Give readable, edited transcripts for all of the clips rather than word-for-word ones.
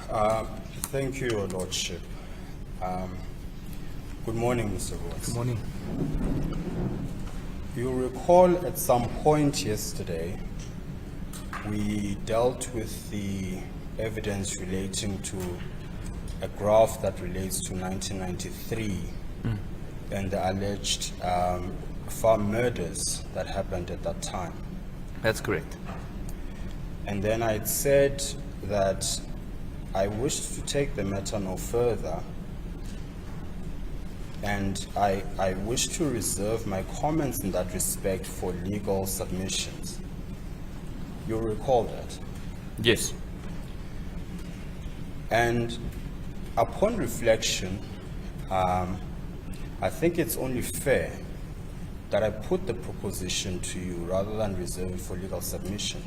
Thank you, Your Lordship. Good morning, Mr. Roos. Good morning. You recall at some point yesterday, we dealt with the evidence relating to a graph that relates to 1993 and the alleged farm murders that happened at that time. That's correct. And then I said that I wished to take the matter no further, and I wish to reserve my comments in that respect for legal submissions. You recall that? Yes. And upon reflection, I think it's only fair that I put the proposition to you rather than reserve it for legal submission.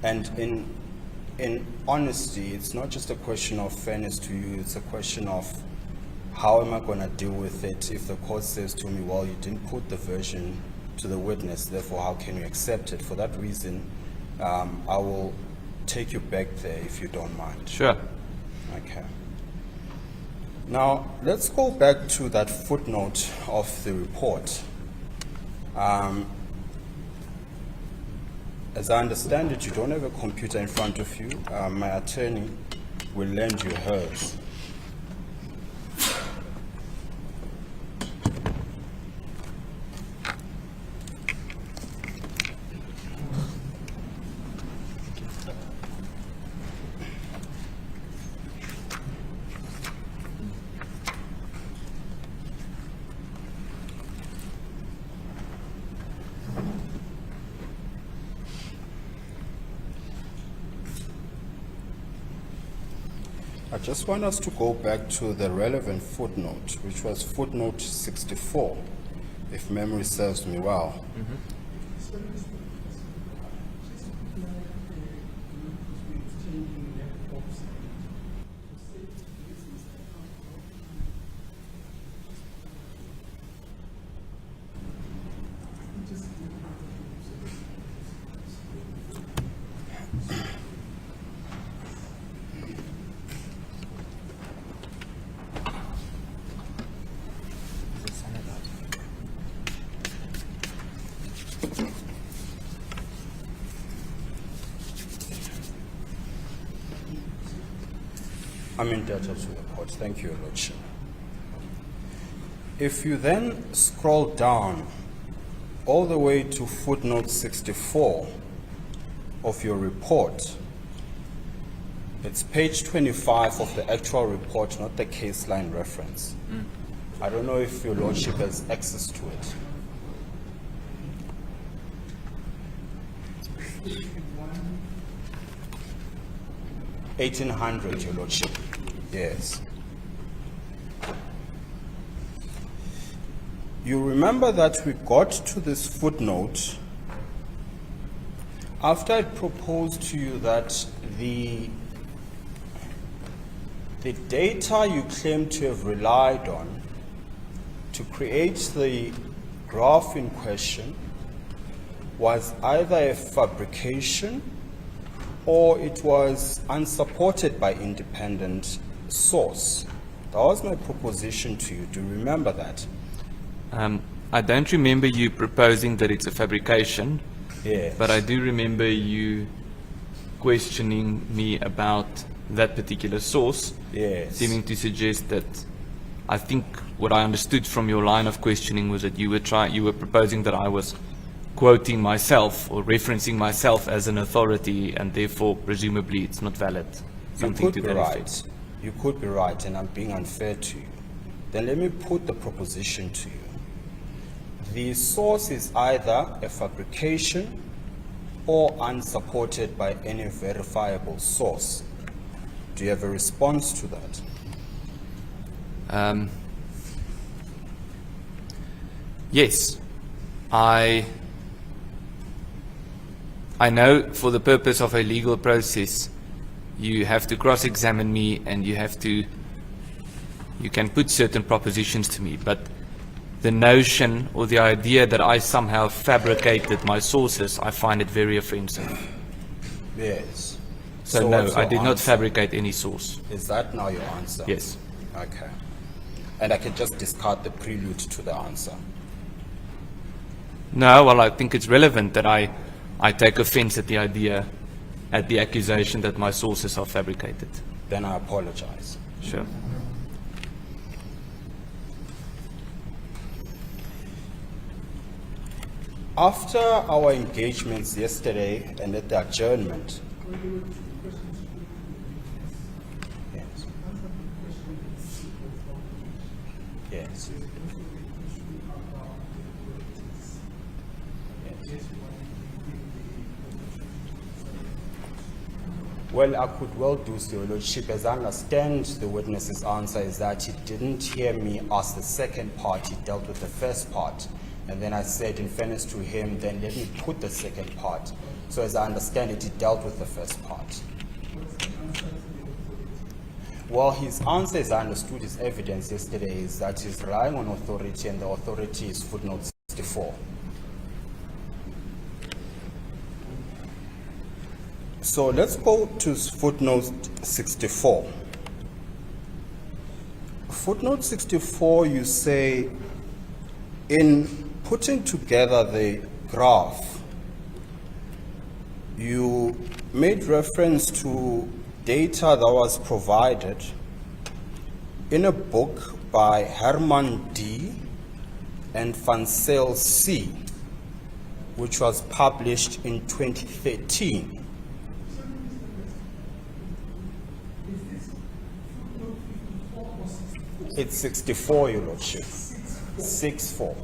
And in honesty, it's not just a question of fairness to you, it's a question of how am I going to deal with it if the court says to me, well, you didn't put the version to the witness, therefore how can you accept it? For that reason, I will take you back there if you don't mind. Sure. Okay. Now, let's go back to that footnote of the report. As I understand it, you don't have a computer in front of you. My attorney will lend you hers. I just want us to go back to the relevant footnote, which was footnote 64, if memory serves me well. I'm indebted to the court. Thank you, Your Lordship. If you then scroll down all the way to footnote 64 of your report, it's page 25 of the actual report, not the case line reference. I don't know if Your Lordship has access to it. 1800, Your Lordship. Yes. You remember that we got to this footnote after I proposed to you that the data you claim to have relied on to create the graph in question was either a fabrication or it was unsupported by independent source. That was my proposition to you. Do you remember that? I don't remember you proposing that it's a fabrication, Yes. but I do remember you questioning me about that particular source, Yes. seeming to suggest that I think what I understood from your line of questioning was that you were proposing that I was quoting myself or referencing myself as an authority, and therefore presumably it's not valid. You Something could to be that right. effect. You could be right, and I'm being unfair to you. Then let me put the proposition to you. The source is either a fabrication or unsupported by any verifiable source. Do you have a response to that? Yes, I know for the purpose of a legal process, you have to cross-examine me and you can put certain propositions to me, but the notion or the idea that I somehow fabricated my sources, I find it very offensive. Yes. So no, what's I your did not answer? fabricate any source. Is that now your answer? Yes. Okay. And I can just discard the prelude to the answer. No, well, I think it's relevant that I take offense at the idea, at the accusation that my sources are fabricated. Then I apologize. Sure. After our engagements yesterday and at the adjournment, yes. Yes. Well, I could well do so, Your Lordship. As I understand the witness's answer is that he didn't hear me ask the second part, he dealt with the first part. And then I said, in fairness to him, then let me put the second part. So as I understand it, he dealt with the first part. Well, his answer, as I understood his evidence yesterday, is that he's relying on authority, and the authority is footnote 64. So let's go to footnote 64. Footnote 64, you say, in putting together the graph, you made reference to data that was provided in a book by Herman D. and Van Zyl C., which was published in 2013. It's 64, Your Lordship. 64.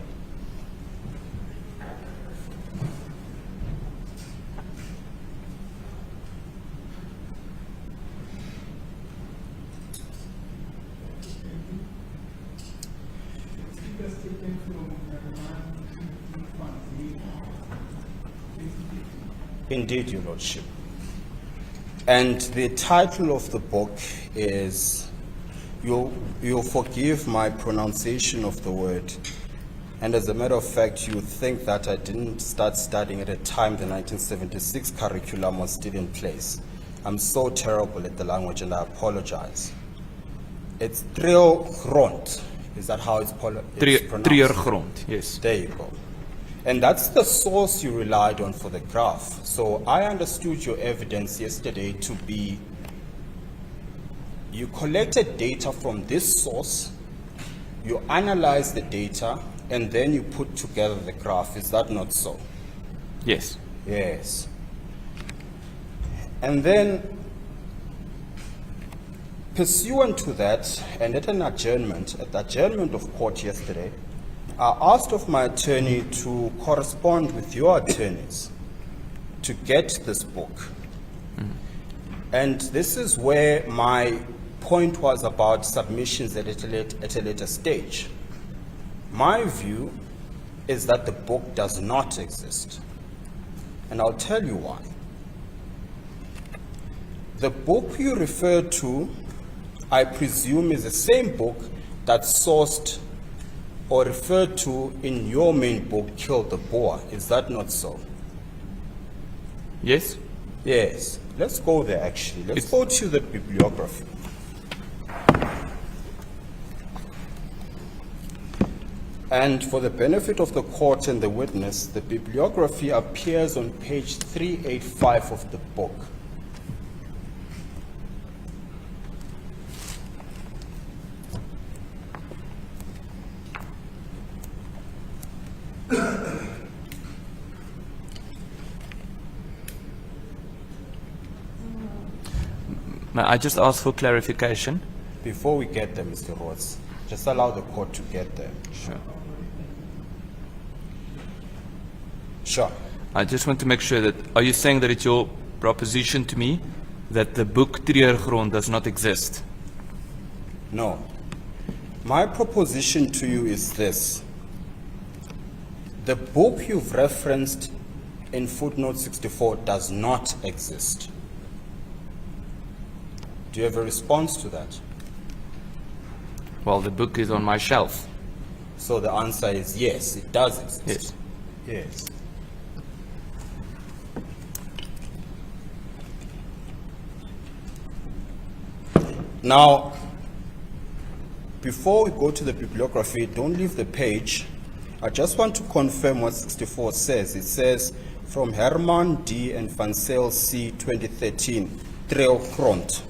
Indeed, Your Lordship. And the title of the book is, you'll forgive my pronunciation of the word, and as a matter of fact, you think that I didn't start studying at a time the 1976 curriculum was still in place. I'm so terrible at the language, and I apologize. It's Treurgrond. Is that how it's pronounced? Treurgrond, yes. There you go. And that's the source you relied on for the graph. So I understood your evidence yesterday to be, you collected data from this source, you analyzed the data, and then you put together the graph. Is that not so? Yes. Yes. And then, pursuant to that, and at the adjournment of court yesterday, I asked of my attorney to correspond with your attorneys to get this book. And this is where my point was about submissions at a later stage. My view is that the book does not exist. And I'll tell you why. The book you refer to, I presume, is the same book that's sourced or referred to in your main book, Kill the Boer. Is that not so? Yes? Yes. Let's go there, actually. Let's go to the bibliography. And for the benefit of the court and the witness, the bibliography appears on page 385 of the book. May I just ask for clarification? Before we get there, Mr. Rhodes, just allow the court to get there. Sure. Sure. I just want to make sure that, are you saying that it's your proposition to me that the book Treurgrond does not exist? No. My proposition to you is this. The book you've referenced in footnote 64 does not exist. Do you have a response to that? Well, the book is on my shelf. So the answer is yes, it does exist. Yes. Yes. Now, before we go to the bibliography, don't leave the page. I just want to confirm what 64 says. It says, from Herman D. and Van Zyl C. 2013, Treogrond.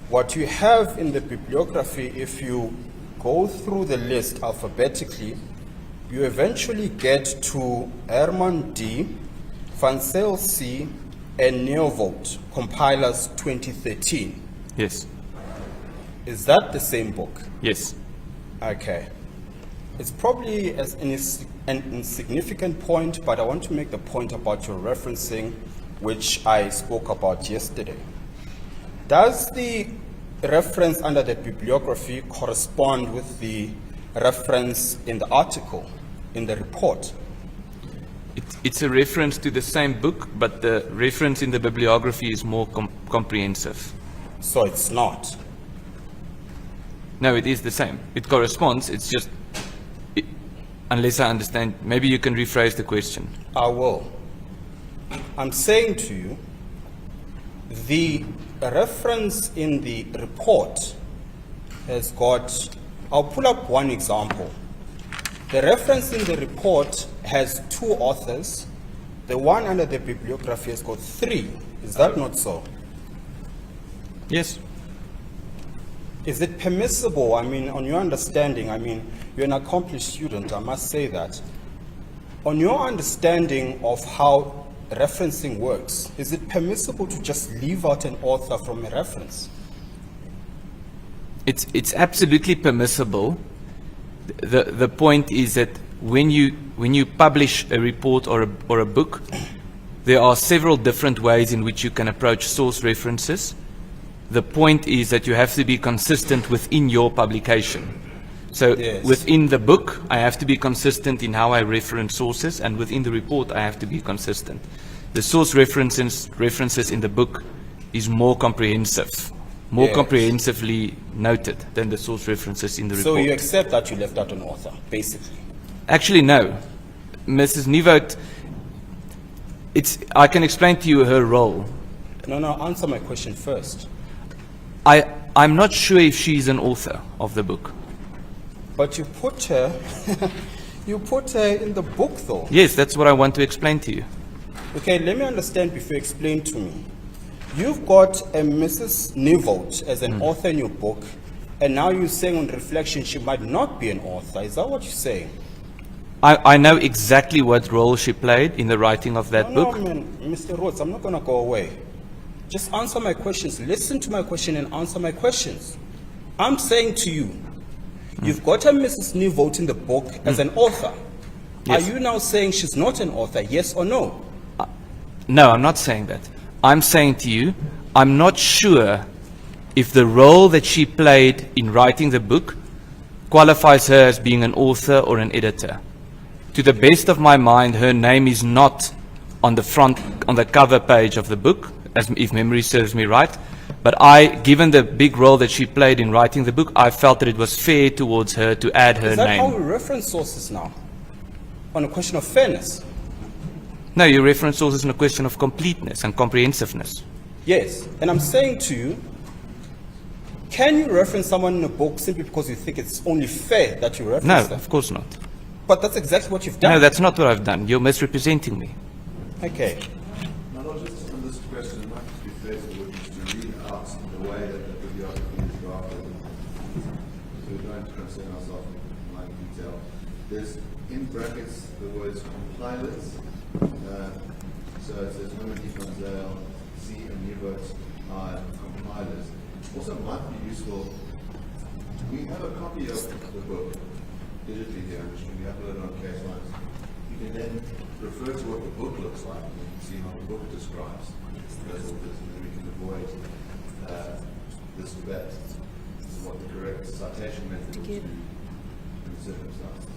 What you have in the bibliography, if you go through the list alphabetically, you eventually get to Herman D., Van Zyl C., and Neovolt, compilers 2013. Yes. Is that the same book? Yes. Okay. It's probably an insignificant point, but I want to make the point about your referencing, which I spoke about yesterday. Does the reference under the bibliography correspond with the reference in the article, in the report? It's a reference to the same book, but the reference in the bibliography is more comprehensive. So it's not. No, it is the same. It corresponds. It's just, unless I understand, maybe you can rephrase the question. I will. I'm saying to you, the reference in the report has got, I'll pull up one example. The reference in the report has 2 authors. The one under the bibliography has got 3. Is that not so? Yes. Is it permissible, I mean, on your understanding, I mean, you're an accomplished student, I must say that. On your understanding of how referencing works, is it permissible to just leave out an author from a reference? It's absolutely permissible. The point is that when you publish a report or a book, there are several different ways in which you can approach source references. The point is that you have to be consistent within your publication. So Yes. within the book, I have to be consistent in how I reference sources, and within the report, I have to be consistent. The source references in the book is more comprehensive, more Yes. comprehensively noted than the source references in the So report. you accept that you left out an author, basically? Actually, no. Mrs. Nieuwoud, I can explain to you her role. No, answer my question first. I'm not sure if she's an author of the book. But you put her, you put her in the book though. Yes, that's what I want to explain to you. Okay, let me understand before you explain to me. You've got a Mrs. Nieuwoud as an author in your book, and now you're saying on reflection she might not be an author. Is that what you're saying? I know exactly what role she played in the writing of that book. No, man, Mr. Rhodes, I'm not going to go away. Just answer my questions. Listen to my question and answer my questions. I'm saying to you, you've got a Mrs. Nieuwoud in the book as an author. Yes. Are you now saying she's not an author, yes or no? No, I'm not saying that. I'm saying to you, I'm not sure if the role that she played in writing the book qualifies her as being an author or an editor. To the best of my mind, her name is not on the cover page of the book, as if memory serves me right. But given the big role that she played in writing the book, I felt that it was fair towards her to add her Is that how name. we reference sources now? On a question of fairness? No, you reference sources on a question of completeness and comprehensiveness. Yes. And I'm saying to you, can you reference someone in a book simply because you think it's only fair that you No, reference them? of course not. But that's exactly what you've done. No, that's not what I've done. You're misrepresenting me. Okay. No, not just on this question, it might just be fair to witness to read out the way that the article is drafted. So we don't concern ourselves with like detail. There's in brackets the words compilers. So it says Herman D. Van Zyl, C. and Nieuwoud are compilers. Also might be useful. We have a copy of the book digitally here, which can be uploaded on case lines. You can then refer to what the book looks like, and you can see how the book describes those authors, and then we can avoid this debate as to what the correct citation method would be in the circumstances.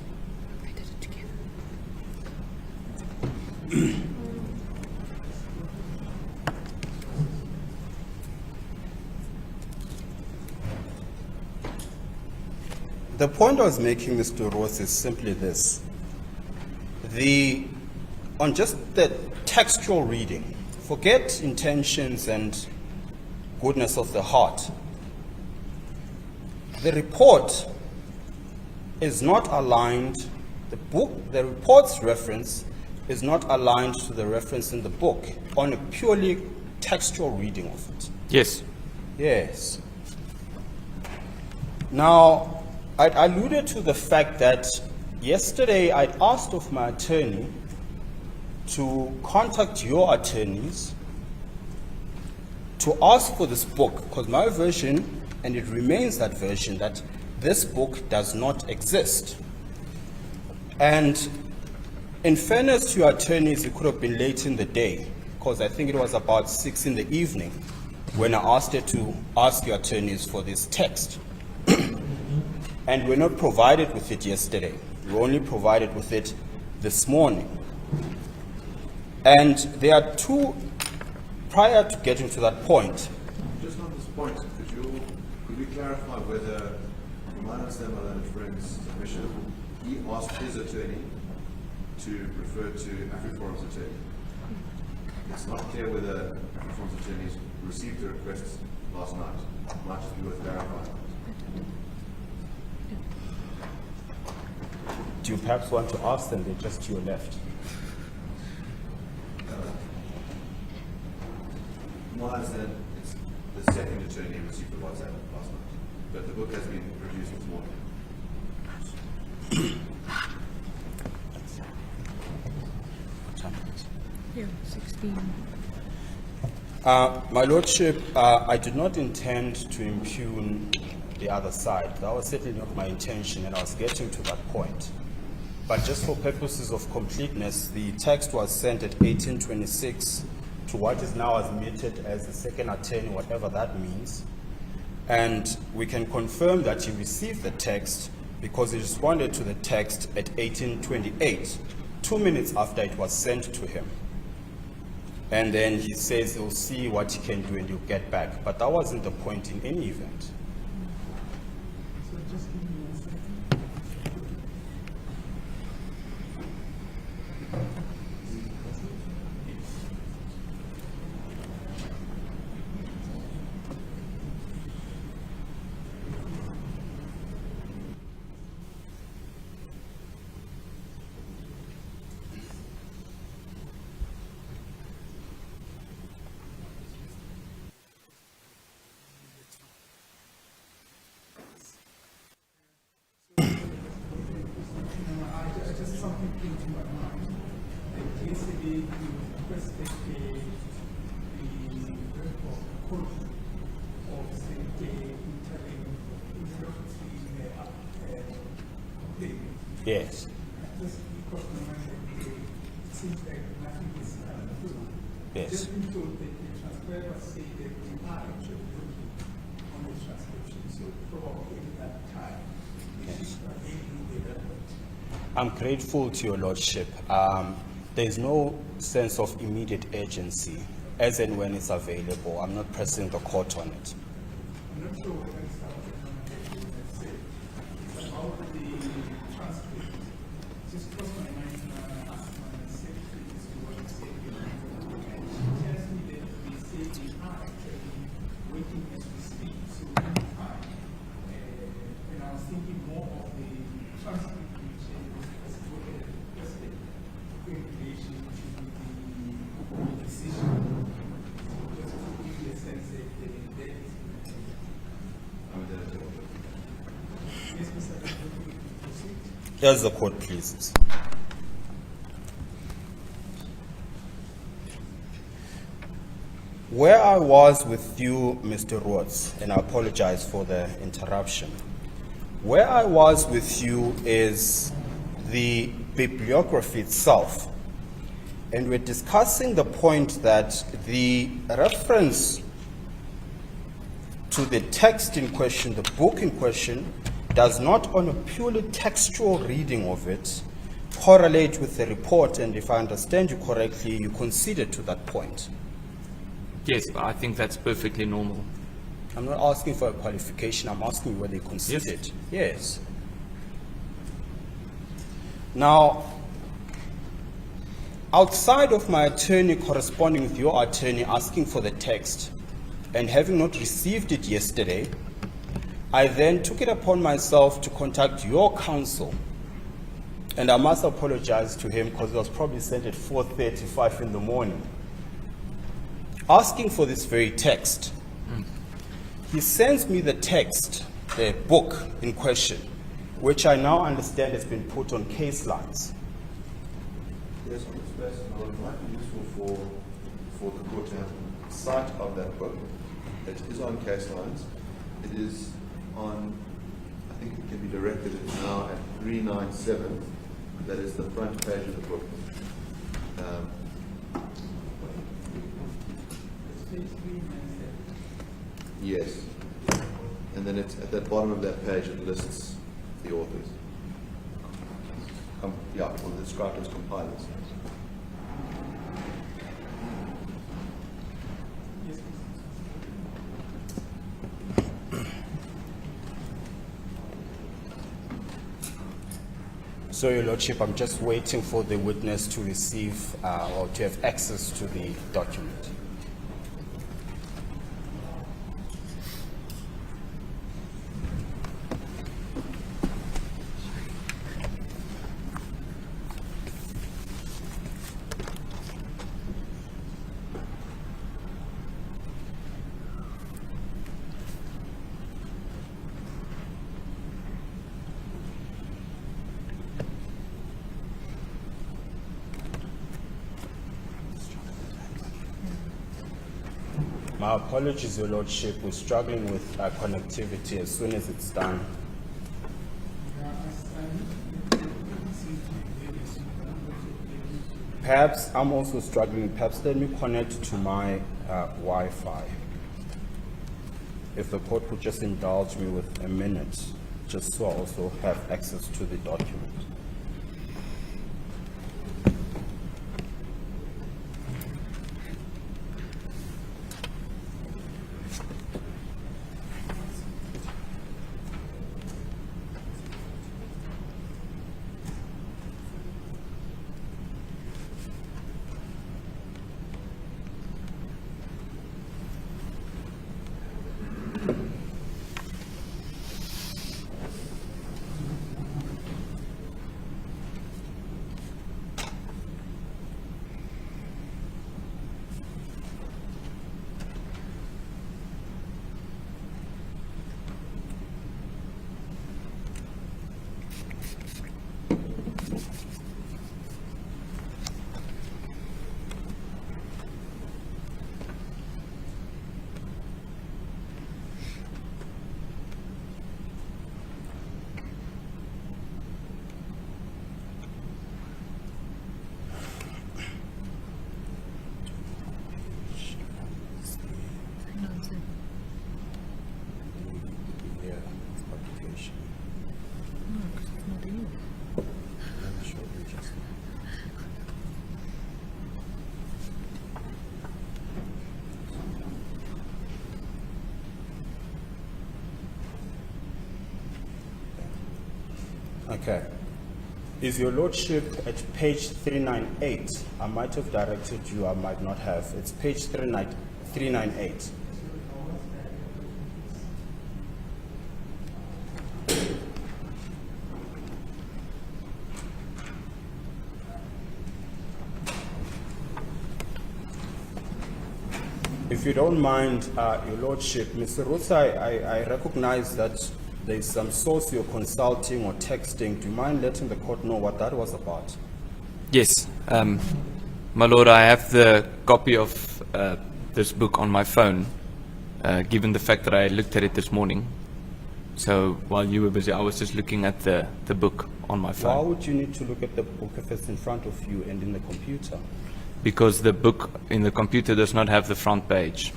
The point I was making, Mr. Ross, is simply this. On just the textual reading, forget intentions and goodness of the heart. The report is not aligned, the report's reference is not aligned to the reference in the book on a purely textual reading of it. Yes. Yes. Now, I alluded to the fact that yesterday I asked of my attorney to contact your attorneys to ask for this book, because my version, and it remains that version, that this book does not exist. And in fairness to your attorneys, it could have been late in the day, because I think it was about 6 in the evening when I asked her to ask your attorneys for this text. And we're not provided with it yesterday. We were only provided with it this morning. And there are two, prior to getting to that point. Just on this point, could we clarify whether, from my understanding by that friend's submission, he asked his attorney to refer to Afriforum's attorney? It's not clear whether Afriforum's attorneys received the request last night. It might just be worth clarifying. Do you perhaps want to ask them? They're just to your left. From what I understand, it's the second attorney received the WhatsApp last night, but the book has been produced this morning. Yeah, 16. My Lordship, I did not intend to impugn the other side. That was certainly not my intention, and I was getting to that point. But just for purposes of completeness, the text was sent at 1826 to what is now admitted as the second attorney, whatever that means. And we can confirm that he received the text because he responded to the text at 1828, 2 minutes after it was sent to him. And then he says he'll see what he can do and he'll get back. But that wasn't the point in any event. So just give me 1 second. Just something came to my mind. Yesterday, you requested the report of the interim payment. Yes. Just because my mind it seems like nothing is approved. Yes. Just been told that the transcriber said that we are actually working on the transcription, so probably at that time, we should review the record. I'm grateful to your Lordship. There's no sense of immediate urgency. As and when it's available, I'm not pressing the court on it. I'm not sure whether it's what the said. It's about the transcript. Just crossed my mind when I asked my secretary as to what he said. And she tells me that we say we are actually waiting as we speak, so we have time. And I was thinking more of the transcript which was requested in relation to the decision. Just to give you a sense that the debt is yes, Mr. President, proceed. As the court pleases. Where I was with you, Mr. Rhodes, and I apologize for the interruption. Where I was with you is the bibliography itself. And we're discussing the point that the reference to the text in question, the book in question, does not, on a purely textual reading of it, correlate with the report. And if I understand you correctly, you conceded to that point. Yes, but I think that's perfectly normal. I'm not asking for a qualification, I'm asking you whether you conceded. Yes. Now, outside of my attorney corresponding with your attorney asking for the text, and having not received it yesterday, I then took it upon myself to contact your counsel. And I must apologize to him because it was probably sent at 4:35 in the morning, asking for this very text. He sends me the text, the book in question, which I now understand has been put on case lines. Yes, on this basis, it might be useful for the court to have sight of that book. It is on case lines. It is on, I think it can be directed at now at 397. That is the front page of the book. Yes. And then it's at the bottom of that page, it lists the authors. Or described as compilers. So, Your Lordship, I'm just waiting for the witness to receive or to have access to the document. My apologies, Your Lordship. We're struggling with connectivity. As soon as it's done. Perhaps I'm also struggling. Perhaps let me connect to my Wi-Fi. If the court would just indulge me with a minute, just so I also have access to the document. Okay. Is Your Lordship at page 398? I might have directed you, I might not have. It's page 398. If you don't mind, Your Lordship, Mr. Roots, I recognize that there's some source you're consulting or texting. Do you mind letting the court know what that was about? Yes, my lord, I have the copy of this book on my phone, given the fact that I looked at it this morning. So while you were busy, I was just looking at the book on my phone. Why would you need to look at the book if it's in front of you and in the computer? Because the book in the computer does not have the front page.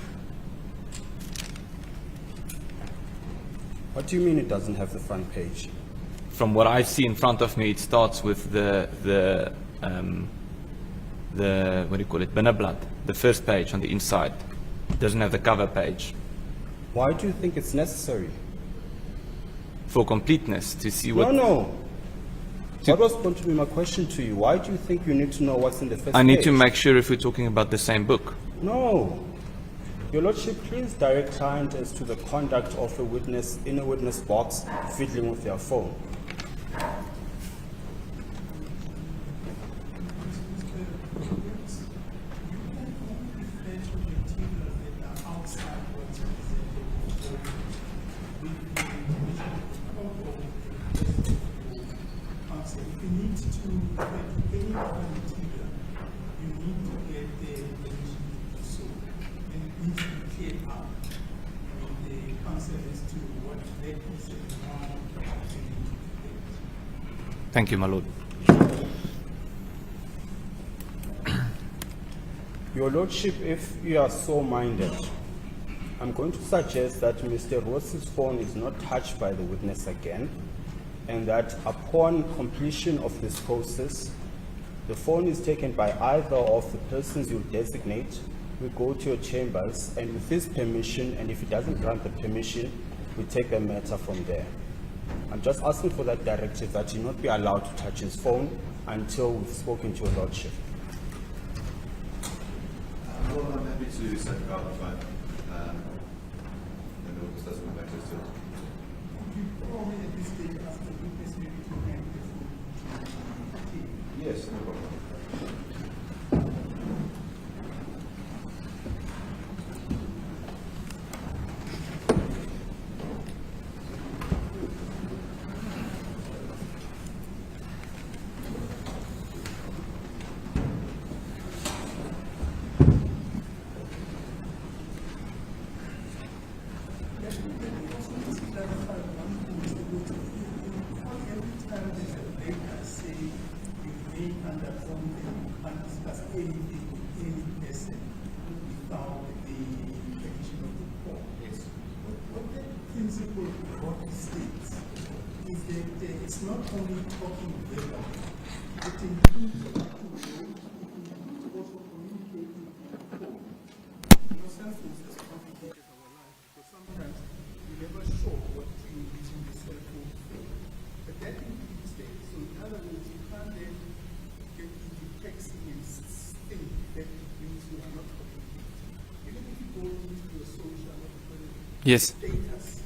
What do you mean it doesn't have the front page? From what I see in front of me, it starts with the what do you call it, binnenblad, the first page on the inside. It doesn't have the cover page. Why do you think it's necessary? For completeness, to see what... No. What was going to be my question to you? Why do you think you need to know what's in the first page? I need to make sure if we're talking about the same book. No. Your Lordship, please direct client as to the conduct of a witness in a witness box fiddling with their phone. If you need to get any other material, you need to get the permission to do so. And it needs to be cleared up. And the council as to what they consider wrong and need to do. Thank you, my lord. Your Lordship, if you are so minded, I'm going to suggest that Mr. Ross's phone is not touched by the witness again, and that upon completion of this process, the phone is taken by either of the persons you designate. We go to your chambers, and with his permission, and if he doesn't grant the permission, we take the matter from there. I'm just asking for that directive that he not be allowed to touch his phone until we've spoken to your Lordship. Well, I'm happy to safeguard the phone. And we'll discuss what matters to it. You probably at this stage ask the witness maybe to hand the phone to the Yes, no problem. It's not only talking verbal, it includes also communicating through phone. Cell phones has complicated our life because sometimes you never sure what you're using the cell phone for. But that includes that. So in other words, you can't then get into texting and think that it means you are not communicating. Even if you go into your social Yes. status,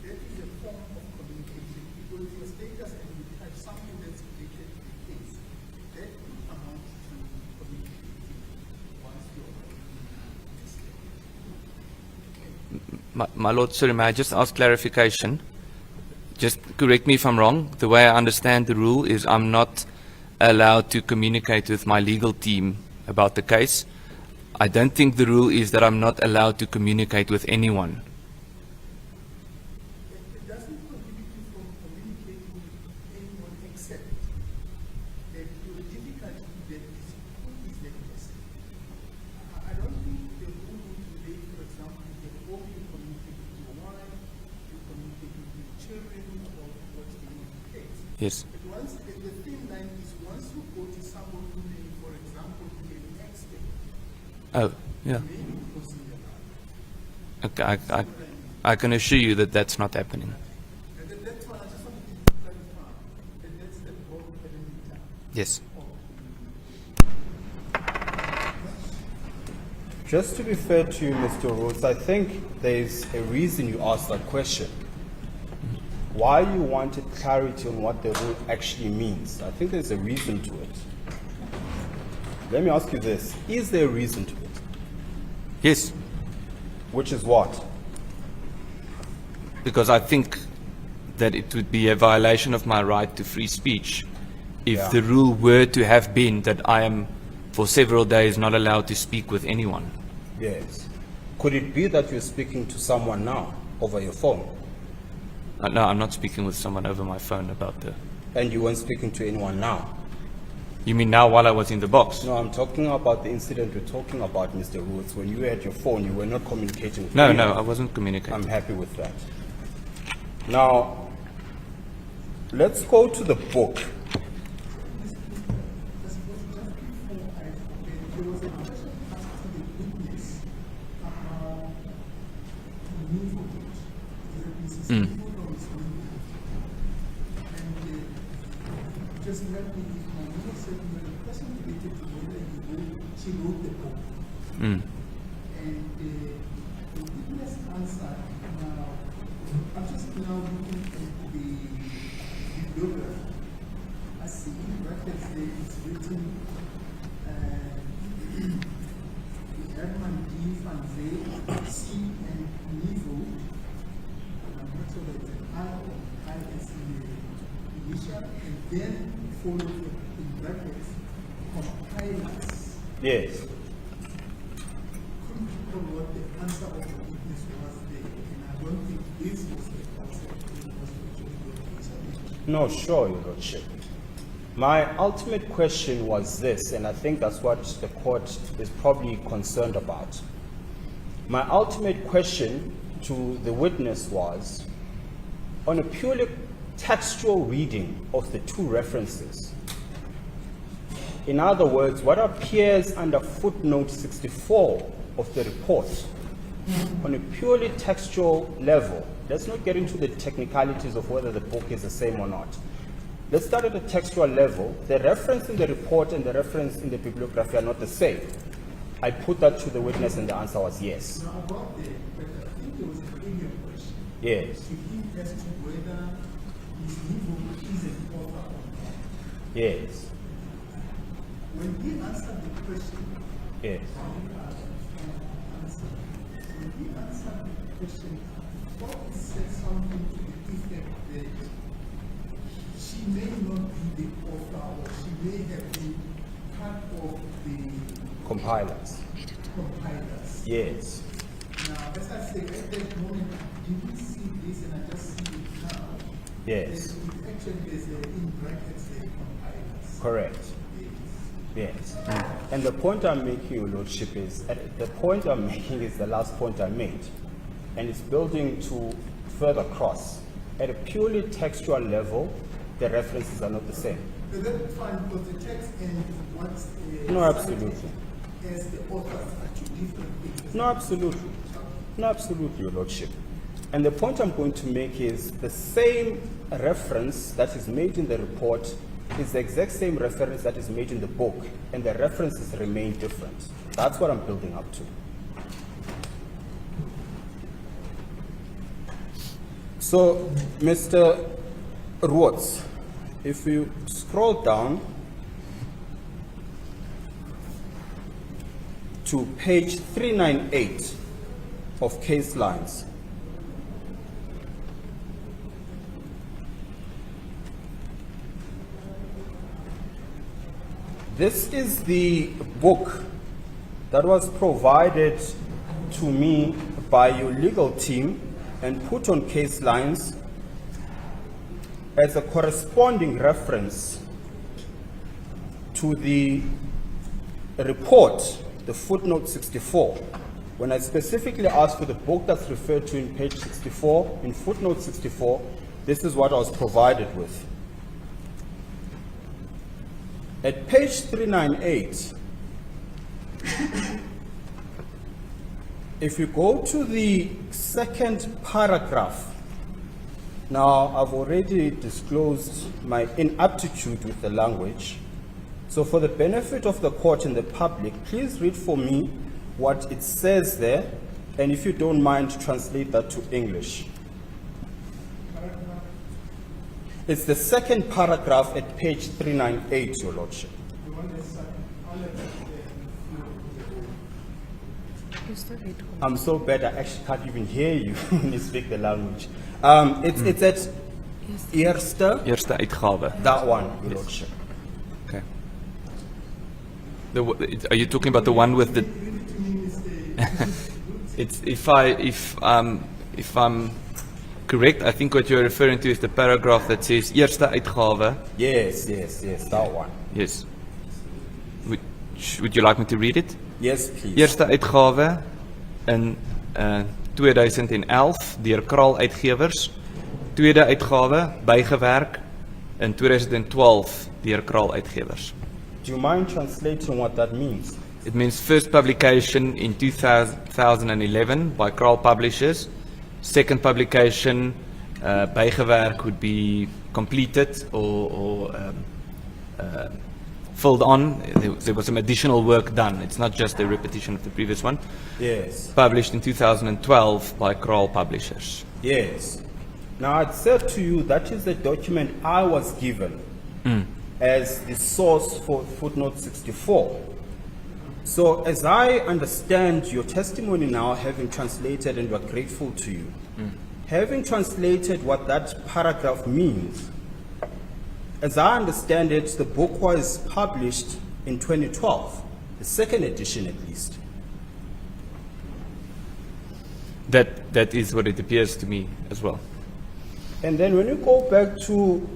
that is a form of communication. You go into your status and you type something that's related to the case. That could amount to communicating once you're My lord, sorry, may I just ask clarification? Just correct me if I'm wrong. The way I understand the rule is I'm not allowed to communicate with my legal team about the case. I don't think the rule is that I'm not allowed to communicate with anyone. It doesn't prohibit you from communicating with anyone except that your difficulty that is who is that person. I don't think the rule would relate, for example, that all you communicate with your wife, you communicate with your children, or what's going on in the case. Yes. But once the thin line is once you go to someone who may, for example, be an expert, Oh, yeah. maybe crossing the line. Okay, I can assure you that that's not happening. And then that's why I just wanted to clarify that that's the broad perimeter. Yes. Just to be fair to you, Mr. Rhodes, I think there's a reason you asked that question. Why you wanted clarity on what the rule actually means. I think there's a reason to it. Let me ask you this. Is there a reason to it? Yes, Which is what? because I think that it would be a violation of my right to free speech if Yeah. the rule were to have been that I am for several days not allowed to speak with anyone. Yes. Could it be that you're speaking to someone now over your phone No, I'm not speaking with someone over my phone about the... and you weren't speaking to anyone now? You mean now while I was in the box? No, I'm talking about the incident we're talking about, Mr. Rhodes. When you had your phone, you were not communicating with No, anyone. no, I wasn't communicating. I'm happy with that. Now, let's go to the book. There was a question asked to the witness about the need for which Mrs. And just let me, my mother said, well, the question related to whether she wrote the book. And and the witness answered. Now, I'm just now looking at the bibliography. I see in brackets there it's written, Herman D. van Zee, C. and Niveau. I'm not sure that it's an I or IS in the initial, and then followed in brackets, compilers. Yes. Couldn't recall what the answer of the witness was there, and I don't think this was the concept that was actually going to be. No, sure, Your Lordship. My ultimate question was this, and I think that's what the court is probably concerned about. My ultimate question to the witness was, on a purely textual reading of the two references, in other words, what appears under footnote 64 of the report, on a purely textual level, let's not get into the technicalities of whether the book is the same or not. Let's start at the textual level. The reference in the report and the reference in the bibliography are not the same. I put that to the witness and the answer was yes. Now, about the, but I think there was a earlier question. Yes. To him as to whether his Niveau is an author or not. Yes. When he answered the question, Yes. when he answered the question, I thought he said something to the effect that she may not be the author, or she may have been part of the Compilers. compilers. Yes. Now, as I say, at that moment, I didn't see this, and I just see it now. Yes. That it actually is in brackets the compilers. Correct. Yes. Yes. And the point I'm making, Your Lordship, is the point I'm making is the last point I made. And it's building to further cross. At a purely textual level, the references are not the same. But that's fine, because the text and what's No, absolutely. as the authors are two different things. No, absolutely. No, absolutely, Your Lordship. And the point I'm going to make is the same reference that is made in the report is the exact same reference that is made in the book, and the references remain different. That's what I'm building up to. So, Mr. Roots, if you scroll down to page 398 of case lines, this is the book that was provided to me by your legal team and put on case lines as a corresponding reference to the report, the footnote 64. When I specifically asked for the book that's referred to in page 64, in footnote 64, this is what I was provided with. At page 398, if you go to the second paragraph, now I've already disclosed my inaptitude with the language. So for the benefit of the court and the public, please read for me what it says there, and if you don't mind, translate that to English. It's the second paragraph at page 398, Your Lordship. The one that's I'm so bad I actually can't even hear you when you speak the language. It's at Eerste uitgawe. that one, Your Lordship. Okay. Are you talking about the one with the? It's if I'm correct, I think what you're referring to is the paragraph that says Eerste uitgawe. Yes, that one. Yes. Would you like me to read it? Yes, please. Eerste uitgawe in 2011 deur Kraal Uitgewers. Tweede uitgawe bygewerk in 2012 deur Kraal Uitgewers. Do you mind translating what that means? It means first publication in 2011 by Kraal Publishers. Second publication, bygewerk would be completed or filled on. There was some additional work done. It's not just a repetition of the previous one. Yes. Published in 2012 by Kroll Publishers. Yes. Now, I'd said to you that is the document I was given as the source for footnote 64. So, as I understand your testimony now, having translated, and we're grateful to you, having translated what that paragraph means, as I understand it, the book was published in 2012, the second edition at least. That is what it appears to me as well. And then when you go back to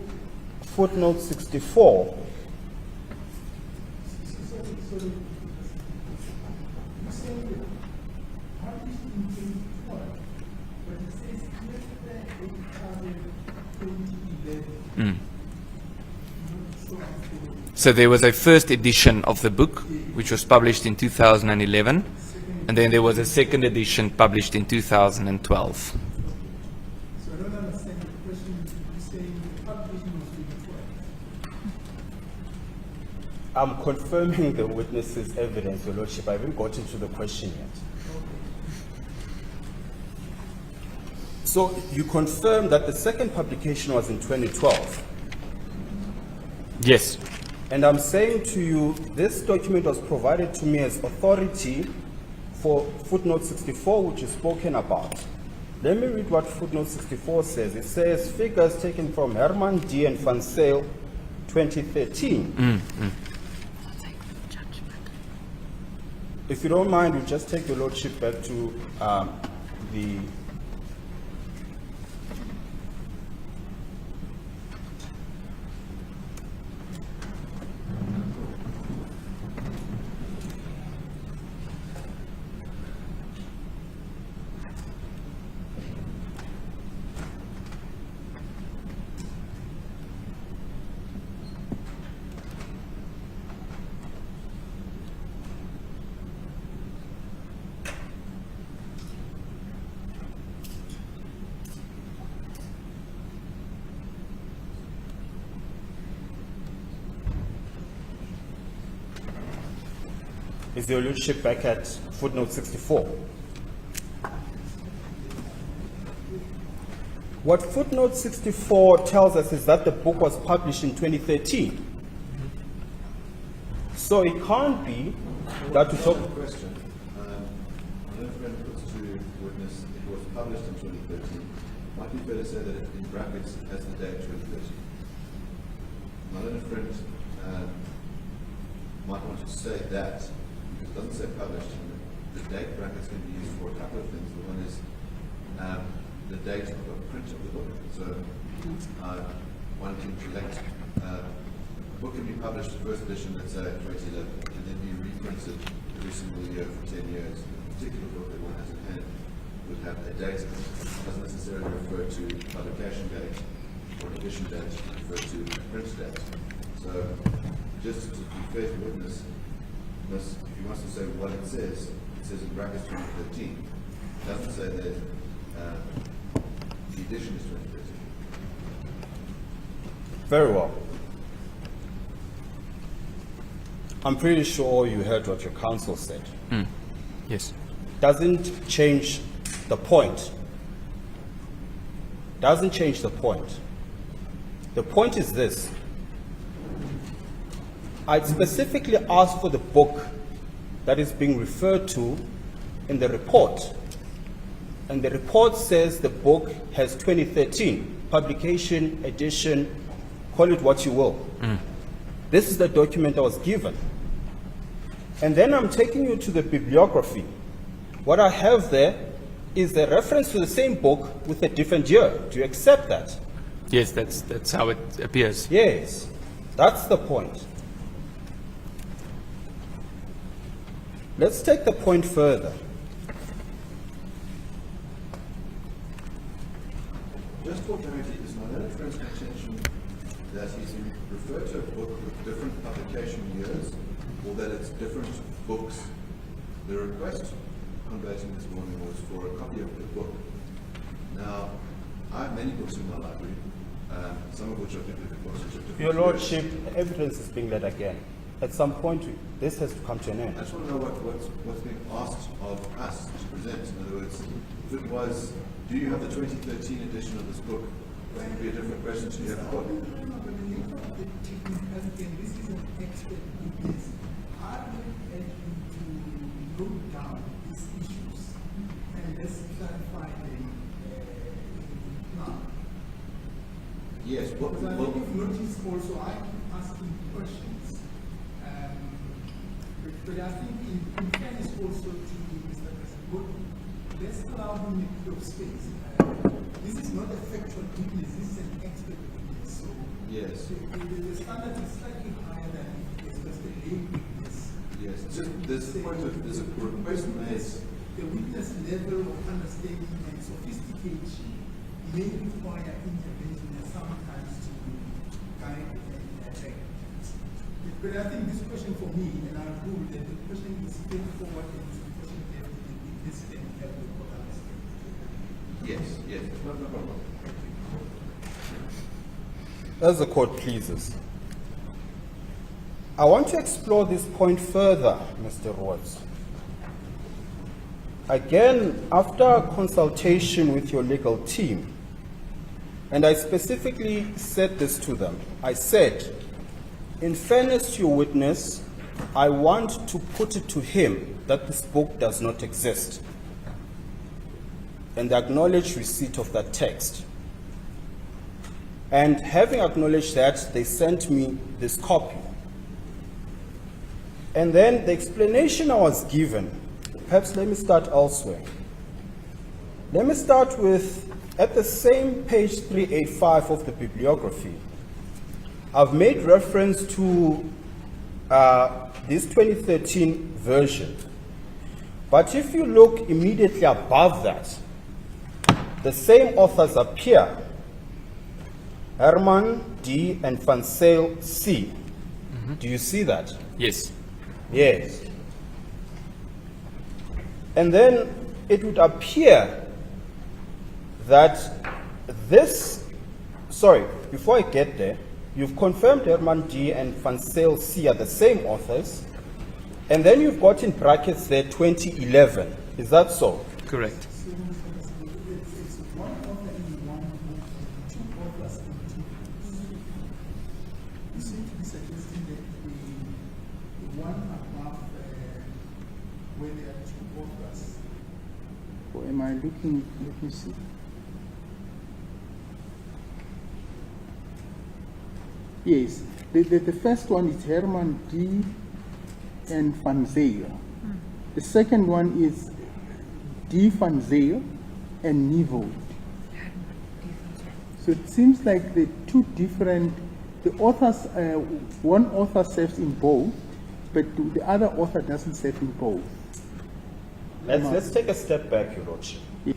footnote 64, So there was a first edition of the book, which was published in 2011, and then there was a second edition published in 2012. So I don't understand the question. You're saying the publication was 2012. I'm confirming the witness's evidence, Your Lordship. I haven't got into the question yet. So you confirm that the second publication was in 2012. Yes. And I'm saying to you, this document was provided to me as authority for footnote 64, which is spoken about. Let me read what footnote 64 says. It says, figures taken from Herman D. and Van Sale, 2013. If you don't mind, we'll just take Your Lordship back to the Is Your Lordship back at footnote 64? What footnote 64 tells us is that the book was published in 2013. So it can't be that we talk. Question. My friend puts to witness it was published in 2013. Might be fair to say that it in brackets as the date 2013. My learned friend might want to say that. It doesn't say published. The date brackets can be used for a couple of things. The one is the date of the print of the book. So one can collect a book can be published, the first edition, let's say 2011, and then be reprinted every single year for 10 years. A particular book that one has in hand would have a date. It doesn't necessarily refer to publication date or edition date, it refers to print date. So just to be fair to witness, if he wants to say what it says in brackets 2013. It doesn't say that the edition is 2013. Very well. I'm pretty sure you heard what your counsel said. Yes. Doesn't change the point. Doesn't change the point. The point is this. I specifically asked for the book that is being referred to in the report. And the report says the book has 2013, publication, edition, call it what you will. This is the document I was given. And then I'm taking you to the bibliography. What I have there is a reference to the same book with a different year. Do you accept that? Yes, that's how it appears. Yes, that's the point. Let's take the point further. Just for clarity, is my learned friend's contention that he's referred to a book with different publication years, or that it's different books? The request conveyed to me this morning was for a copy of the book. Now, I have many books in my library, some of which are different books, which are different Your years. Lordship, evidence is being led again. At some point, this has to come to an end. I just want to know what's being asked of us to present. In other words, if it was, do you have the 2013 edition of this book? That would be a different question. So you have the book. This is an expert witness. I would like you to go down these issues and let's clarify them now. Yes. Because I think you've noticed also I keep asking questions. But I think in fairness also to Mr. President, let's allow him a bit of space. This is not a factual witness, this is an expert witness. So Yes. the standard is slightly higher than if it's just a lay witness. Yes. There's a request made. The witness level of understanding and sophistication may require intervention and sometimes to guide and direct. But I think this question for me, and I'll rule that the question is straightforward and it's a question that the witness can help the court understand. Yes. No problem. As the court pleases. I want to explore this point further, Mr. Rhodes. Again, after consultation with your legal team, and I specifically said this to them, I said, in fairness to your witness, I want to put it to him that this book does not exist, and acknowledge receipt of that text. And having acknowledged that, they sent me this copy. And then the explanation I was given, perhaps let me start elsewhere. Let me start with, at the same page 385 of the bibliography, I've made reference to this 2013 version. But if you look immediately above that, the same authors appear, Herman D. and Van Zyl C. Do you see that? Yes. Yes. And then it would appear that before I get there, you've confirmed Herman D. and Van Zyl C. are the same authors, and then you've got in brackets there 2011. Is that so? Correct. So it's one author in one book, two authors in two books. You seem to be suggesting that the one above where there are two authors. Or am I looking? Let me see. Yes, the first one is Herman D. and Van Zyl. The second one is D. Van Zyl and Niveau. So it seems like the two different, the authors, one author serves in both, but the other author doesn't serve in both. Let's take a step back, Your Lordship. Yes.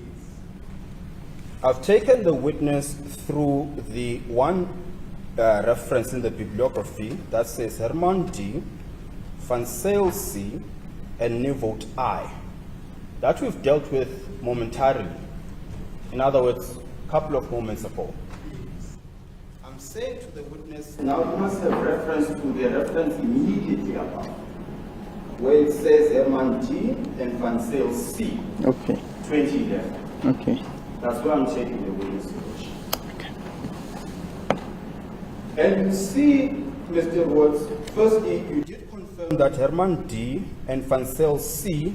I've taken the witness through the one reference in the bibliography that says Herman D., Van Zyl C., and Niveau I. That we've dealt with momentarily. In other words, a couple of moments ago. I'm saying to the witness, now you must have reference to the reference immediately above, where it says Herman D. and Van Zyl C. Okay. 2011. Okay. That's where I'm taking the witness. And you see, Mr. Woods, firstly, you did confirm that Herman D. and Van Zyl C.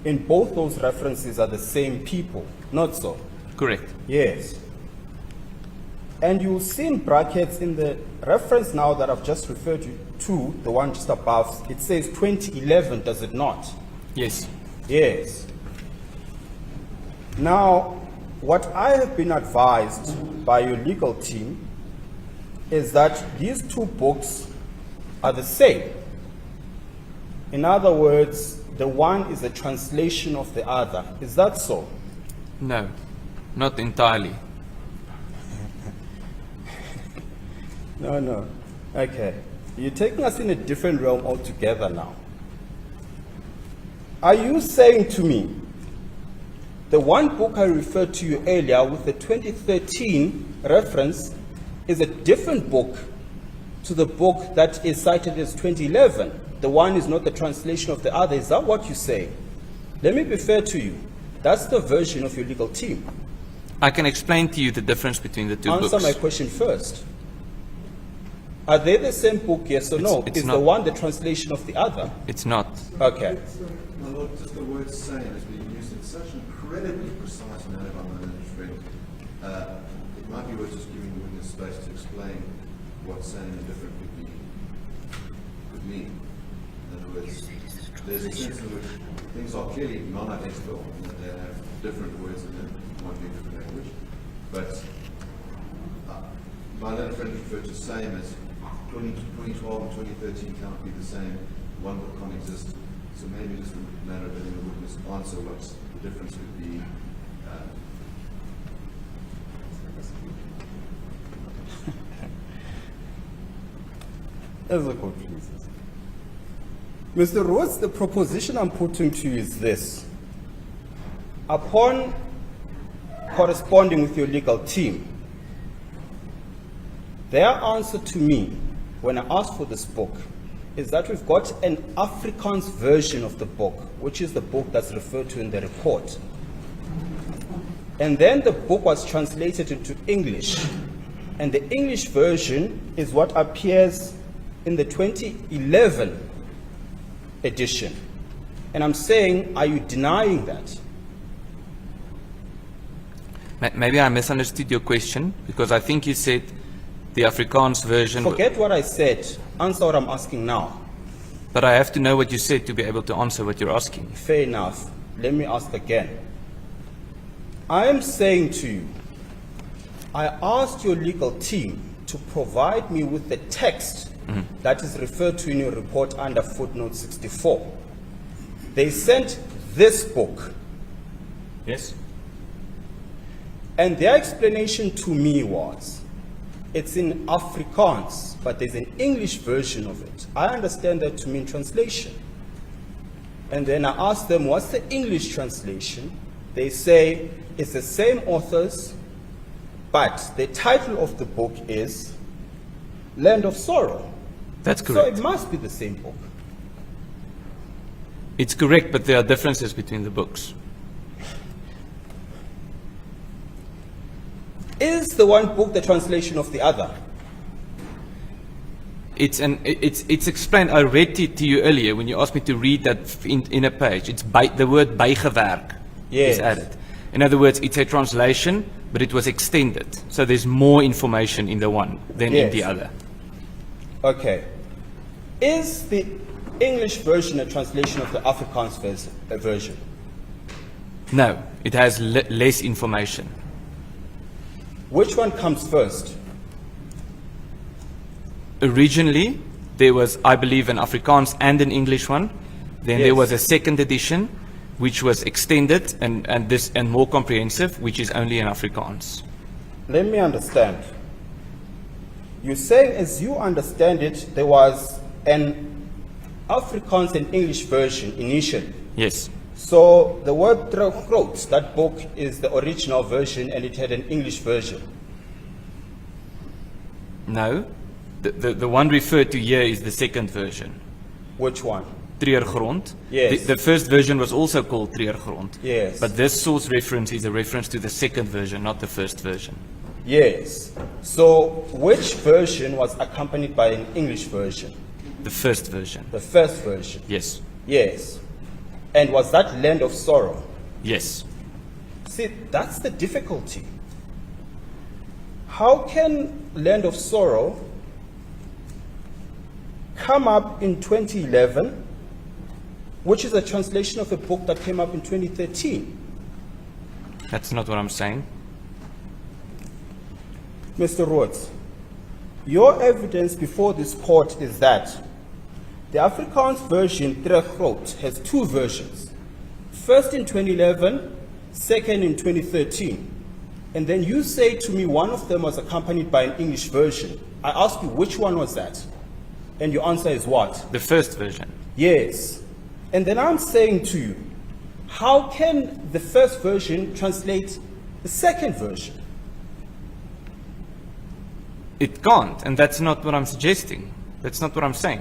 in both those references are the same people, not so? Correct. Yes. And you'll see in brackets in the reference now that I've just referred you to, the one just above, it says 2011, does it not? Yes. Yes. Now, what I have been advised by your legal team is that these two books are the same. In other words, the one is a translation of the other. Is that so? No, not entirely. No. Okay. You're taking us in a different realm altogether now. Are you saying to me, the one book I referred to you earlier with the 2013 reference is a different book to the book that is cited as 2011. The one is not the translation of the other. Is that what you say? Let me be fair to you. That's the version of your legal team. I can explain to you the difference between the two Answer books. my question first. Are they the same book, yes or no? It's Is not. the one the translation of the other? It's not. Okay. My lord, just the word same is being used in such an incredibly precise manner by my learned friend. It might be worth just giving the witness space to explain what same and different could mean. In other words, there's a sense in which things are clearly non-identical, and that they have different words in them, might be a different language. But my learned friend referred to same as 2012 and 2013 cannot be the same, one book can't exist. So maybe just a matter of letting the witness answer what the difference would be. As the court pleases. Mr. Rhodes, the proposition I'm putting to you is this. Upon corresponding with your legal team, their answer to me when I asked for this book is that we've got an Afrikaans version of the book, which is the book that's referred to in the report. And then the book was translated into English. And the English version is what appears in the 2011 edition. And I'm saying, are you denying that? Maybe I misunderstood your question, because I think you said the Afrikaans version. Forget what I said. Answer what I'm asking now. But I have to know what you said to be able to answer what you're asking. Fair enough. Let me ask again. I am saying to you, I asked your legal team to provide me with the text that is referred to in your report under footnote 64. They sent this book. Yes. And their explanation to me was, it's in Afrikaans, but there's an English version of it. I understand that to mean translation. And then I asked them, what's the English translation? They say, it's the same authors, but the title of the book is Land of Sorrow. That's So correct. it must be the same book. It's correct, but there are differences between the books. Is the one book the translation of the other? It's explained. I read it to you earlier when you asked me to read that in a page. It's the word bygewerk Yes. is added. In other words, it's a translation, but it was extended. So there's more information in the one than in the Yes. other. Okay. Is the English version a translation of the Afrikaans version? No, it has less information. Which one comes first? Originally, there was, I believe, an Afrikaans and an English one. Then there Yes. was a second edition, which was extended and more comprehensive, which is only in Afrikaans. Let me understand. You say, as you understand it, there was an Afrikaans and English version initially. Yes. So the word Groot, that book is the original version and it had an English version. No, the one referred to here is the second version. Which one? Treurgrond. Yes. The first version was also called Treurgrond. Yes. But this source reference is a reference to the second version, not the first version. Yes. So which version was accompanied by an English version? The first version. The first version. Yes. Yes. And was that Land of Sorrow? Yes. See, that's the difficulty. How can Land of Sorrow come up in 2011, which is a translation of a book that came up in 2013? That's not what I'm saying. Mr. Rhodes, your evidence before this court is that the Afrikaans version, Treurgrond, has two versions. First in 2011, second in 2013. And then you say to me one of them was accompanied by an English version. I ask you, which one was that? And your answer is what? The first version. Yes. And then I'm saying to you, how can the first version translate the second version? It can't, and that's not what I'm suggesting. That's not what I'm saying.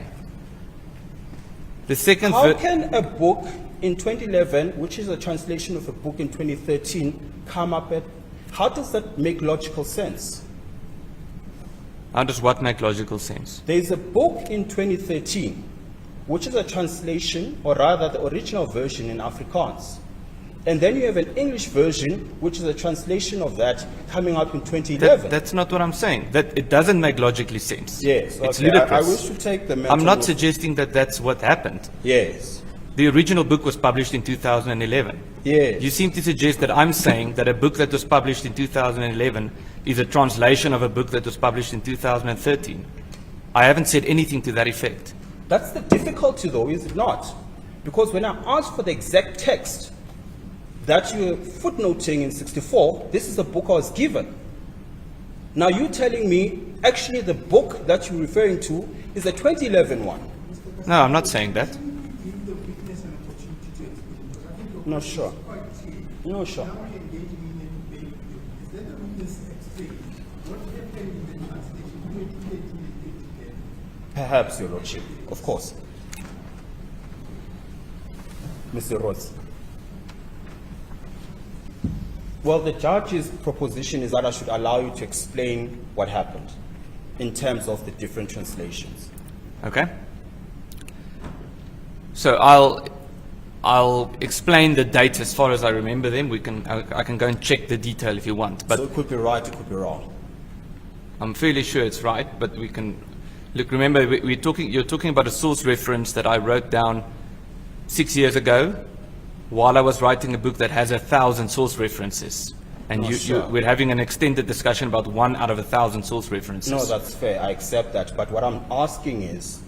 The second How can a book in 2011, which is a translation of a book in 2013, come up at, how does that make logical sense? How does what make logical sense? There's a book in 2013, which is a translation, or rather the original version in Afrikaans. And then you have an English version, which is a translation of that coming out in 2011. That's not what I'm saying. That it doesn't make logically sense. Yes, It's okay. ludicrous. I wish to take the mental I'm not note. suggesting that that's what happened. Yes, The original book was published in 2011. yes. You seem to suggest that I'm saying that a book that was published in 2011 is a translation of a book that was published in 2013. I haven't said anything to that effect. That's the difficulty though, is it not? Because when I asked for the exact text that you're footnoting in 64, this is the book I was given. Now you're telling me, actually the book that you're referring to is a 2011 one. No, I'm not saying that. Give the witness an opportunity to explain, because I think your No, question sure. is quite clear. No, sure. Now we're engaging in a debate. Is let the witness explain what happened in the translation 2013. Perhaps, Your Lordship, of course. Mr. Rhodes. Well, the judge's proposition is that I should allow you to explain what happened in terms of the different translations. Okay? So I'll explain the dates as far as I remember them. I can go and check the detail if you want. But So it could be right, it could be wrong. I'm fairly sure it's right, but we can look. Remember, you're talking about a source reference that I wrote down 6 years ago, while I was writing a book that has 1,000 source references, and Oh, sure. we're having an extended discussion about 1 out of 1,000 source references. No, that's fair. I accept that. But what I'm asking is,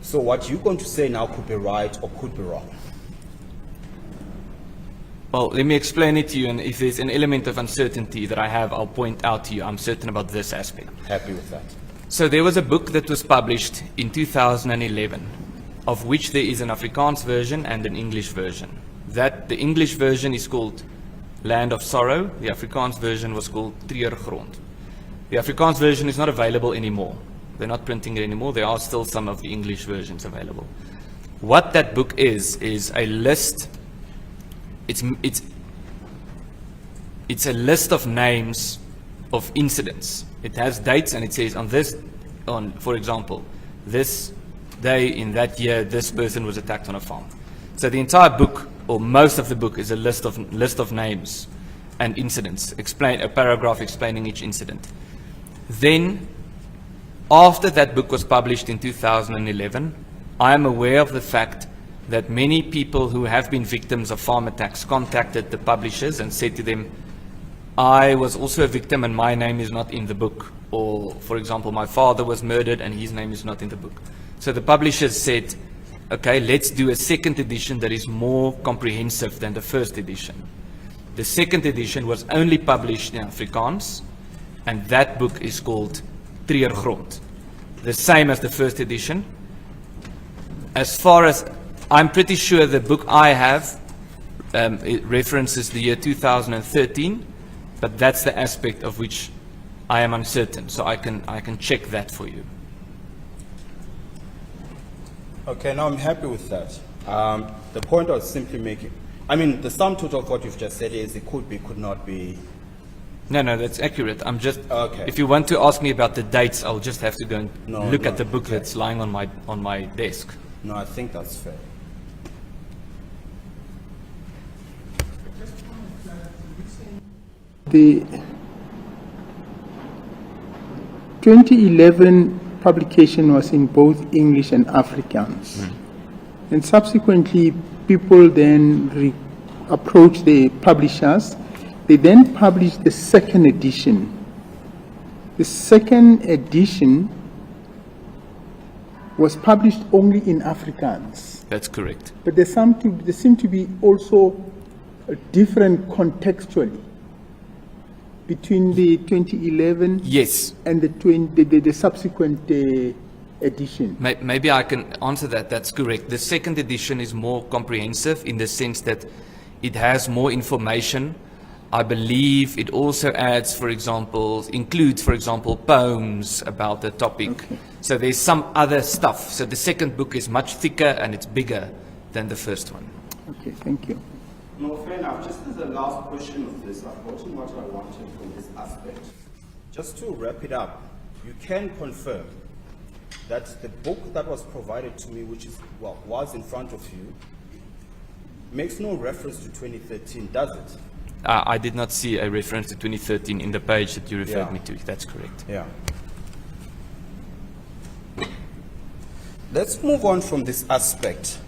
so what you're going to say now could be right or could be wrong. Well, let me explain it to you, and if there's an element of uncertainty that I have, I'll point out to you. I'm certain about this aspect. Happy with that. So there was a book that was published in 2011, of which there is an Afrikaans version and an English version. The English version is called Land of Sorrow. The Afrikaans version was called Treurgrond. The Afrikaans version is not available anymore. They're not printing it anymore. There are still some of the English versions available. What that book is a list. It's a list of names of incidents. It has dates and it says for example, this day in that year, this person was attacked on a farm. So the entire book, or most of the book, is a list of names and incidents. A paragraph explaining each incident. Then, after that book was published in 2011, I am aware of the fact that many people who have been victims of farm attacks contacted the publishers and said to them, I was also a victim and my name is not in the book. Or, for example, my father was murdered and his name is not in the book. So the publishers said, okay, let's do a second edition that is more comprehensive than the first edition. The second edition was only published in Afrikaans, and that book is called Treurgrond. The same as the first edition. As far as I'm pretty sure the book I have, it references the year 2013, but that's the aspect of which I am uncertain, so I can check that for you. Okay, now I'm happy with that. The point I was simply making, the sum total of what you've just said is it could be, could not be. No, that's accurate. I'm just, Okay. if you want to ask me about the dates, I'll just have to go and look No, at the book okay. that's lying on my desk. No, I think that's fair. The 2011 publication was in both English and Afrikaans. And subsequently, people then approached the publishers. They then published the second edition. The second edition was published only in Afrikaans. That's correct. But there seem to be also different contextually between the 2011 Yes. and the subsequent edition. Maybe I can answer that. That's correct. The second edition is more comprehensive in the sense that it has more information I believe it also adds, for example, includes, for example, poems about the topic. So there's some other stuff. So the second book is much thicker and it's bigger than the first one. Okay, thank you. No, fair enough. Just as a last question of this, I've gotten what I wanted from this aspect. Just to wrap it up, you can confirm that the book that was provided to me, which is, well, was in front of you, makes no reference to 2013, does it? I did not see a reference to 2013 in the page that you referred Yeah. me to. That's correct. Yeah. Let's move on from this aspect.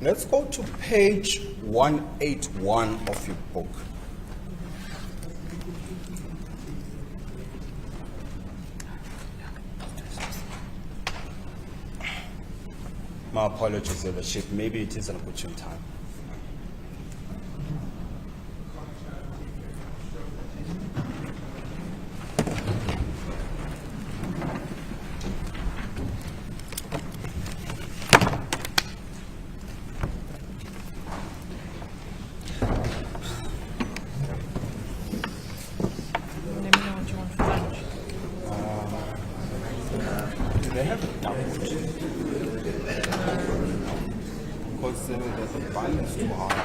Let's go to page 181 of your book. My apologies, Eldership. Maybe it is an opportune time. Let me know what you want for lunch. Do they have it? No. Because the bun is too hard.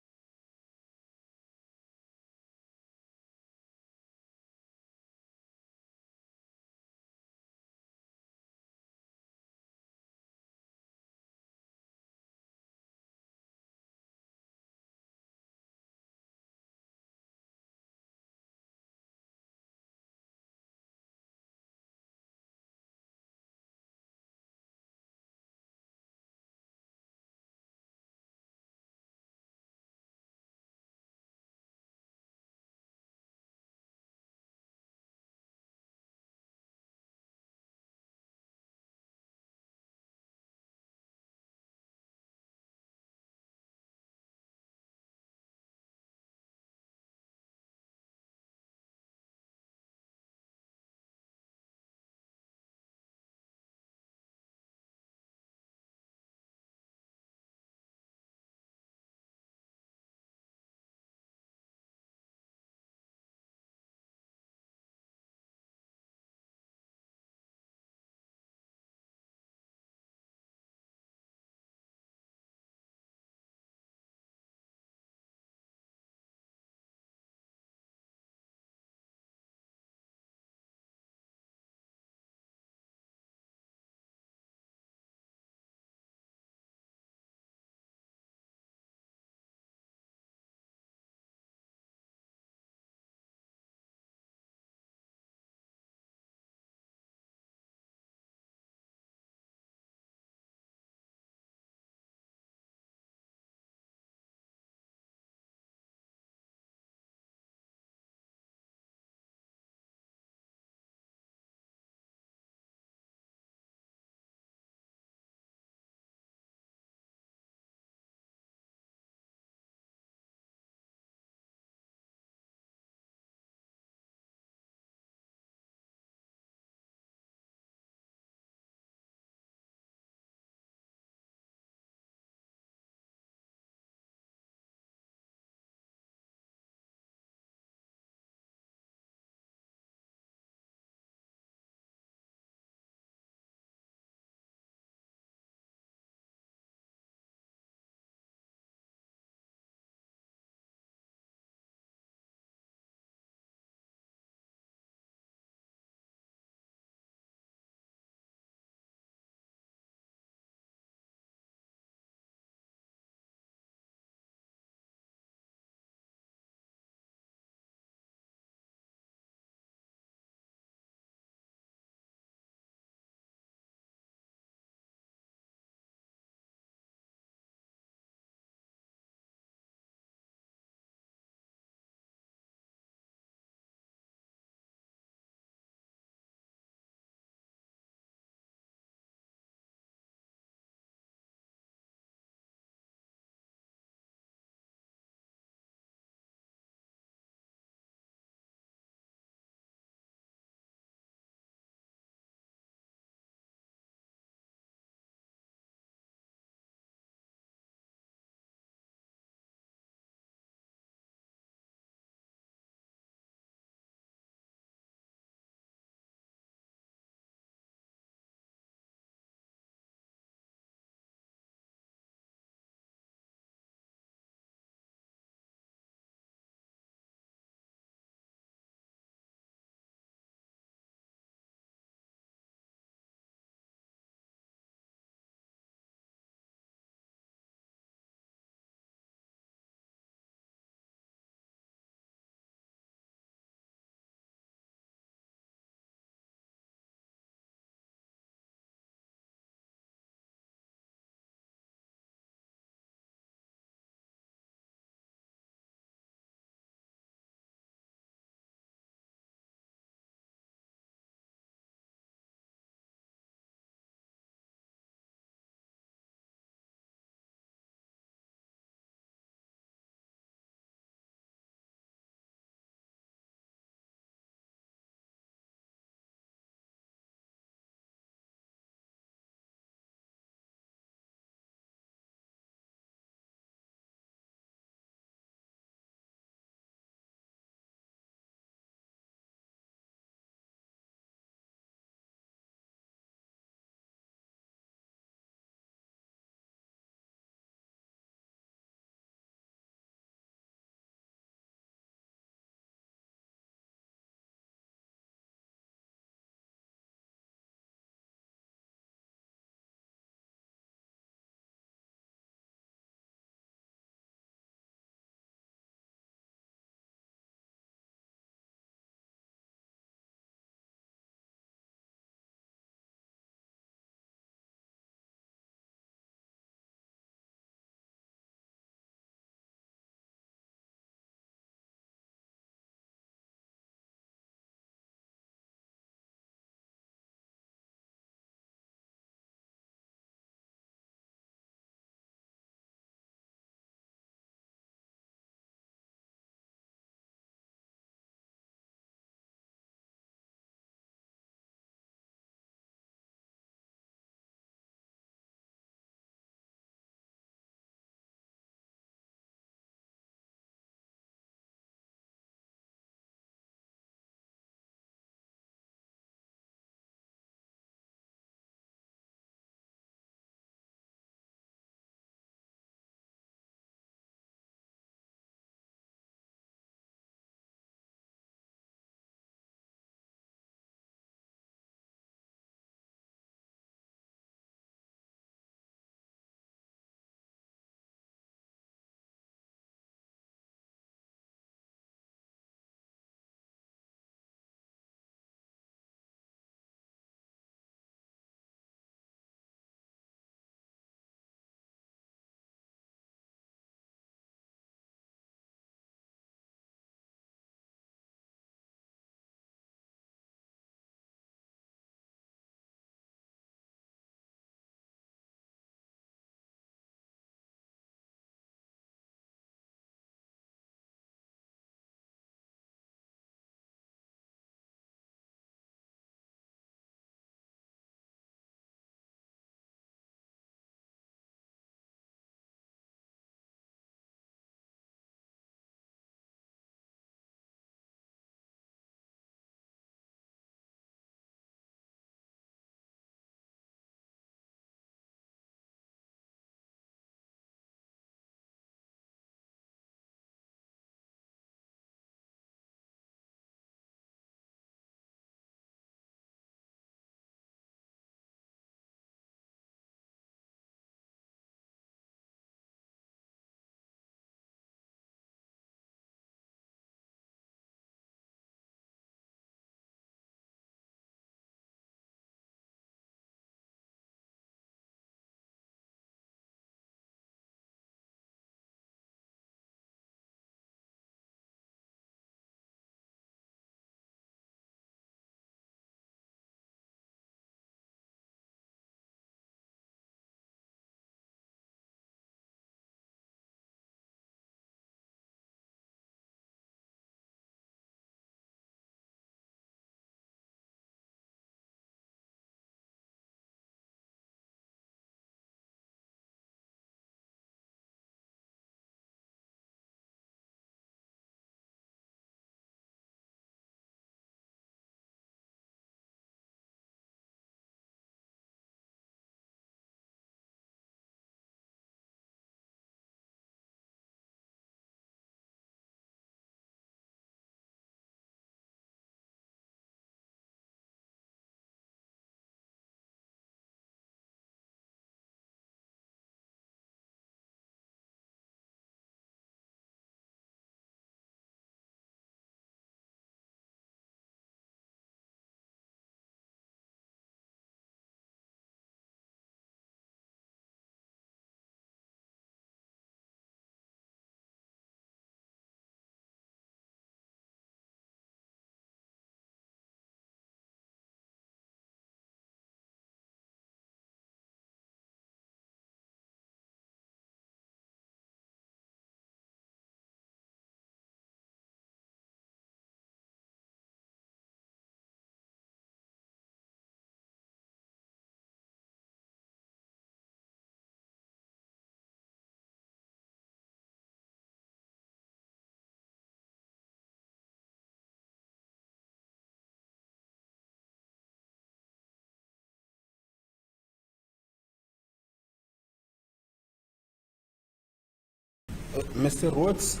Mr. Rhodes,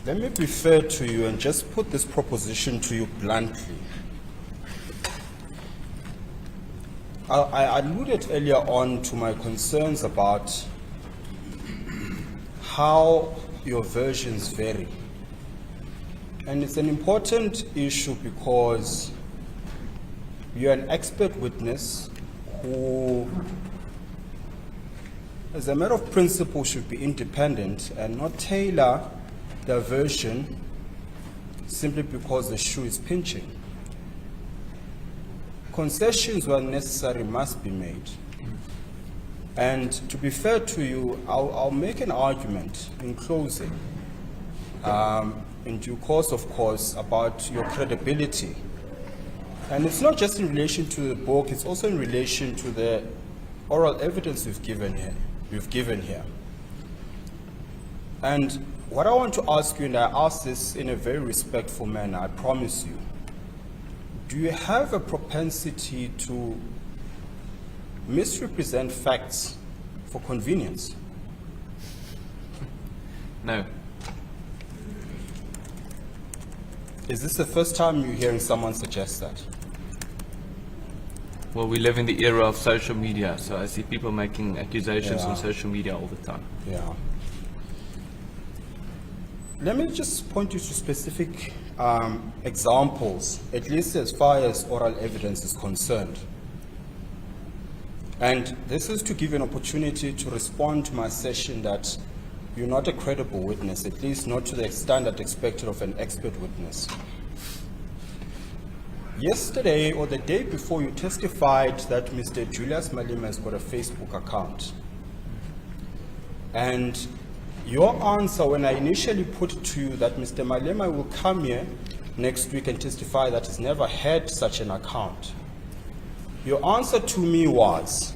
let me be fair to you and just put this proposition to you bluntly. I alluded earlier on to my concerns about how your versions vary. And it's an important issue because you're an expert witness who, as a matter of principle, should be independent and not tailor their version simply because the shoe is pinching. Concessions where necessary must be made. And to be fair to you, I'll make an argument in closing, in due course, of course, about your credibility. And it's not just in relation to the book, it's also in relation to the oral evidence we've given here. And what I want to ask you, and I ask this in a very respectful manner, I promise you, do you have a propensity to misrepresent facts for convenience? No. Is this the first time you're hearing someone suggest that? Well, we live in the era of social media, so I see people making accusations Yeah. on social media all the time. Yeah. Let me just point you to specific examples, at least as far as oral evidence is concerned. And this is to give you an opportunity to respond to my assertion that you're not a credible witness, at least not to the standard expected of an expert witness. Yesterday or the day before, you testified that Mr. Julius Malema has got a Facebook account. And your answer when I initially put to you that Mr. Malema will come here next week and testify that he's never had such an account, your answer to me was,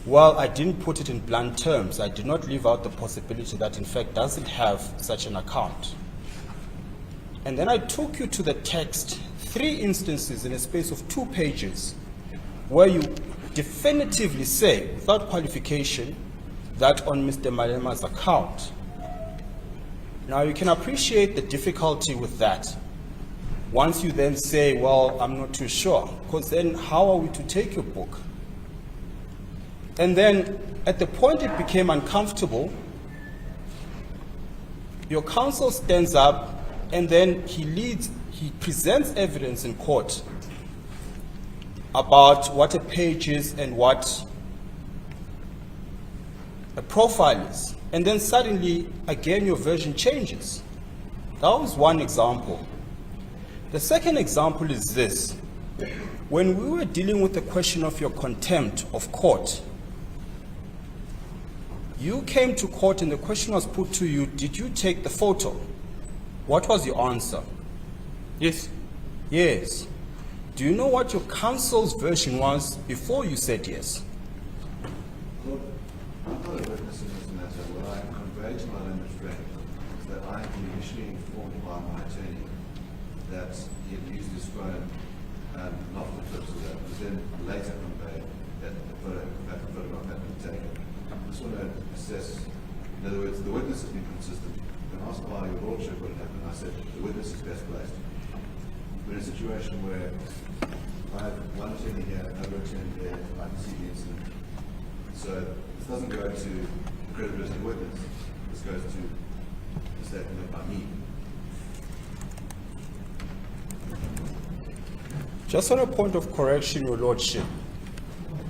well, I didn't put it in blunt terms. I did not leave out the possibility that in fact doesn't have such an account. And then I took you to the text, 3 instances in a space of 2 pages, where you definitively say, without qualification, that on Mr. Malema's account. Now you can appreciate the difficulty with that. Once you then say, well, I'm not too sure, because then how are we to take your book? And then at the point it became uncomfortable, your counsel stands up and then he presents evidence in court about what a page is and what a profile is. And then suddenly, again, your version changes. That was one example. The second example is this. When we were dealing with the question of your contempt of court, you came to court and the question was put to you, did you take the photo? What was your answer? Yes. Yes. Do you know what your counsel's version was before you said yes? Lord, I'm not a witness in this matter. What I convey to my learned friend is that I have been initially informed by my attorney that he had used his phone, not for the purpose of that, but then later conveyed that the photograph had been taken. I just want to assess, in other words, the witness has been consistent. When asked by your lordship what had happened, I said the witness is best placed. But in a situation where I have one attorney here, another attorney there, I can see the incident. So this doesn't go to the credibility of the witness. This goes to the statement by me. Just on a point of correction, your lordship,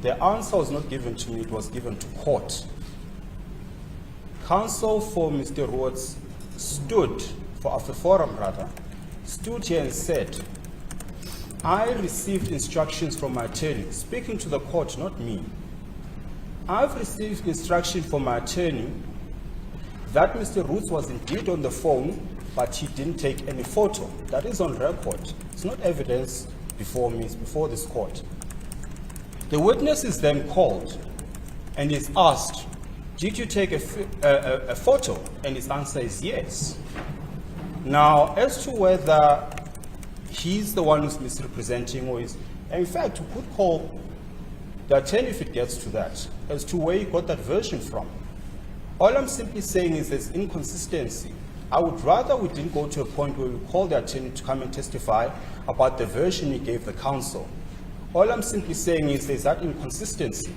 the answer was not given to me, it was given to court. Counsel for Mr. Rhodes stood, for Afriforum rather, stood here and said, I received instructions from my attorney, speaking to the court, not me. I've received instruction from my attorney that Mr. Rhodes was indeed on the phone, but he didn't take any photo. That is on record. It's not evidence before me, it's before this court. The witness is then called and is asked, did you take a photo? And his answer is yes. Now, as to whether he's the one who's misrepresenting or is, in fact, we could call the attorney if it gets to that, as to where he got that version from. All I'm simply saying is there's inconsistency. I would rather we didn't go to a point where we call the attorney to come and testify about the version he gave the counsel. All I'm simply saying is there's that inconsistency.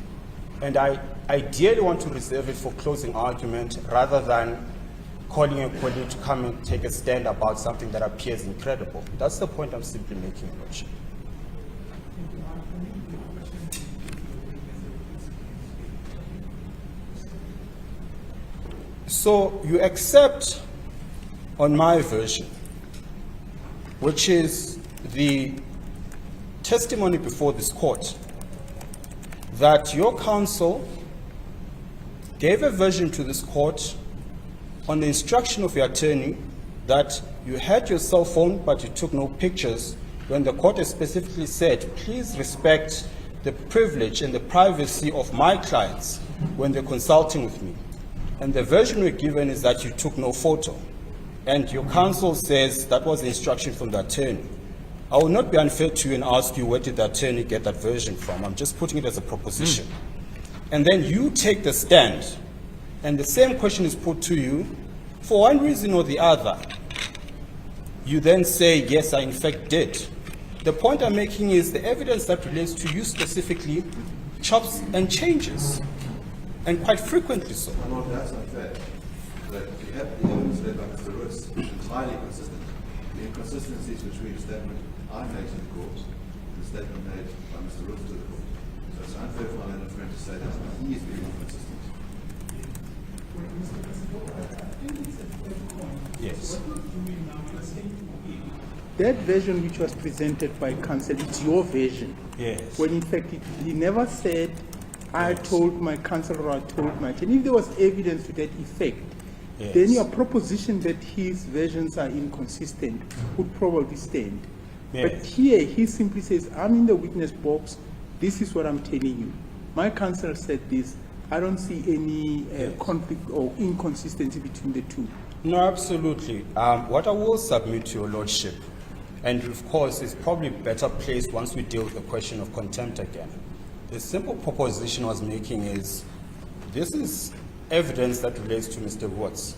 And I ideally want to reserve it for closing argument rather than calling a colleague to come and take a stand about something that appears incredible. That's the point I'm simply making, Your Lordship. So you accept on my version, which is the testimony before this court, that your counsel gave a version to this court on the instruction of your attorney that you had your cell phone but you took no pictures, when the court has specifically said, please respect the privilege and the privacy of my clients when they're consulting with me. And the version we're given is that you took no photo. And your counsel says that was the instruction from the attorney. I will not be unfair to you and ask you where did the attorney get that version from. I'm just putting it as a proposition. And then you take the stand, and the same question is put to you for one reason or the other. You then say, yes, I in fact did. The point I'm making is the evidence that relates to you specifically chops and changes, and quite frequently so. No, that's unfair. That if you have the evidence led by Mr. Roos, it's highly consistent. The inconsistencies between the statement I made to the court and the statement made by Mr. Roos to the court. So it's unfair for my friend to say that he is being inconsistent. Yes. That version which was presented by counsel, it's your version. Yes. When in fact he never said, I told my counsel or I told my attorney. If there was evidence to that effect, Yes. then your proposition that his versions are inconsistent would probably stand. But Yes. here he simply says, I'm in the witness box, this is what I'm telling you. My counsel said this, I don't see any conflict or inconsistency between the two. No, absolutely. What I will submit to your lordship, and of course it's probably better placed once we deal with the question of contempt again. The simple proposition I was making is, this is evidence that relates to Mr. Woods.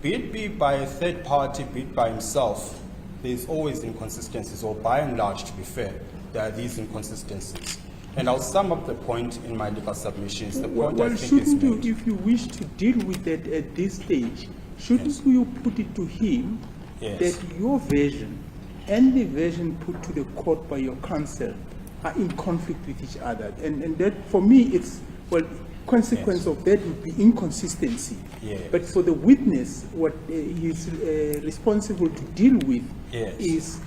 Be it be by a third party, be it by himself, there's always inconsistencies, or by and large, to be fair, there are these inconsistencies. And I'll sum up the point in my legal submissions. The point I think is shouldn't you, made. if you wish to deal with that at this stage, shouldn't you put it to him Yes. that your version and the version put to the court by your counsel are in conflict with each other? And that, for me, it's, well, consequence of that would be inconsistency. Yes. But for the witness, what he's responsible to deal with Yes. is,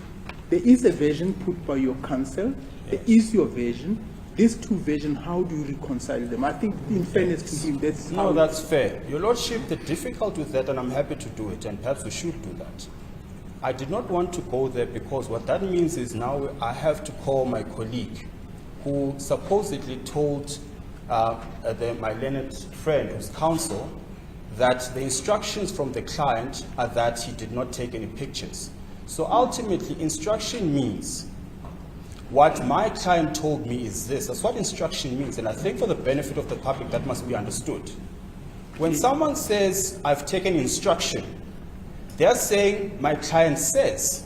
there is a version put by your counsel, there is your version. These two versions, how do you reconcile them? I think, in fairness to him, that's how. No, that's fair. Your lordship, the difficulty with that, and I'm happy to do it, and perhaps we should do that. I did not want to go there because what that means is now I have to call my colleague who supposedly told my learned friend, who's counsel, that the instructions from the client are that he did not take any pictures. So ultimately, instruction means what my client told me is this. That's what instruction means, and I think for the benefit of the public that must be understood. When someone says, I've taken instruction, they're saying, my client says.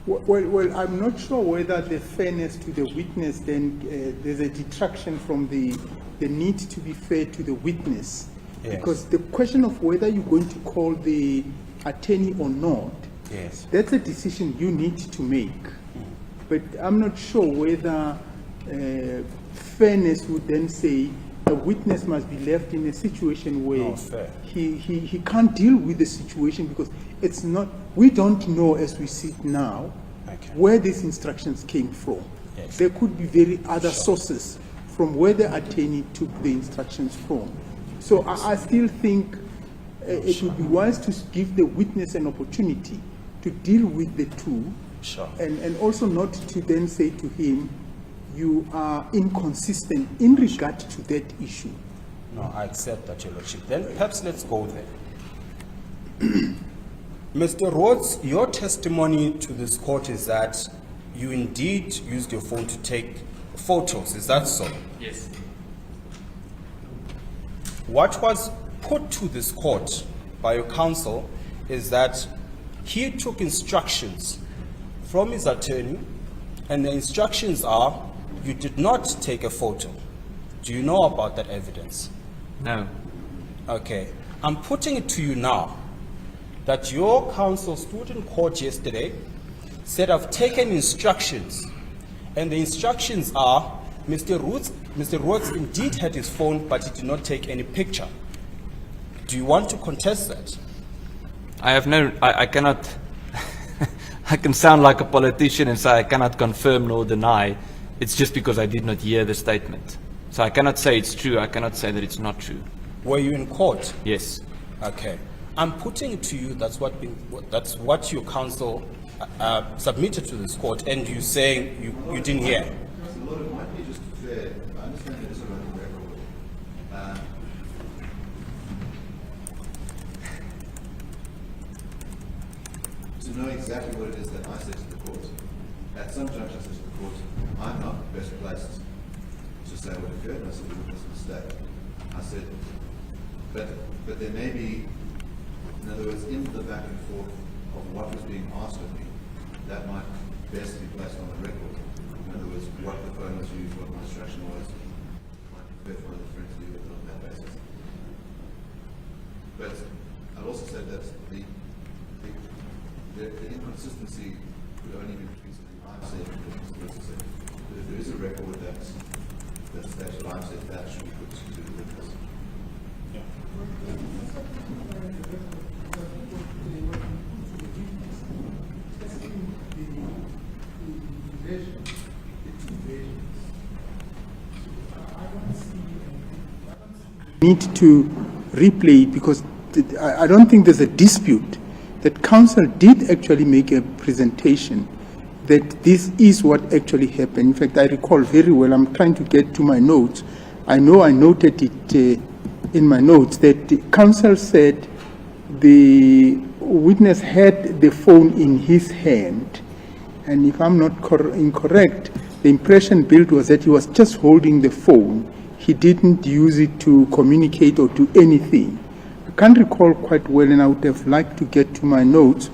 Well, I'm not sure whether the fairness to the witness, then there's a detraction from the need to be fair to the witness. Yes. Because the question of whether you're going to call the attorney or not, Yes. that's a decision you need to make. But I'm not sure whether fairness would then say the witness must be left in a situation where No, fair. he can't deal with the situation because it's not, we don't know as we sit now Okay. where these instructions came from. Yes. There could be very other sources from where the attorney took the instructions from. So I still think it would be wise to give the witness an opportunity to deal with the two. Sure. And also not to then say to him, you are inconsistent in regard to that issue. No, I accept that, Your Lordship. Then perhaps let's go there. Mr. Rhodes, your testimony to this court is that you indeed used your phone to take photos. Is that so? Yes. What was put to this court by your counsel is that he took instructions from his attorney, and the instructions are, you did not take a photo. Do you know about that evidence? No. Okay. I'm putting it to you now that your counsel stood in court yesterday, said, I've taken instructions, and the instructions are, Mr. Rhodes indeed had his phone, but he did not take any picture. Do you want to contest that? I cannot, I can sound like a politician and say I cannot confirm nor deny. It's just because I did not hear the statement. So I cannot say it's true, I cannot say that it's not true. Were you in court? Yes. Okay. I'm putting it to you, that's what your counsel submitted to this court, and you saying you didn't hear. So, Lord, it might be just fair. I understand that it's a running record. To know exactly what it is that I said to the court. At some juncture, I said to the court, I'm not best placed to say what occurred, and I said, it was a mistake. I said, but there may be, in other words, in the back and forth of what was being asked of me, that might best be placed on the record. In other words, what the phone was used, what my instruction was, might be fair for one of the friends to do it on that basis. But I'd also said that the inconsistency could only be between something I've said and what the person said. But if there is a record that states what I've said, that should be put to the witness. Need to replay it because I don't think there's a dispute that counsel did actually make a presentation that this is what actually happened. In fact, I recall very well, I'm trying to get to my notes. I know I noted it in my notes that the counsel said the witness had the phone in his hand. And if I'm not incorrect, the impression built was that he was just holding the phone. He didn't use it to communicate or do anything. I can't recall quite well, and I would have liked to get to my notes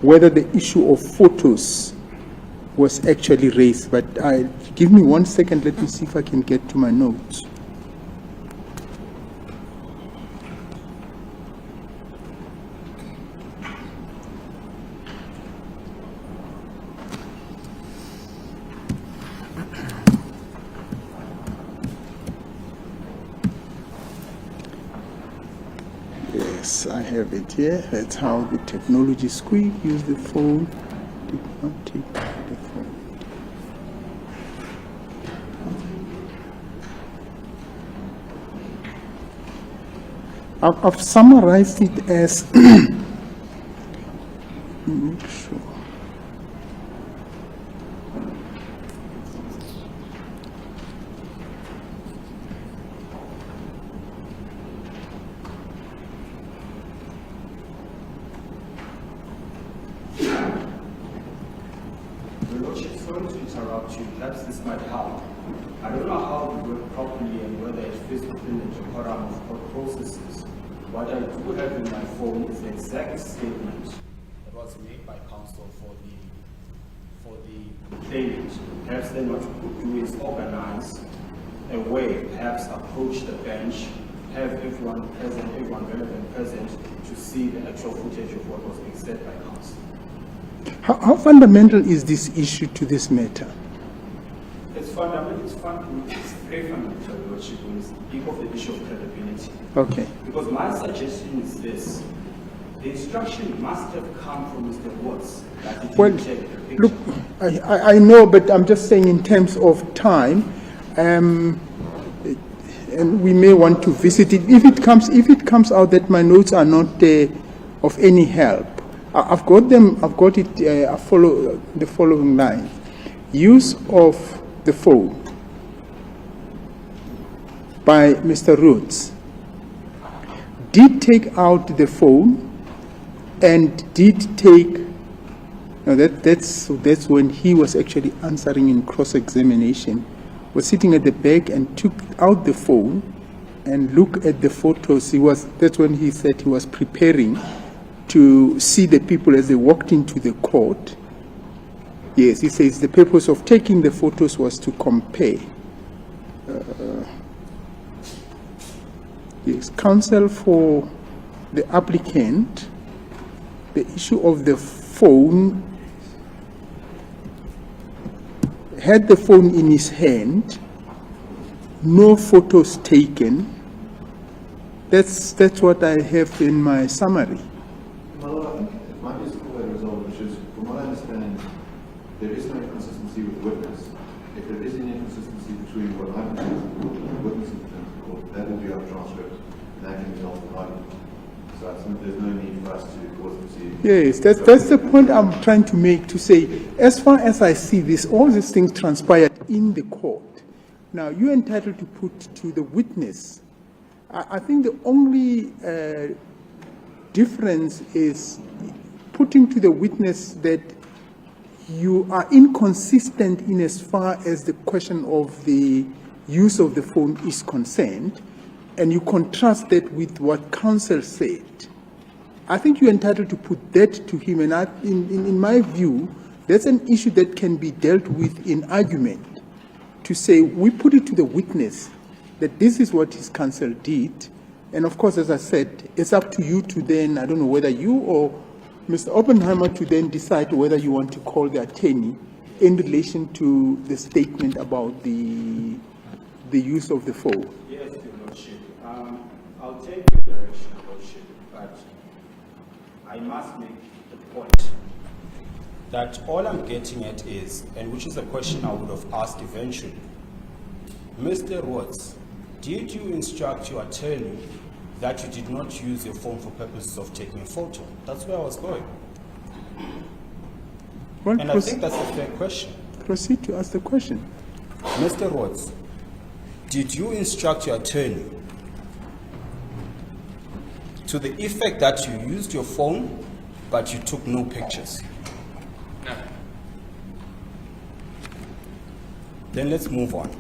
whether the issue of photos was actually raised. But give me 1 second, let me see if I can get to my notes. Yes, I have it here. That's how the technology squeak used the phone. Did not take the phone. I've summarized it as make sure. Sorry to interrupt you, perhaps this might help. I don't know how to work properly and whether it fits within the decorum of court processes. What I do have in my phone is the exact statement that was made by counsel for the claimant. Perhaps then what we could do is organize a way, perhaps approach the bench, have everyone present, everyone relevant present, to see the actual footage of what was being said by counsel. How fundamental is this issue to this matter? It's fundamental, it's very fundamental, Your Lordship, when you speak of the issue of credibility. Okay. Because my suggestion is this: the instruction must have come from Mr. Watts that he didn't take the picture. Look, I know, but I'm just saying in terms of time, and we may want to visit it. If it comes out that my notes are not of any help, I've got them. I've got it. I follow the following line: use of the phone by Mr. Rhodes. Did take out the phone and did take. Now that's when he was actually answering in cross-examination. Was sitting at the back and took out the phone and look at the photos, that's when he said he was preparing to see the people as they walked into the court. Yes, he says the purpose of taking the photos was to compare. Yes, counsel for the applicant, the issue of the phone, had the phone in his hand, no photos taken. That's what I have in my summary. Well, I think it might be a simple way to resolve it, which is, from what I understand, there is no inconsistency with witness. If there is any inconsistency between what I'm saying and witnessing in terms of court, that will be our transcript, and that can resolve the argument. So I think there's no need for us to cause proceedings. Yes, that's the point I'm trying to make, to say, as far as I see this, all these things transpired in the court. Now, you're entitled to put to the witness. I think the only difference is putting to the witness that you are inconsistent in as far as the question of the use of the phone is concerned, and you contrast that with what counsel said. I think you're entitled to put that to him, and in my view, that's an issue that can be dealt with in argument, to say we put it to the witness that this is what his counsel did, and of course, as I said, it's up to you to then, I don't know whether you or Mr. Oppenheimer to then decide whether you want to call the attorney in relation to the statement about the use of the phone. Yes, Your Lordship. I'll take the direction, Your Lordship, but I must make the point That all I'm getting at is, and which is a question I would have asked eventually, Mr. Rhodes, did you instruct your attorney that you did not use your phone for purposes of taking a photo? That's where I was going. Well, And I think that's a fair question. proceed to ask the question. Mr. Rhodes, did you instruct your attorney to the effect that you used your phone, but you took no pictures? No. Then let's move on.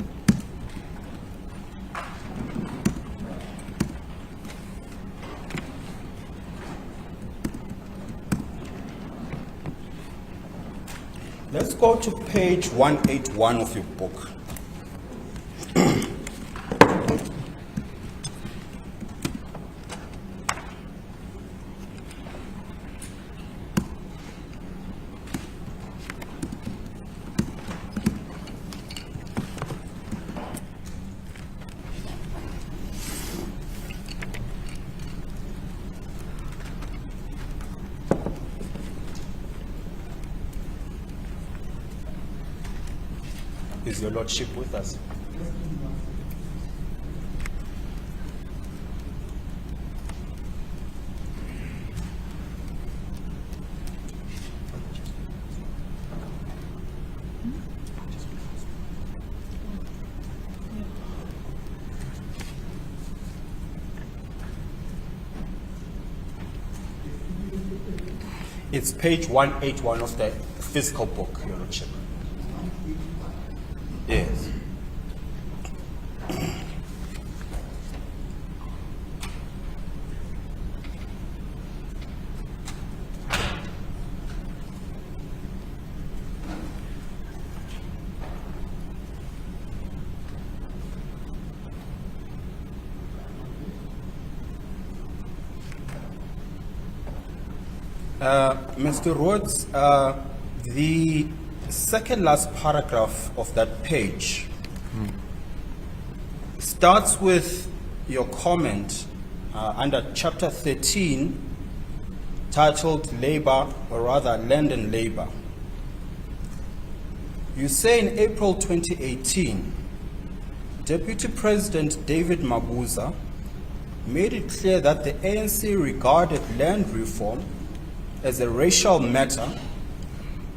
Let's go to page 181 of your book. Is your lordship with us? It's page 181 of the physical book, your lordship. Yes. Mr. Rhodes, the second last paragraph of that page starts with your comment under chapter 13 titled Labor, or rather Land and Labor. You say in April 2018, Deputy President David Mabuza made it clear that the ANC regarded land reform as a racial matter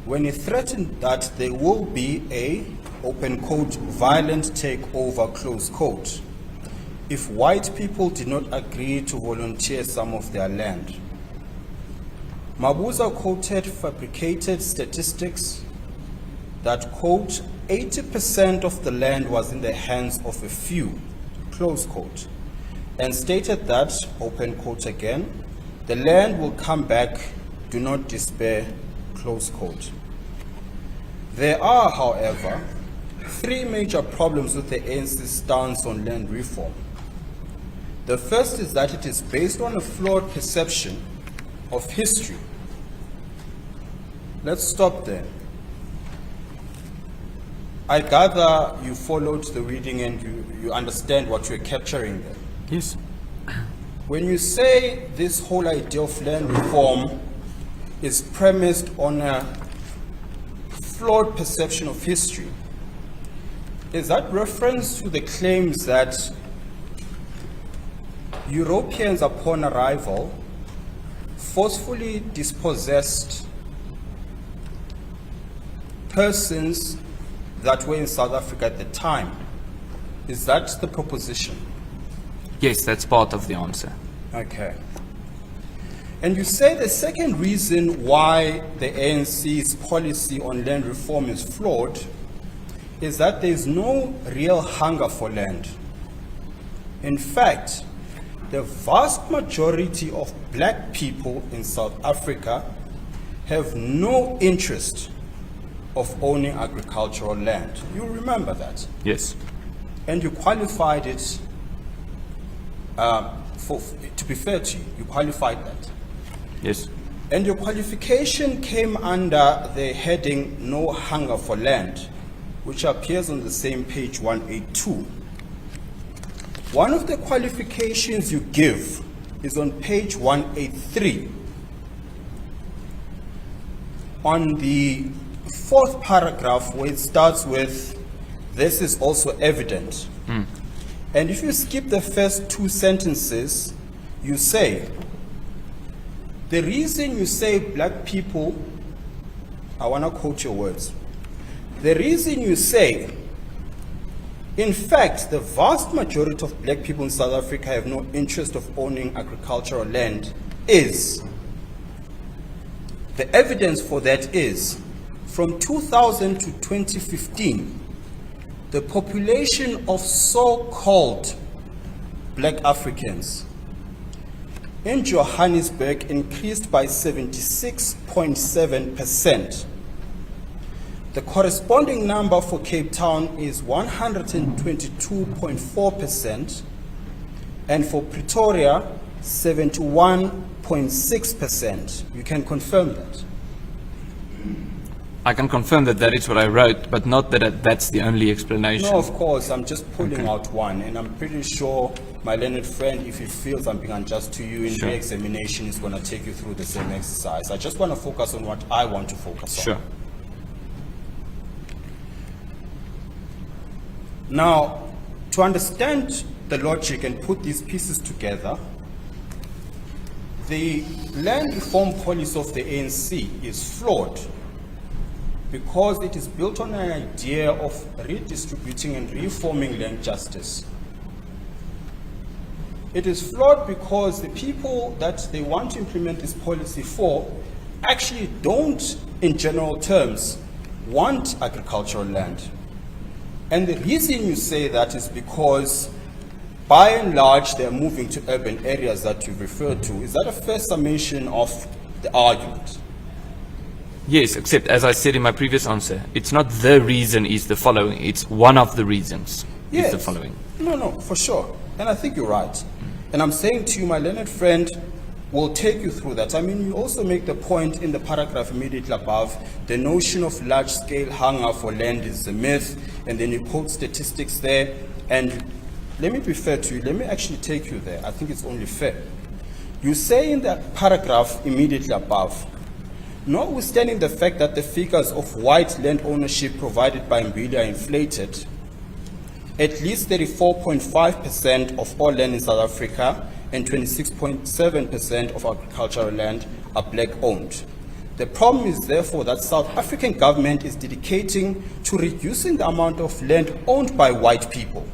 when he threatened that there will be a, open quote, violent takeover, close quote, if white people did not agree to volunteer some of their land. Mabuza quoted fabricated statistics that, quote, 80% of the land was in the hands of a few, close quote. and stated that, open quote again, "The land will come back, do not despair," close quote. There are, however, three major problems with the ANC's stance on land reform. The first is that it is based on a flawed perception of history. Let's stop there. I gather you followed the reading and you understand what you're capturing there. Yes. When you say this whole idea of land reform is premised on a flawed perception of history, is that reference to the claims that Europeans upon arrival forcefully dispossessed persons that were in South Africa at the time? Is that the proposition? Yes, that's part of the answer. Okay. And you say the second reason why the ANC's policy on land reform is flawed is that there is no real hunger for land. In fact, the vast majority of black people in South Africa have no interest of owning agricultural land. You remember that? Yes. And you qualified it, to be fair to you, you qualified that. Yes. And your qualification came under the heading "No Hunger for Land," which appears on the same page 182. One of the qualifications you give is on page 183. On the fourth paragraph, where it starts with, "This is also evident." And if you skip the first two sentences, you say, the reason you say black people, I want to quote your words. The reason you say, in fact, the vast majority of black people in South Africa have no interest of owning agricultural land is, the evidence for that is, from 2000 to 2015, the population of so-called black Africans in Johannesburg increased by 76.7%. The corresponding number for Cape Town is 122.4%, and for Pretoria, 71.6%. You can confirm that? I can confirm that that is what I wrote, but not that that's the only explanation. No, of course, I'm just pulling out one, and I'm pretty sure my learned friend, if he feels I'm being unjust to you in Sure. re-examination, is going to take you through the same exercise. I just want to focus on what I want to focus on. Sure. Now, to understand the logic and put these pieces together, the land reform policy of the ANC is flawed because it is built on an idea of redistributing and reforming land justice. It is flawed because the people that they want to implement this policy for actually don't, in general terms, want agricultural land. And the reason you say that is because, by and large, they're moving to urban areas that you referred to. Is that a fair summation of the argument? Yes, except as I said in my previous answer, it's not the reason is the following, it's one of the reasons is the following. No, for sure. And I think you're right. And I'm saying to you, my learned friend will take you through that. I mean, you also make the point in the paragraph immediately above, the notion of large-scale hunger for land is a myth, and then you quote statistics there. And let me be fair to you, let me actually take you there. I think it's only fair. You say in that paragraph immediately above, notwithstanding the fact that the figures of white land ownership provided by Mbili are inflated, at least 34.5% of all land in South Africa and 26.7% of agricultural land are black owned. The problem is therefore that South African government is dedicating to reducing the amount of land owned by white people,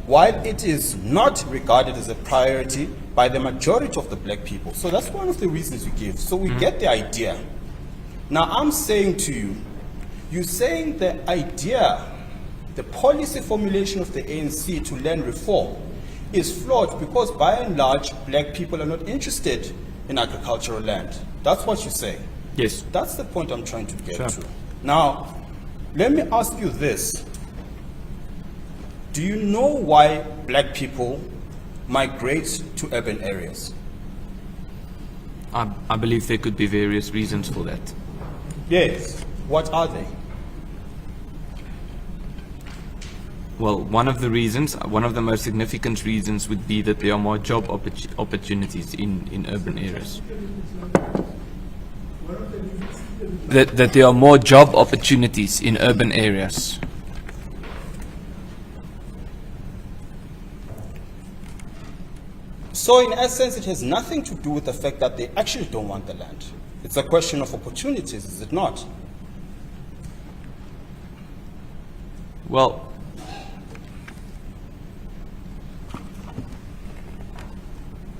while it is not regarded as a priority by the majority of the black people. So that's one of the reasons you give. So we get the idea. Now I'm saying to you, you're saying the idea, the policy formulation of the ANC to land reform is flawed because by and large, black people are not interested in agricultural land. That's what you say. Yes. That's the point I'm trying to get Sure. to. Now, let me ask you this. Do you know why black people migrate to urban areas? I believe there could be various reasons for that. Yes. What are they? Well, one of the most significant reasons would be that there are more job opportunities in urban areas. That there are more job opportunities in urban areas. So in essence, it has nothing to do with the fact that they actually don't want the land. It's a question of opportunities, is it not? Well,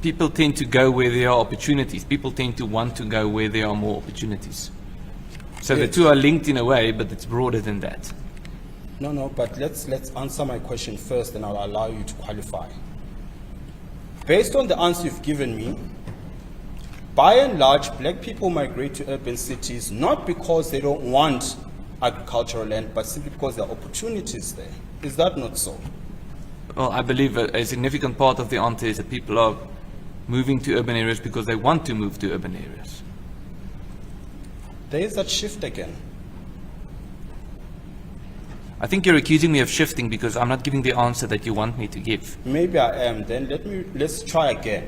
people tend to go where there are opportunities. People tend to want to go where there are more opportunities. So the Yes. two are linked in a way, but it's broader than that. No, but let's answer my question first, and I'll allow you to qualify. Based on the answer you've given me, by and large, black people migrate to urban cities not because they don't want agricultural land, but simply because there are opportunities there. Is that not so? Well, I believe a significant part of the answer is that people are moving to urban areas because they want to move to urban areas. There is that shift again. I think you're accusing me of shifting because I'm not giving the answer that you want me to give. Maybe I am. Then let's try again.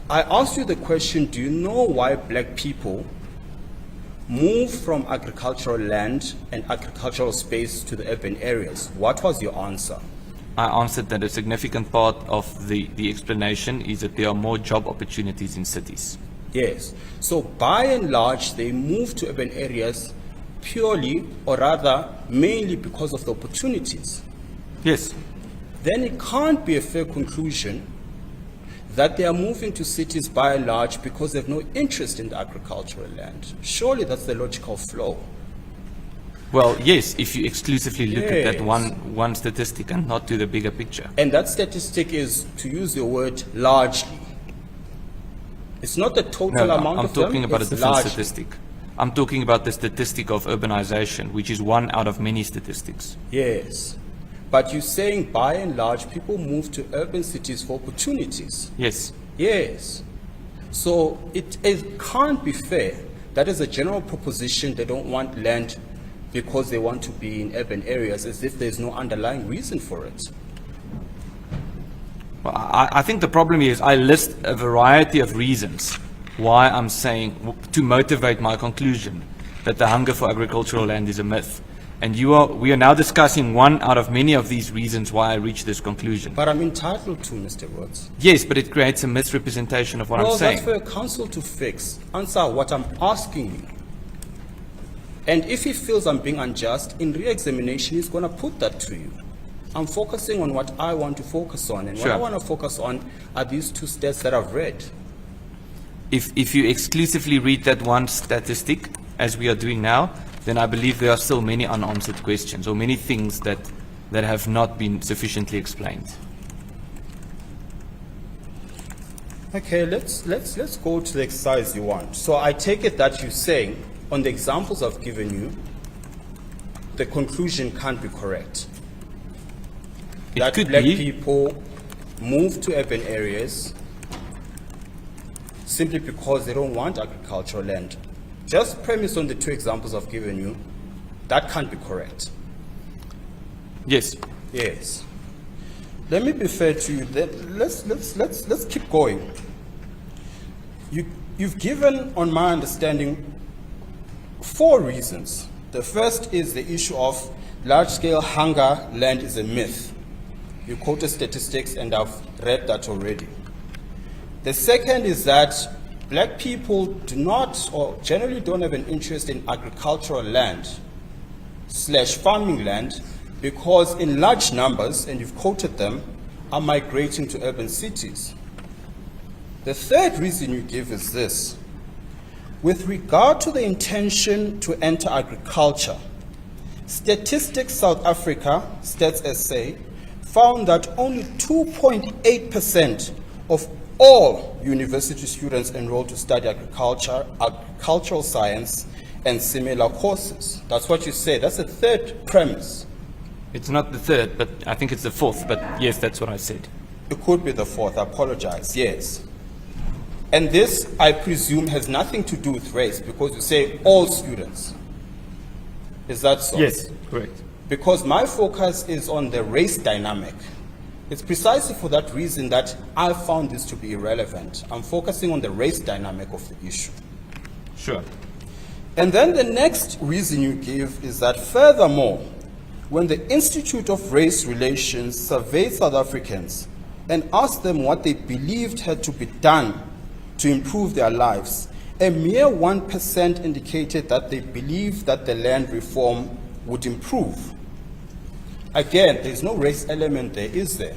I asked you the question, do you know why black people move from agricultural land and agricultural space to the urban areas? What was your answer? I answered that a significant part of the explanation is that there are more job opportunities in cities. Yes. So by and large, they move to urban areas purely, or rather mainly, because of the opportunities. Yes. Then it can't be a fair conclusion that they are moving to cities by and large because they have no interest in the agricultural land. Surely that's the logical flow. Well, yes, if you exclusively look at that Yes. one statistic and not to the bigger picture. And that statistic is, to use your word, largely. It's not the total No, amount I'm of them, talking about a it's different largely. statistic. I'm talking about the statistic of urbanization, which is one out of many statistics. Yes. But you're saying by and large people move to urban cities for opportunities. Yes. Yes. So it can't be fair. That is a general proposition. They don't want land because they want to be in urban areas, as if there's no underlying reason for it. Well, I think the problem is I list a variety of reasons why I'm saying, to motivate my conclusion, that the hunger for agricultural land is a myth. And we are now discussing one out of many of these reasons why I reached this conclusion. But I'm entitled to, Mr. Woods. Yes, but it creates a misrepresentation of what Well, I'm saying. that's for a council to fix. Answer what I'm asking you. And if he feels I'm being unjust, in re-examination, he's going to put that to you. I'm focusing on what I want to focus on. And what Sure. I want to focus on are these two stats that I've read. If you exclusively read that one statistic, as we are doing now, then I believe there are still many unanswered questions or many things that have not been sufficiently explained. Okay, let's go to the exercise you want. So I take it that you're saying, on the examples I've given you, the conclusion can't be correct. It That could black be. people move to urban areas simply because they don't want agricultural land. Just premise on the two examples I've given you, that can't be correct. Yes. Yes. Let me be fair to you. Let's keep going. You've given, on my understanding, 4 reasons. The first is the issue of large-scale hunger land is a myth. You quoted statistics, and I've read that already. The second is that black people do not, or generally don't have an interest in agricultural land / farming land because in large numbers, and you've quoted them, are migrating to urban cities. The third reason you give is this. With regard to the intention to enter agriculture, Statistics South Africa, Stats SA, found that only 2.8% of all university students enrolled to study agriculture, agricultural science, and similar courses. That's what you say. That's the third premise. It's not the third, but I think it's the fourth, but yes, that's what I said. It could be the fourth, I apologize, yes. And this, I presume, has nothing to do with race, because you say all students. Is that so? Yes, correct. Because my focus is on the race dynamic. It's precisely for that reason that I found this to be irrelevant. I'm focusing on the race dynamic of the issue. Sure. And then the next reason you give is that furthermore, when the Institute of Race Relations surveyed South Africans and asked them what they believed had to be done to improve their lives, a mere 1% indicated that they believed that the land reform would improve. Again, there's no race element there, is there?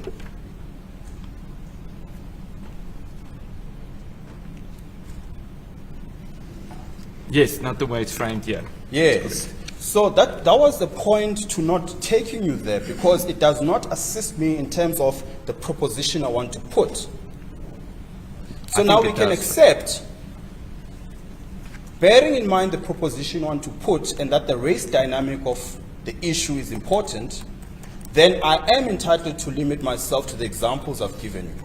Yes, not the way it's framed here. Yes. So that was the point to not taking you there, because it does not assist me in terms of the proposition I want to put. So think now it we can does. accept, bearing in mind the proposition I want to put and that the race dynamic of the issue is important, then I am entitled to limit myself to the examples I've given you.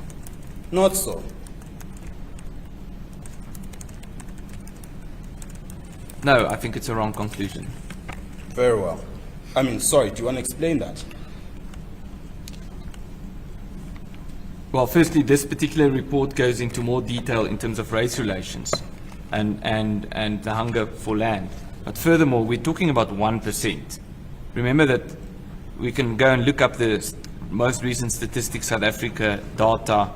Not so. No, I think it's a wrong conclusion. Very well. I mean, sorry, do you want to explain that? Well, firstly, this particular report goes into more detail in terms of race relations and the hunger for land. But furthermore, we're talking about 1%. Remember that we can go and look up the most recent Statistics South Africa data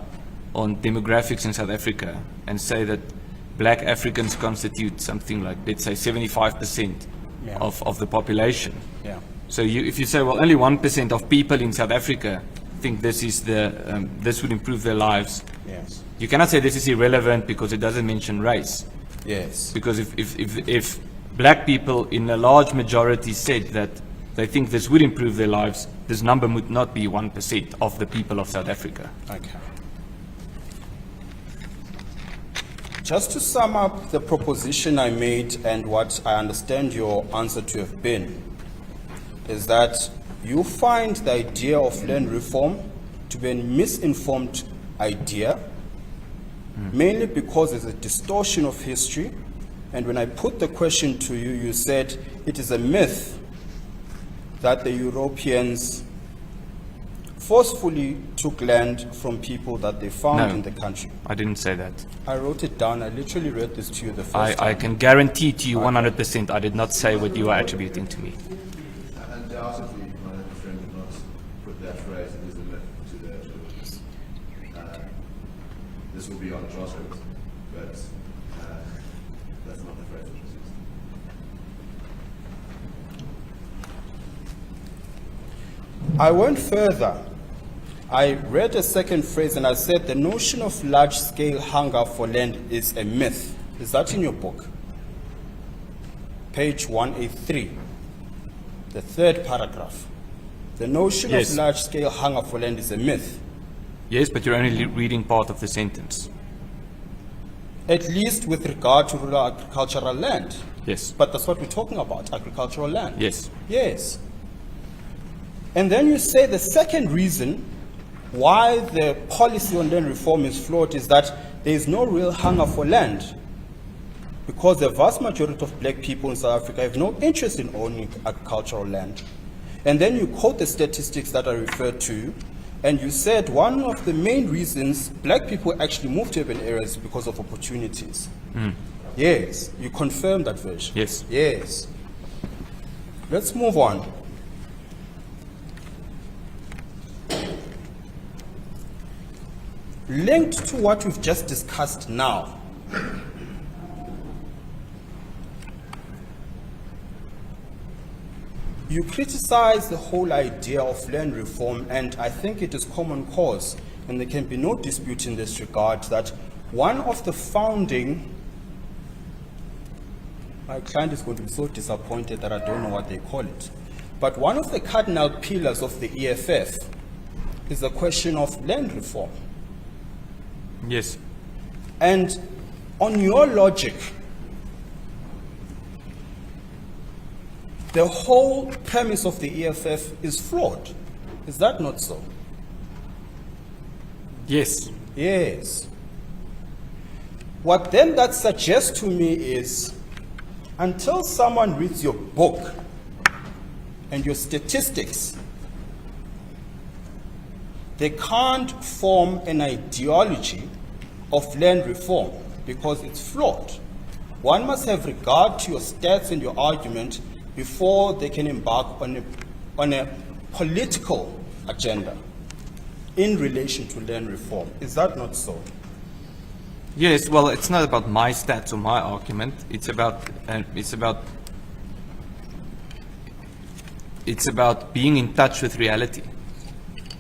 on demographics in South Africa and say that black Africans constitute something like, let's say, 75% Yeah. of the population. Yeah. So if you say, well, only 1% of people in South Africa think this is this would improve their lives, Yes. you cannot say this is irrelevant because it doesn't mention race. Yes. Because if black people in a large majority said that they think this would improve their lives, this number would not be 1% of the people of South Africa. Okay. Just to sum up the proposition I made and what I understand your answer to have been, is that you find the idea of land reform to be a misinformed idea, mainly because there's a distortion of history. And when I put the question to you, you said it is a myth that the Europeans forcefully took land from people that they found No. in the country. I didn't say that. I wrote it down. I literally read this to you the first time. I can guarantee to you 100% I did not say what you are attributing to me. Undoubtedly, my friend did not put that phrase, it is a myth, to the this will be on transcript, but that's not the phrase that was used. I went further. I read a second phrase and I said the notion of large-scale hunger for land is a myth. Is that in your book? Page 183, the third paragraph. The notion Yes. of large-scale hunger for land is a myth, Yes, but you're only reading part of the sentence. at least with regard to rural agricultural land. Yes. But that's what we're talking about, agricultural land. Yes. Yes. And then you say the second reason why the policy on land reform is flawed is that there is no real hunger for land, because the vast majority of black people in South Africa have no interest in owning agricultural land. And then you quote the statistics that I referred to, and you said one of the main reasons black people actually move to urban areas is because of opportunities. Yes, you confirm that version. Yes. Yes. Let's move on. Linked to what we've just discussed now, you criticize the whole idea of land reform, and I think it is common cause, and there can be no dispute in this regard, that one of the founding, my client is going to be so disappointed that I don't know what they call it, but one of the cardinal pillars of the EFF is the question of land reform. Yes. And on your logic, the whole premise of the EFF is flawed. Is that not so? Yes. Yes. What then that suggests to me is, until someone reads your book and your statistics, they can't form an ideology of land reform because it's flawed. One must have regard to your stats and your argument before they can embark on a political agenda in relation to land reform. Is that not so? Yes, well, it's not about my stats or my argument. It's about being in touch with reality,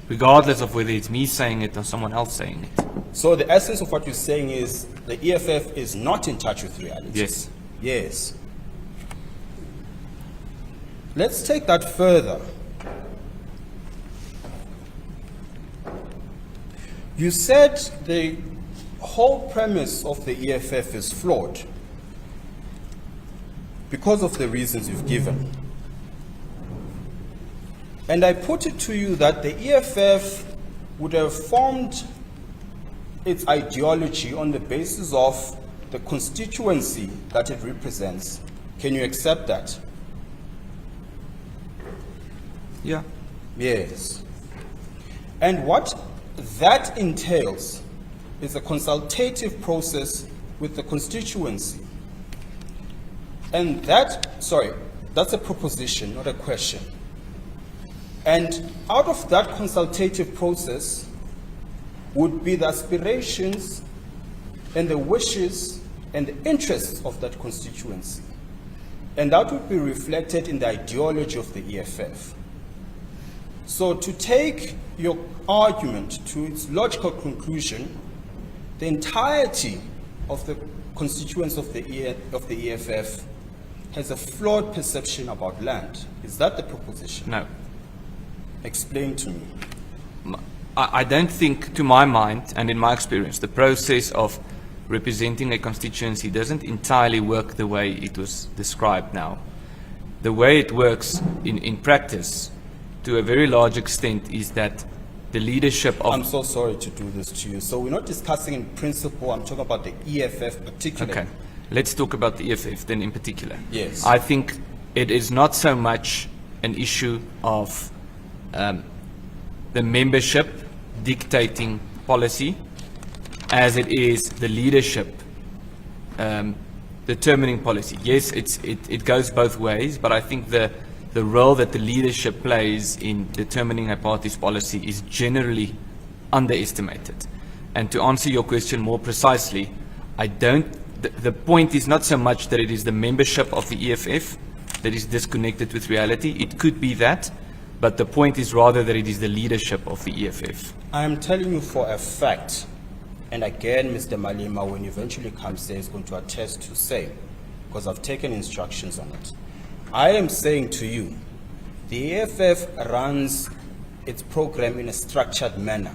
regardless of whether it's me saying it or someone else saying it. So the essence of what you're saying is the EFF is not in touch with reality. Yes. Yes. Let's take that further. You said the whole premise of the EFF is flawed because of the reasons you've given. And I put it to you that the EFF would have formed its ideology on the basis of the constituency that it represents. Can you accept that? Yeah. Yes. And what that entails is a consultative process with the constituency. And that's a proposition, not a question. And out of that consultative process would be the aspirations and the wishes and the interests of that constituency. And that would be reflected in the ideology of the EFF. So to take your argument to its logical conclusion, the entirety of the constituents of the EFF has a flawed perception about land. Is that the proposition? No. Explain to me. I don't think, to my mind and in my experience, the process of representing a constituency doesn't entirely work the way it was described now. The way it works in practice, to a very large extent, is that the leadership of... I'm so sorry to do this to you. So we're not discussing in principle, I'm talking about the EFF particularly. Okay, let's talk about the EFF then in particular. Yes. I think it is not so much an issue of the membership dictating policy as it is the leadership determining policy. Yes, it goes both ways, but I think the role that the leadership plays in determining a party's policy is generally underestimated. And to answer your question more precisely, the point is not so much that it is the membership of the EFF that is disconnected with reality. It could be that, but the point is rather that it is the leadership of the EFF. I am telling you for a fact, and again, Mr. Malema, when he eventually comes there, is going to attest to say, because I've taken instructions on it. I am saying to you, the EFF runs its program in a structured manner.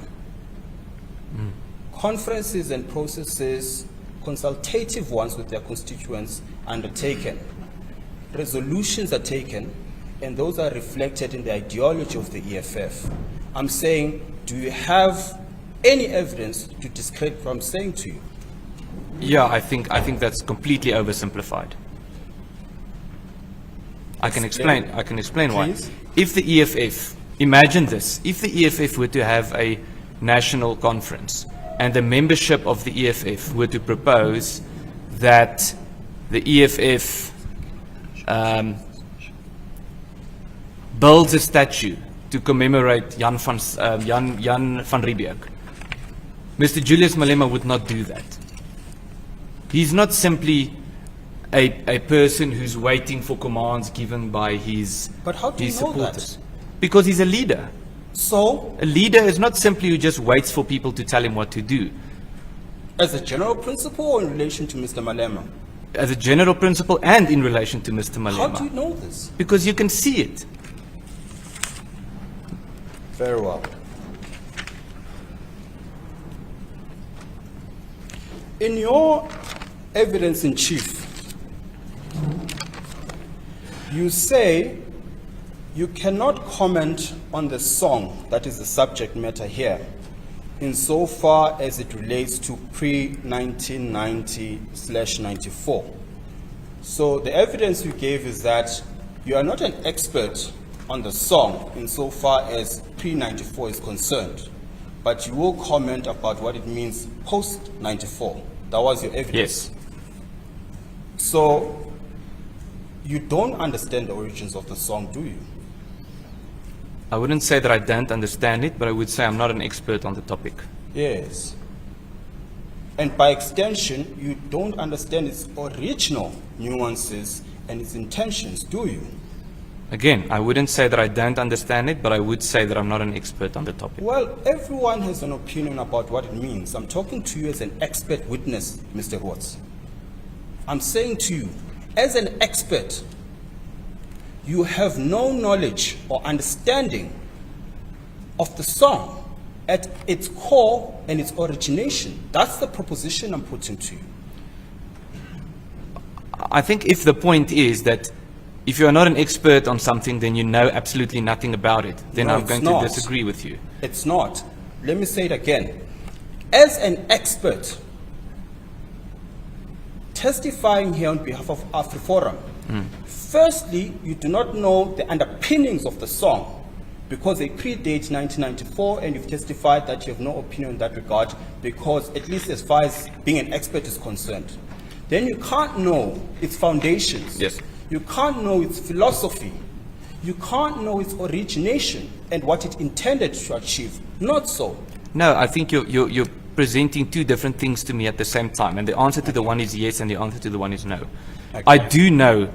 Conferences and processes, consultative ones with their constituents, undertaken. Resolutions are taken, and those are reflected in the ideology of the EFF. I'm saying, do you have any evidence to discredit what I'm saying to you? Yeah, I think that's completely oversimplified. I can explain why. Please. If the EFF, imagine this, if the EFF were to have a national conference and the membership of the EFF were to propose that the EFF builds a statue to commemorate Jan van Riebeeck, Mr. Julius Malema would not do that. He's not simply a person who's waiting for commands given by his But how do you know supporters. that? Because he's a leader. So, A leader is not simply who just waits for people to tell him what to do. as a general principle or in relation to Mr. Malema? As a general principle and in relation to Mr. Malema. How do you know this? Because you can see it. Very well. In your evidence in chief, you say you cannot comment on the song that is the subject matter here, insofar as it relates to pre-1990/94. So the evidence you gave is that you are not an expert on the song insofar as pre-94 is concerned, but you will comment about what it means post-94. That was your evidence. Yes. So you don't understand the origins of the song, do you? I wouldn't say that I don't understand it, but I would say I'm not an expert on the topic. Yes. And by extension, you don't understand its original nuances and its intentions, do you? Again, I wouldn't say that I don't understand it, but I would say that I'm not an expert on the topic. Well, everyone has an opinion about what it means. I'm talking to you as an expert witness, Mr. Watts. I'm saying to you, as an expert, you have no knowledge or understanding of the song at its core and its origination. That's the proposition I'm putting to you. I think if the point is that if you are not an expert on something, then you know absolutely nothing about it, then No, I'm it's going not. to disagree with you. It's not. Let me say it again. As an expert, testifying here on behalf of Afriforum, firstly, you do not know the underpinnings of the song because they predate 1994, and you've testified that you have no opinion in that regard because, at least as far as being an expert is concerned, then you can't know its foundations. Yes. You can't know its philosophy. You can't know its origination and what it intended to achieve. Not so. No, I think you're presenting two different things to me at the same time, and the answer to the one is yes, and the answer to the one is no. Okay. I do know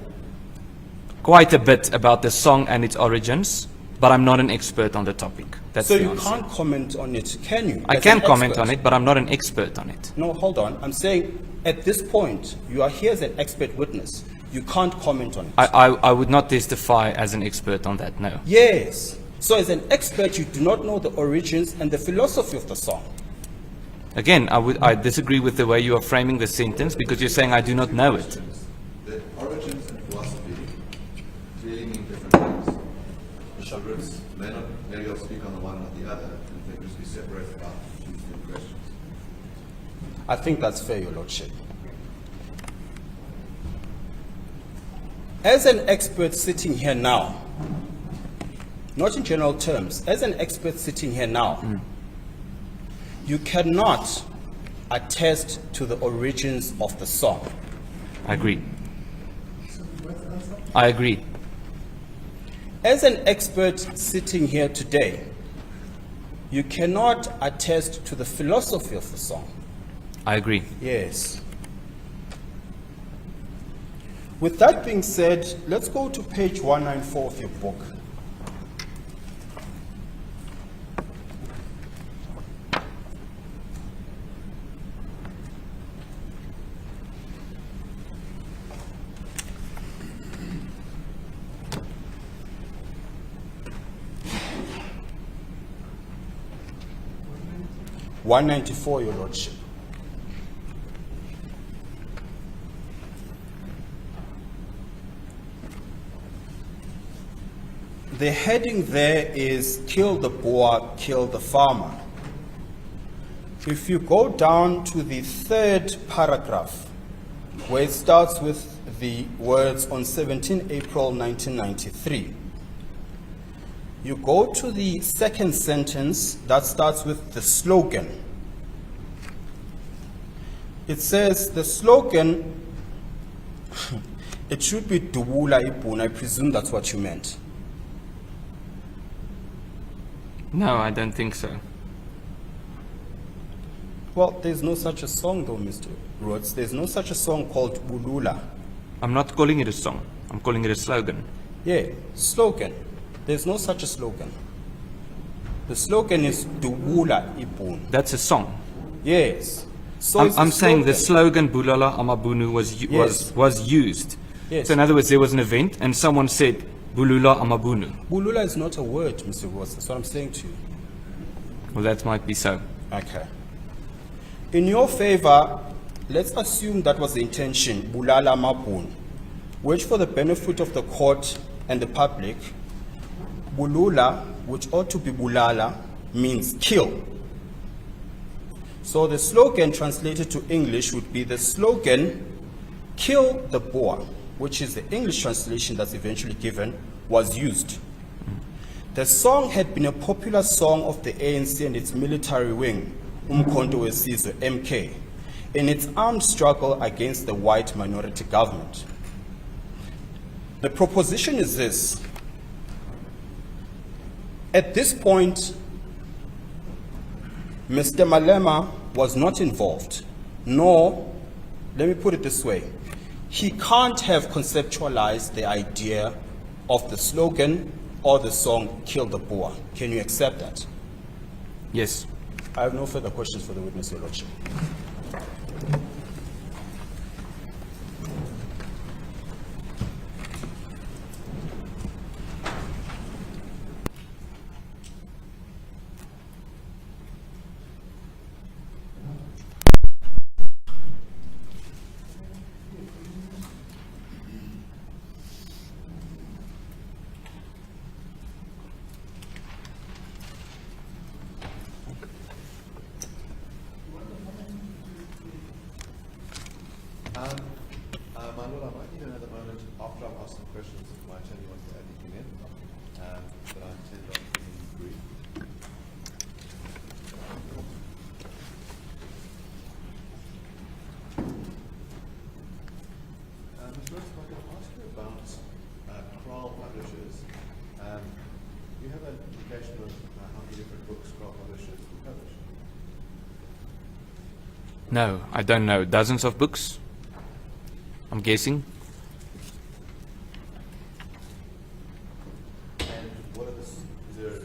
quite a bit about the song and its origins, but I'm not an expert on the topic. That's So the you answer. can't comment on it, can you? I as can an comment expert? on it, but I'm not an expert on it. No, hold on. I'm saying at this point, you are here as an expert witness. You can't comment on it. I would not testify as an expert on that, no. Yes. So as an expert, you do not know the origins and the philosophy of the song. Again, I disagree with the way you are framing the sentence because you're saying I do not know it. The origins and philosophy clearly mean different things. Bishop Ritz may not, maybe I'll speak on the one or the other, and they just be separate about these two questions. I think that's fair, Your Lordship. As an expert sitting here now, not in general terms, as an expert sitting here now, you cannot attest to the origins of the song. I agree. I agree. As an expert sitting here today, you cannot attest to the philosophy of the song. I agree. Yes. With that being said, let's go to page 194 of your book. (194), Your Lordship. The heading there is "Kill the boer, kill the farmer." If you go down to the third paragraph, where it starts with the words "on 17 April 1993," you go to the second sentence that starts with the slogan. It says the slogan, it should be "Dubula Ipun." I presume that's what you meant. No, I don't think so. Well, there's no such a song though, Mr. Rhodes. There's no such a song called Bulula. I'm not calling it a song. I'm calling it a slogan. Yeah, slogan. There's no such a slogan. The slogan is Dubula Ipun. That's a song. Yes. So it's a I'm saying the slogan. slogan Bulala Amabunu Yes. was used. Yes. So in other words, there was an event and someone said Bulula Amabunu. Bulula is not a word, Mr. Rhodes. That's what I'm saying to you. Well, that might be so. Okay. In your favor, let's assume that was the intention, bulala mabun, which for the benefit of the court and the public, bulula, which ought to be bulala, means kill. So the slogan translated to English would be the slogan, kill the boer, which is the English translation that's eventually given, was used. The song had been a popular song of the ANC and its military wing, Umkhonto Wesizwe, MK, in its armed struggle against the white minority government. The proposition is this. At this point, Mr. Malema was not involved, nor, let me put it this way, he can't have conceptualized the idea of the slogan or the song, Kill the Boer. Can you accept that? Yes. I have no further questions for the witness, Your Lordship. My Lord, I might need another moment after I've asked some questions if my attorney wants to add anything in, but I intend on being brief. Ms. Rhodes, if I could ask you about Kroll Publishers. Do you have an indication of how many different books Kroll Publishers publish? No, I don't know. Dozens of books, I'm guessing. And what are the, is there,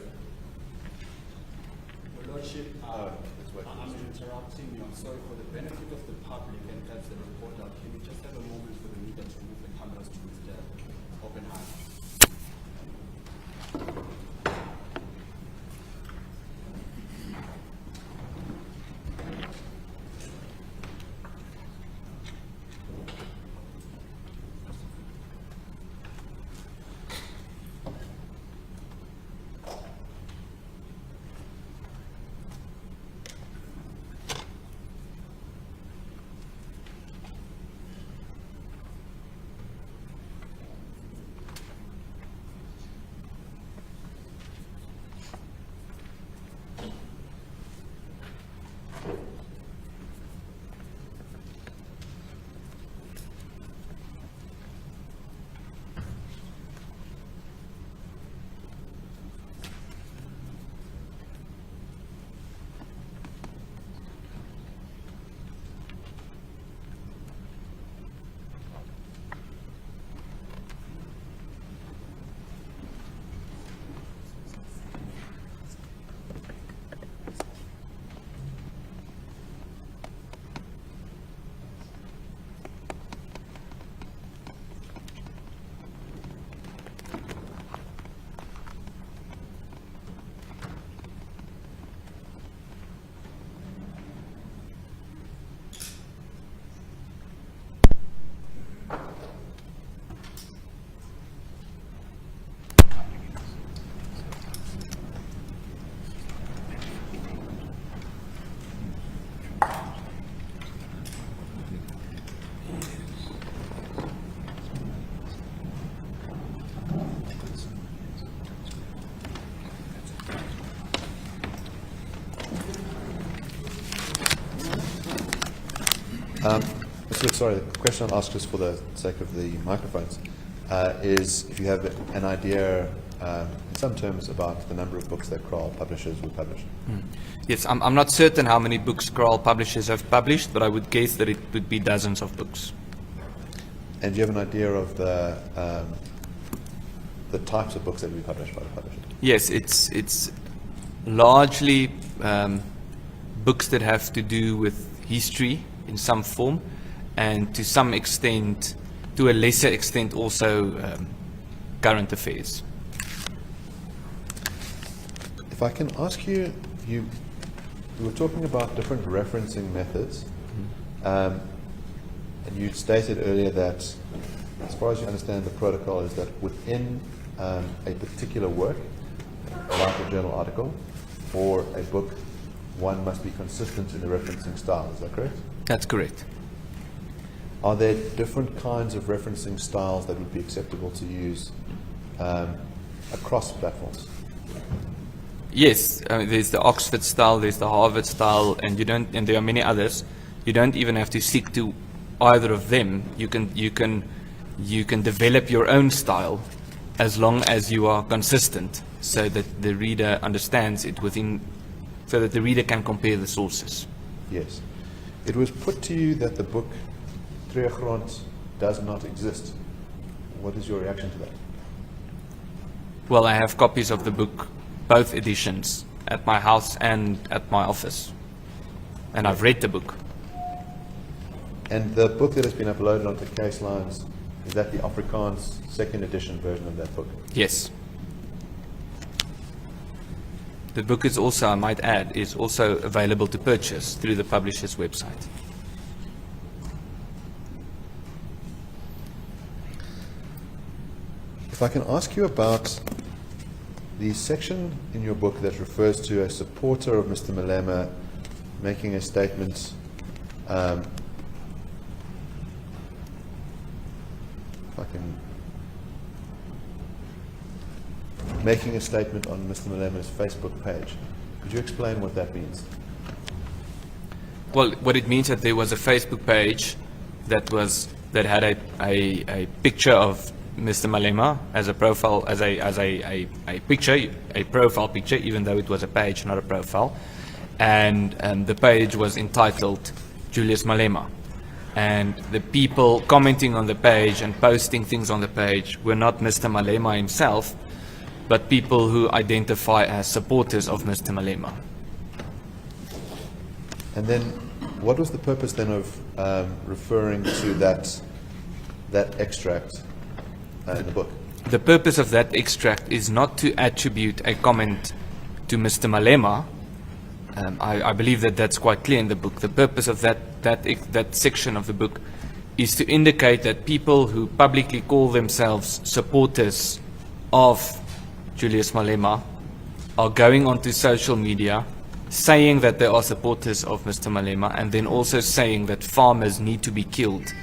Your Lordship, that's what I'm interrupting you. I'm sorry for the benefit of the public and perhaps the reporter. Can you just have a moment for the media to move the cameras to Mr. Oppenheimer? Sorry, the question I'll ask just for the sake of the microphones is if you have an idea in some terms about the number of books that Kroll Publishers will publish. Yes, I'm not certain how many books Kroll Publishers have published, but I would guess that it would be dozens of books. And do you have an idea of the types of books that will be published by the publisher? Yes, it's largely books that have to do with history in some form, and to some extent, to a lesser extent also current affairs. If I can ask you, you were talking about different referencing methods. And you stated earlier that, as far as you understand, the protocol is that within a particular work, like a journal article or a book, one must be consistent in the referencing style. Is that correct? That's correct. Are there different kinds of referencing styles that would be acceptable to use across platforms? Yes, there's the Oxford style, there's the Harvard style, and there are many others. You don't even have to stick to either of them. You can develop your own style as long as you are consistent, so that the reader understands it so that the reader can compare the sources. Yes. It was put to you that the book Treegrond does not exist. What is your reaction to that? Well, I have copies of the book, both editions, at my house and at my office. And I've read the book. And the book that has been uploaded onto Case Lines, is that the Afrikaans second edition version of that book? Yes. The book is also, I might add, is also available to purchase through the publisher's website. If I can ask you about the section in your book that refers to a supporter of Mr. Malema making a statement making a statement on Mr. Malema's Facebook page. Could you explain what that means? Well, what it means that there was a Facebook page that had a picture of Mr. Malema as a profile, as a picture, a profile picture, even though it was a page, not a profile, and the page was entitled Julius Malema. And the people commenting on the page and posting things on the page were not Mr. Malema himself, but people who identify as supporters of Mr. Malema. And then, what was the purpose then of referring to that extract in the book? The purpose of that extract is not to attribute a comment to Mr. Malema. I believe that that's quite clear in the book. The purpose of that section of the book is to indicate that people who publicly call themselves supporters of Julius Malema are going onto social media saying that they are supporters of Mr. Malema, and then also saying that farmers need to be killed.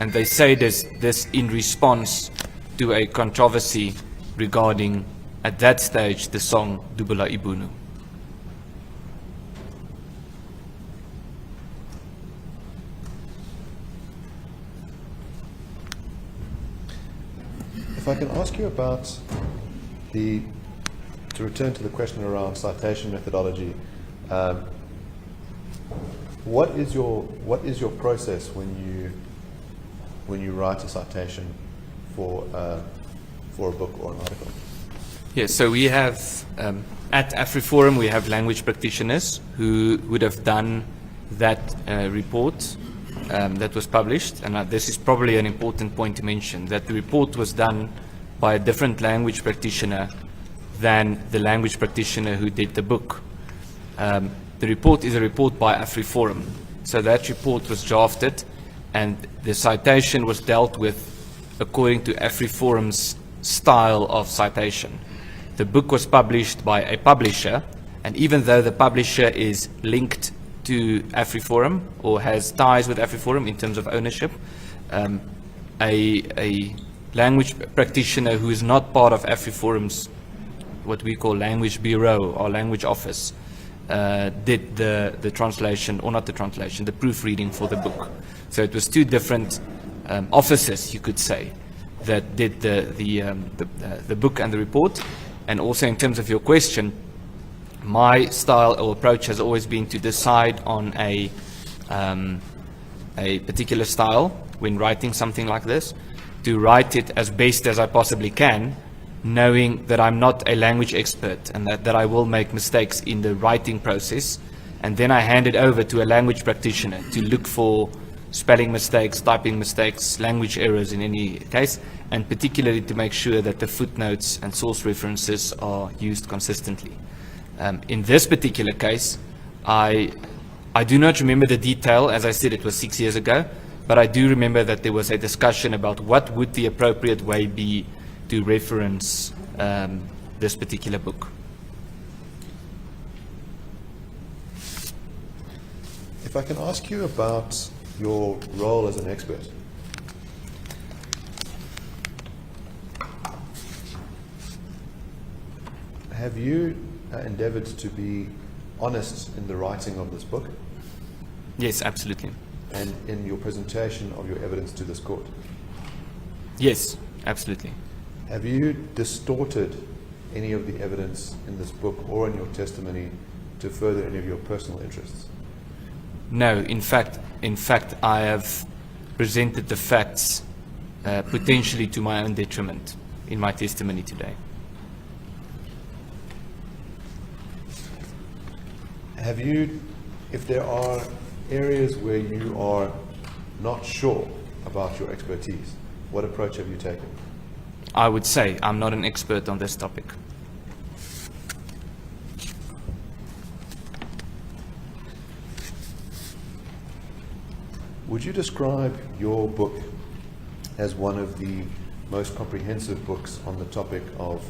And they say this in response to a controversy regarding, at that stage, the song Dubula Ibunu. If I can ask you about to return to the question around citation methodology, what is your process when you write a citation for a book or an article? Yes, so we have, at Afriforum, we have language practitioners who would have done that report that was published, and this is probably an important point to mention, that the report was done by a different language practitioner than the language practitioner who did the book. The report is a report by Afriforum, so that report was drafted, and the citation was dealt with according to Afriforum's style of citation. The book was published by a publisher, and even though the publisher is linked to Afriforum or has ties with Afriforum in terms of ownership, a language practitioner who is not part of Afriforum's what we call language bureau or language office did the translation, or not the translation, the proofreading for the book. So it was two different offices, you could say, that did the book and the report. And also, in terms of your question, my style or approach has always been to decide on a particular style when writing something like this, to write it as best as I possibly can, knowing that I'm not a language expert and that I will make mistakes in the writing process. And then I hand it over to a language practitioner to look for spelling mistakes, typing mistakes, language errors in any case, and particularly to make sure that the footnotes and source references are used consistently. In this particular case, I do not remember the detail. As I said, it was 6 years ago, But I do remember that there was a discussion about what would the appropriate way be to reference this particular book. If I can ask you about your role as an expert. Have you endeavored to be honest in the writing of this book Yes, absolutely. and in your presentation of your evidence to this court? Yes, absolutely. Have you distorted any of the evidence in this book or in your testimony to further any of your personal interests? No, in fact, I have presented the facts potentially to my own detriment in my testimony today. Have you, if there are areas where you are not sure about your expertise, what approach have you taken? I would say I'm not an expert on this topic. Would you describe your book as one of the most comprehensive books on the topic of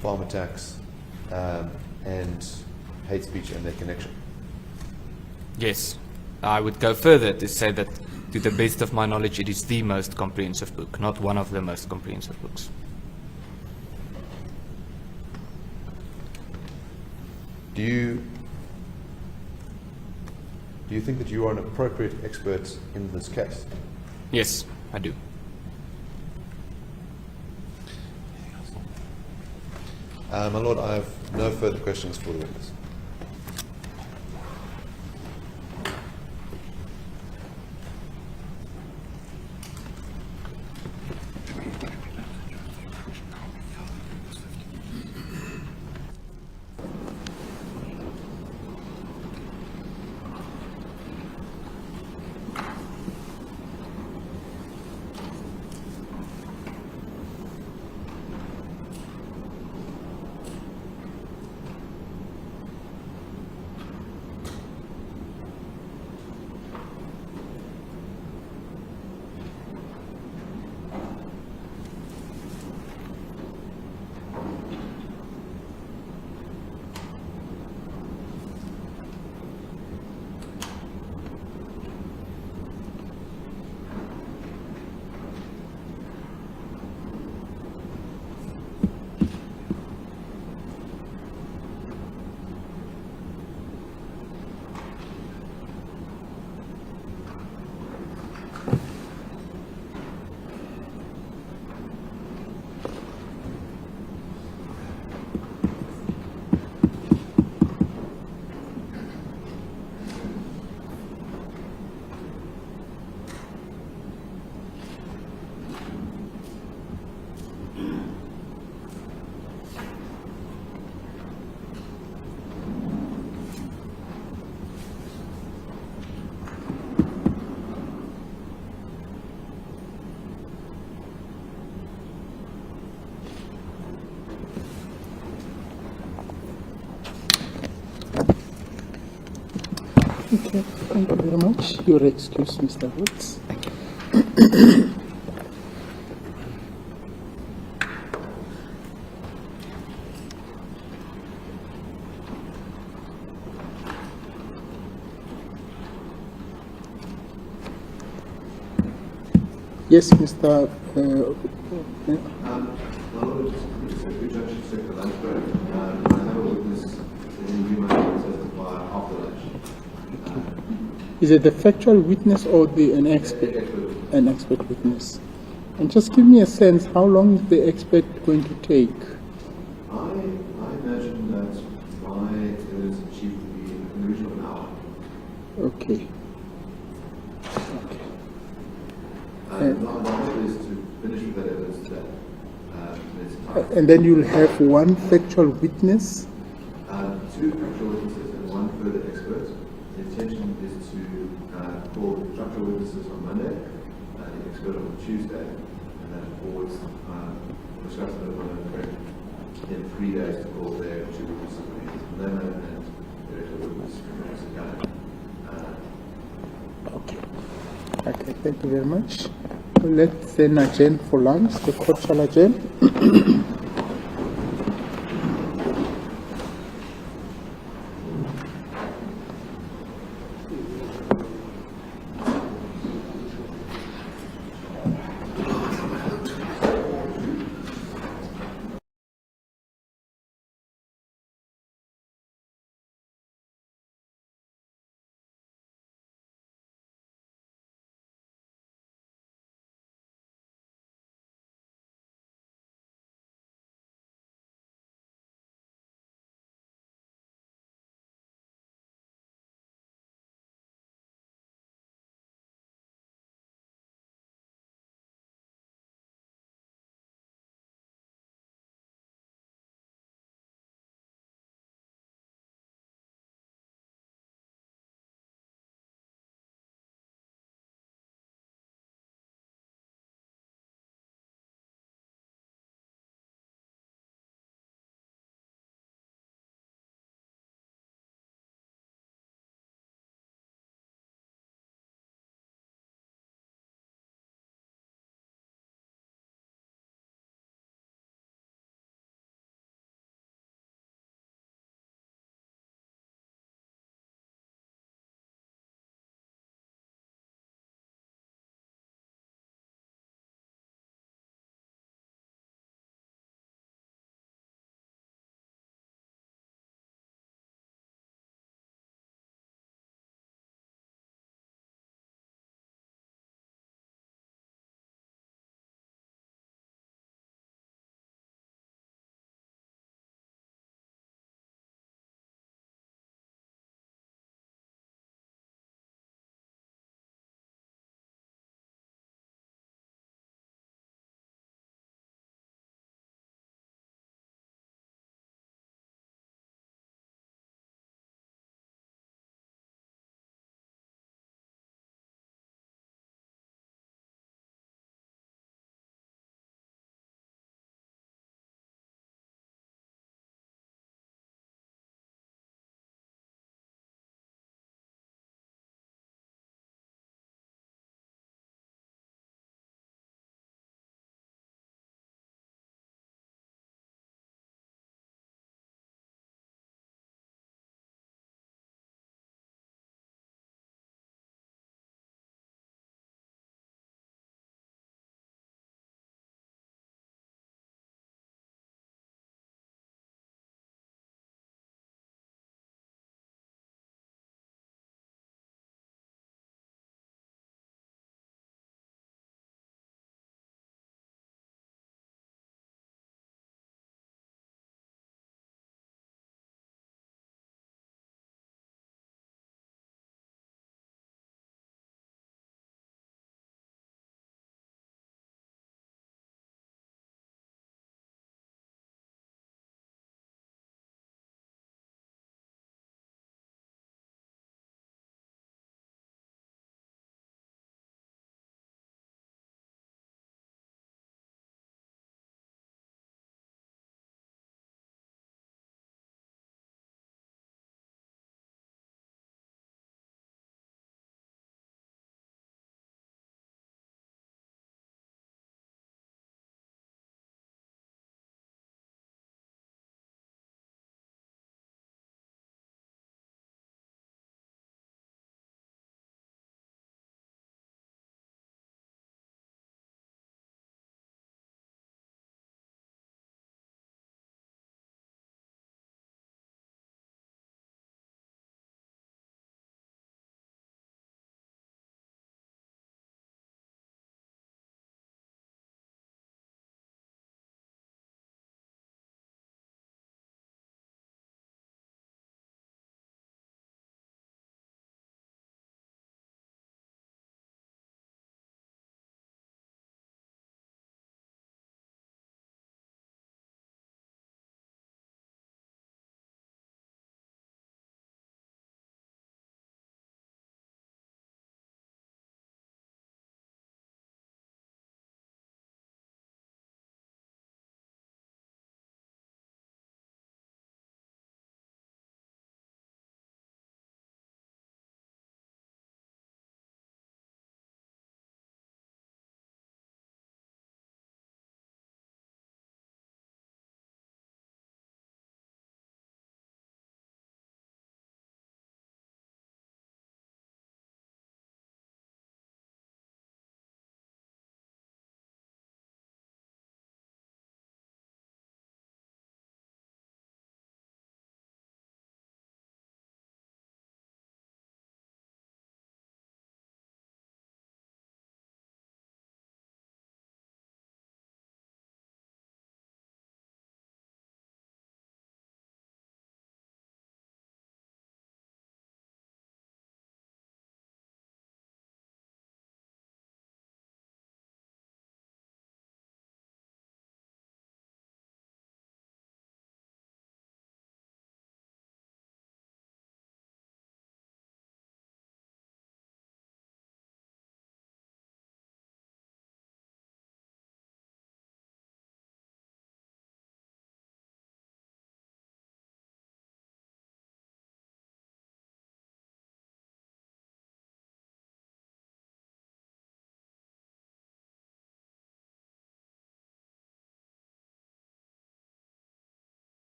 farm attacks and hate speech and their connection? Yes, I would go further to say that, to the best of my knowledge, it is the most comprehensive book, not one of the most comprehensive books. Do you think that you are an appropriate expert in this case? Yes, I do. My Lord, I have no further questions for the witness. Okay, thank you very much. You're excused, Mr. Woods. Yes, Mr. My Lord, we judge should take the lunch break. I have a witness in you might testify after lunch. Is it the factual witness or an expert? An expert witness. And just give me a sense, how long is the expert going to take? I imagine that my evidence in chief would be in the region of an hour. Okay. The hope is to finish with that evidence today. And then you'll have one factual witness? Two factual witnesses and one further expert. The intention is to call structural witnesses on Monday, the expert on Tuesday, and then forwards discuss it on in 3 days to call their two witnesses, Lemon and their two witnesses from Mexico. Okay. Okay, thank you very much. Let's then adjourn for lunch. The court shall adjourn.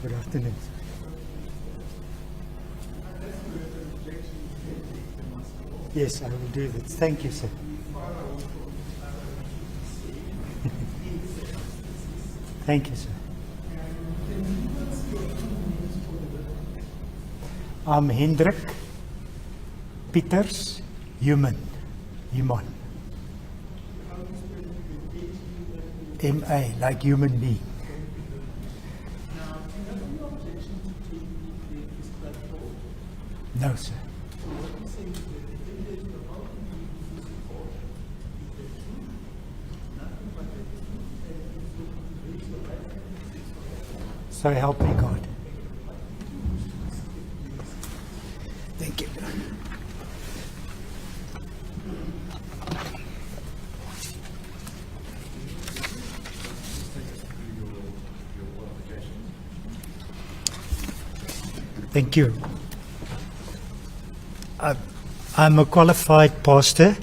Good afternoon. Yes, I will do that. Thank you, sir. Thank you, sir. I'm Hendrik Pieters Human. M-A, like human being. No, sir. So help me God. Thank you. Thank you. I'm a qualified pastor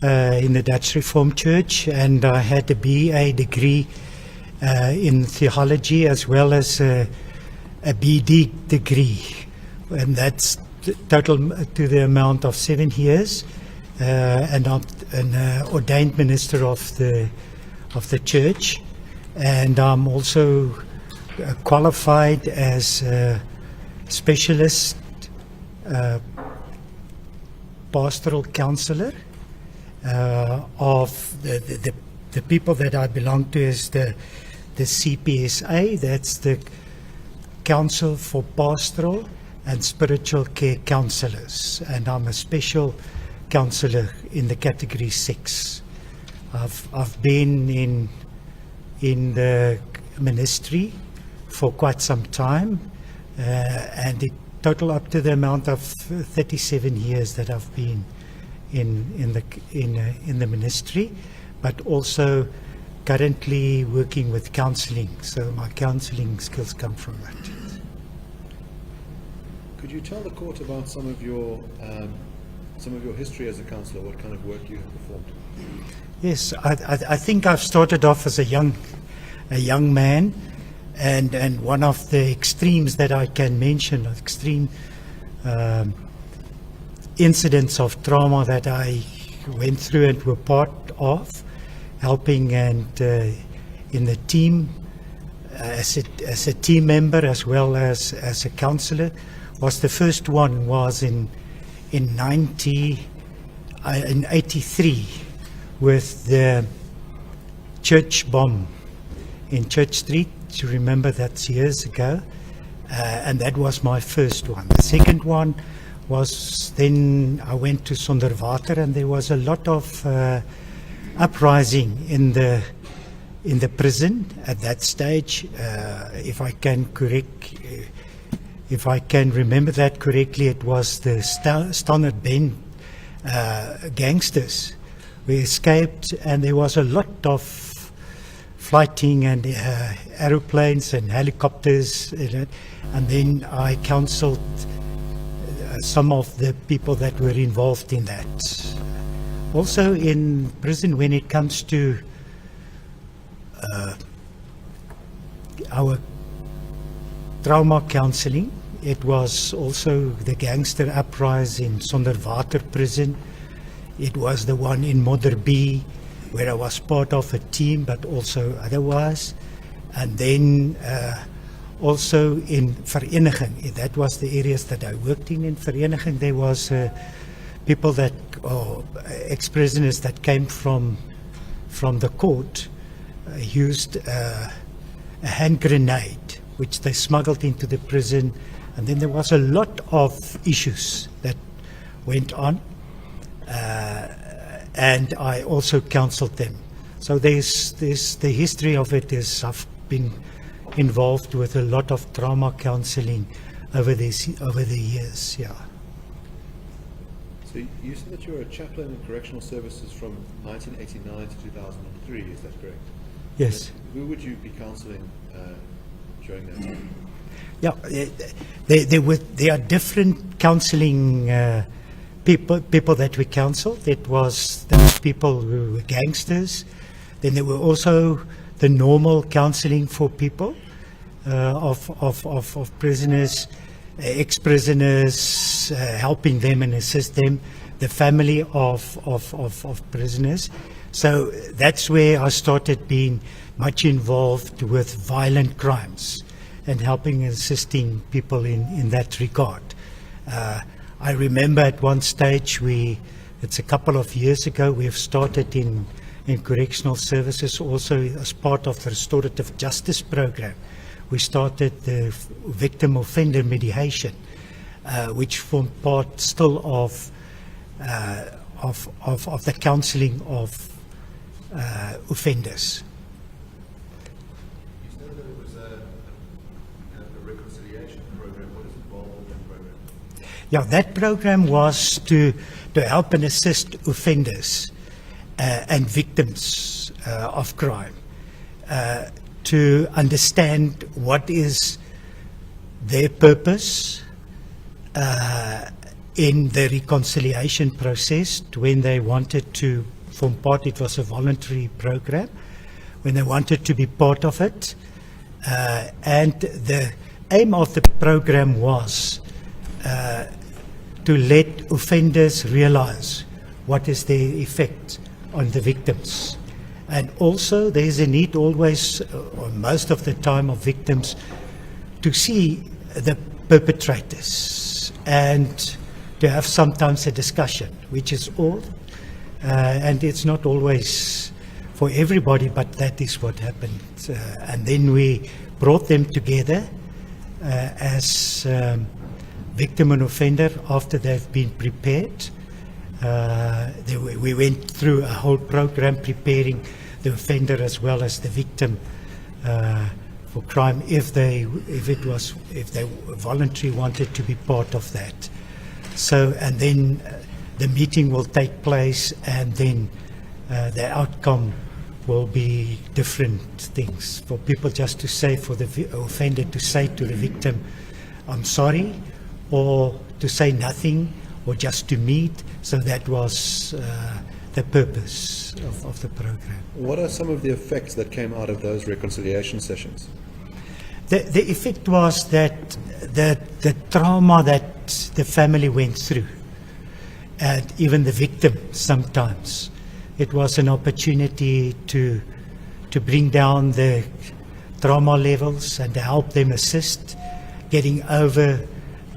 in the Dutch Reformed Church, and I had a BA degree in theology as well as a BD degree, and that's total to the amount of 7 years. And I'm an ordained minister of the church, and I'm also qualified as a specialist pastoral counselor of the people that I belong to is the CPSA, that's the Council for Pastoral and Spiritual Care Counsellors, and I'm a special counsellor in the category 6. I've been in the ministry for quite some time, and it total up to the amount of 37 years that I've been in the ministry, but also currently working with counselling. So my counselling skills come from that. Could you tell the court about some of your history as a counsellor? What kind of work you have performed? Yes, I think I've started off as a young man, and one of the extremes that I can mention, extreme incidents of trauma that I went through and were part of, helping and in the team as a team member as well as a counsellor, was the first one was in 83 with the church bomb in Church Street. You remember that's years ago, and that was my first one. The second one was then I went to Sonderwater, and there was a lot of uprising in the prison at that stage. If I can remember that correctly, it was the Standard Bend gangsters. We escaped, and there was a lot of fighting and aeroplanes and helicopters, and then I counseled some of the people that were involved in that. Also in prison, when it comes to our trauma counseling, it was also the gangster uprising in Sonderwater prison. It was the one in Modderby, where I was part of a team, but also otherwise. And then also in Vereniging, that was the areas that I worked in Vereniging. There was people that, ex-prisoners that came from the court, used a hand grenade, which they smuggled into the prison. And then there was a lot of issues that went on. And I also counseled them. So there's the history of it is I've been involved with a lot of trauma counseling over the years. Yeah. So you said that you were a chaplain in correctional services from 1989 to 2003. Is that correct? Yes. And who would you be counselling during that time? Yeah, there are different counseling people that we counseled. It was those people who were gangsters. Then there were also the normal counseling for people. of prisoners, ex-prisoners, helping them and assist them, the family of prisoners. So that's where I started being much involved with violent crimes and helping and assisting people in that regard. I remember at one stage, it's a couple of years ago, we have started in correctional services also as part of the restorative justice program. We started the victim offender mediation, which formed part still of the counseling of offenders. You said that it was a reconciliation program. What is involved in that program? Yeah, that program was to help and assist offenders and victims of crime to understand what is their purpose in the reconciliation process. When they wanted to form part, it was a voluntary program, when they wanted to be part of it. And the aim of the program was to let offenders realize what is their effect on the victims. And also there's a need always, or most of the time, of victims to see the perpetrators and to have sometimes a discussion, which is all, and it's not always for everybody, but that is what happened. And then we brought them together as victim and offender after they've been prepared. We went through a whole program preparing the offender as well as the victim for crime if they voluntarily wanted to be part of that. So, and then the meeting will take place, and then the outcome will be different things. For people just to say, for the offender to say to the victim, I'm sorry, or to say nothing, or just to meet. So that was the purpose of the program. What are some of the effects that came out of those reconciliation sessions? The effect was that the trauma that the family went through, and even the victim sometimes, it was an opportunity to bring down the trauma levels and to help them assist getting over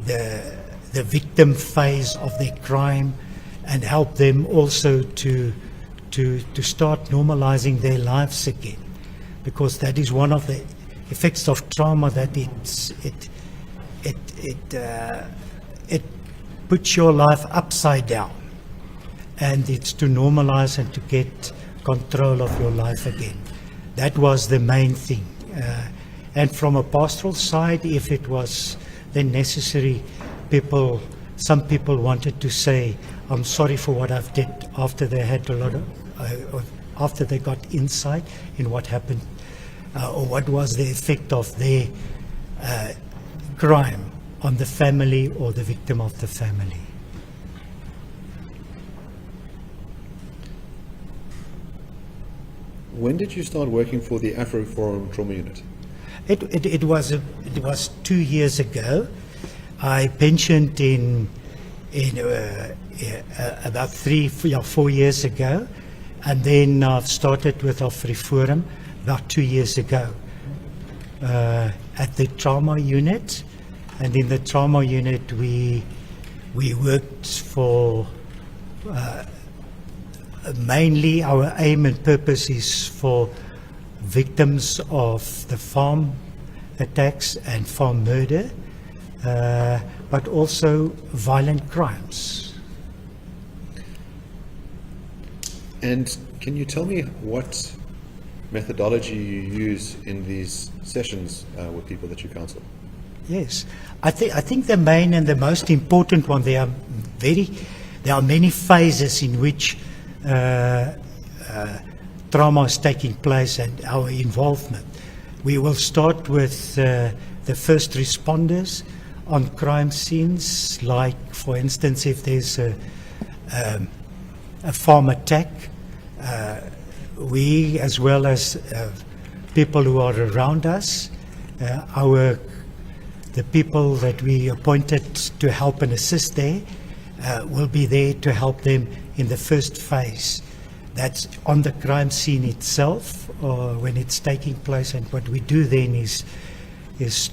the victim phase of their crime, and help them also to start normalizing their lives again, because that is one of the effects of trauma, that it puts your life upside down, and it's to normalize and to get control of your life again. That was the main thing. And from a pastoral side, if it was then necessary, some people wanted to say, I'm sorry for what I've did, after they had a lot of, after they got insight in what happened, or what was the effect of their crime on the family or the victim of the family. When did you start working for the Afriforum Trauma Unit? It was 2 years ago. I pensioned in about 4 years ago, and then I've started with Afriforum about 2 years ago at the trauma unit. And in the trauma unit, we worked for mainly our aim and purpose is for victims of the farm attacks and farm murder, but also violent crimes. And can you tell me what methodology you use in these sessions with people that you counsel? Yes, I think the main and the most important one, there are many phases in which trauma is taking place and our involvement. We will start with the first responders on crime scenes, like for instance if there's a farm attack, we as well as people who are around us the people that we appointed to help and assist there will be there to help them in the first phase. That's on the crime scene itself, or when it's taking place, and what we do then is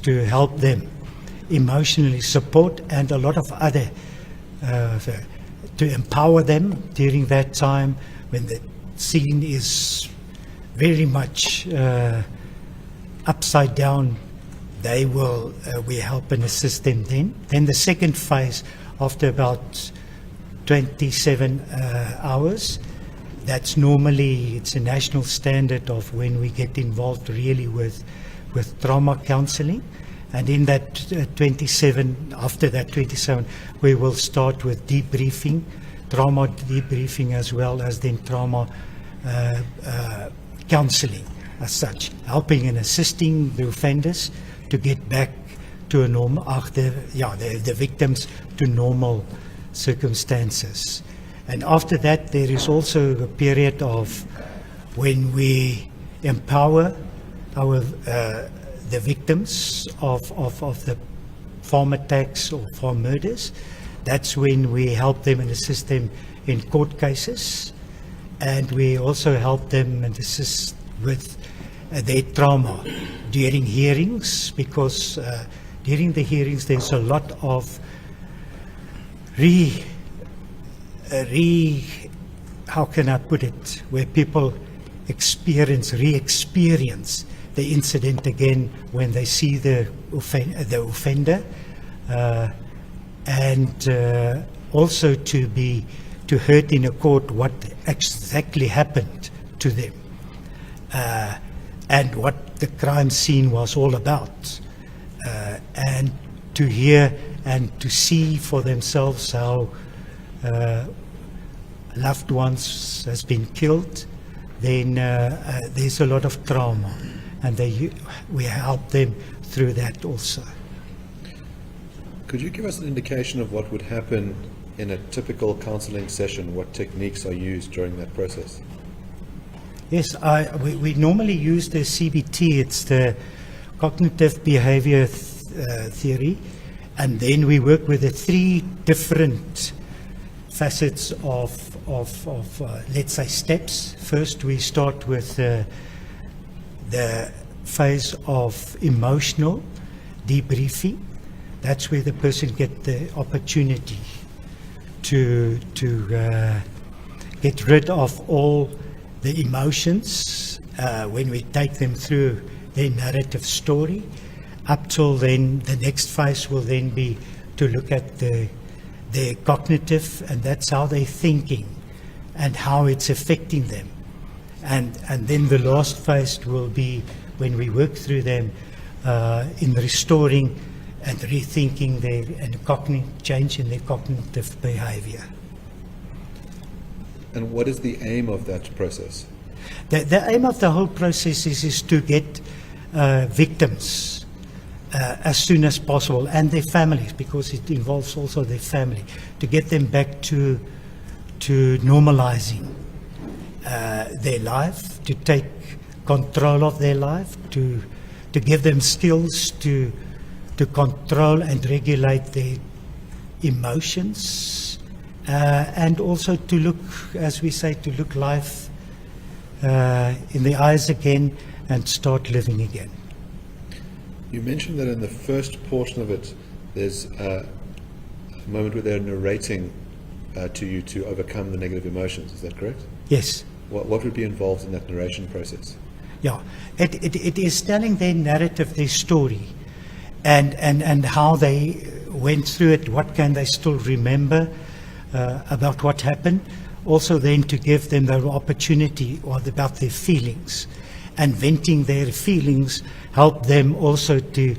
to help them emotionally support and a lot of other to empower them during that time when the scene is very much upside down. They will we help and assist them then. Then the second phase, after about 27 hours, that's normally, it's a national standard of when we get involved really with trauma counseling. And in that 27, after that 27, we will start with debriefing, trauma debriefing, as well as then trauma counseling as such, helping and assisting the offenders to get back to a normal, the victims to normal circumstances. And after that, there is also a period of when we empower the victims of the farm attacks or farm murders. That's when we help them and assist them in court cases, and we also help them and assist with their trauma during hearings, because during the hearings there's a lot of how can I put it, where people re-experience the incident again when they see the offender, and also to heard in a court what exactly happened to them, and what the crime scene was all about, and to hear and to see for themselves how loved ones has been killed. Then there's a lot of trauma, and we help them through that also. Could you give us an indication of what would happen in a typical counseling session? What techniques are used during that process? Yes, we normally use the CBT, it's the cognitive behavior theory, and then we work with the three different facets of let's say steps. First, we start with the phase of emotional debriefing. That's where the person gets the opportunity to get rid of all the emotions when we take them through their narrative story. Up till then, the next phase will then be to look at their cognitive, and that's how they're thinking and how it's affecting them. And then the last phase will be when we work through them in restoring and rethinking change in their cognitive behavior. And what is the aim of that process? The aim of the whole process is to get victims as soon as possible, and their families, because it involves also their family, to get them back to normalizing their life, to take control of their life, to give them skills to control and regulate their emotions, and also to look, as we say, to look life in the eyes again and start living again. You mentioned that in the first portion of it, there's a moment where they're narrating to you to overcome the negative emotions. Is that correct? Yes. What would be involved in that narration process? Yeah, it is telling their narrative, their story, and how they went through it, what can they still remember about what happened. Also then to give them the opportunity about their feelings, and venting their feelings help them also to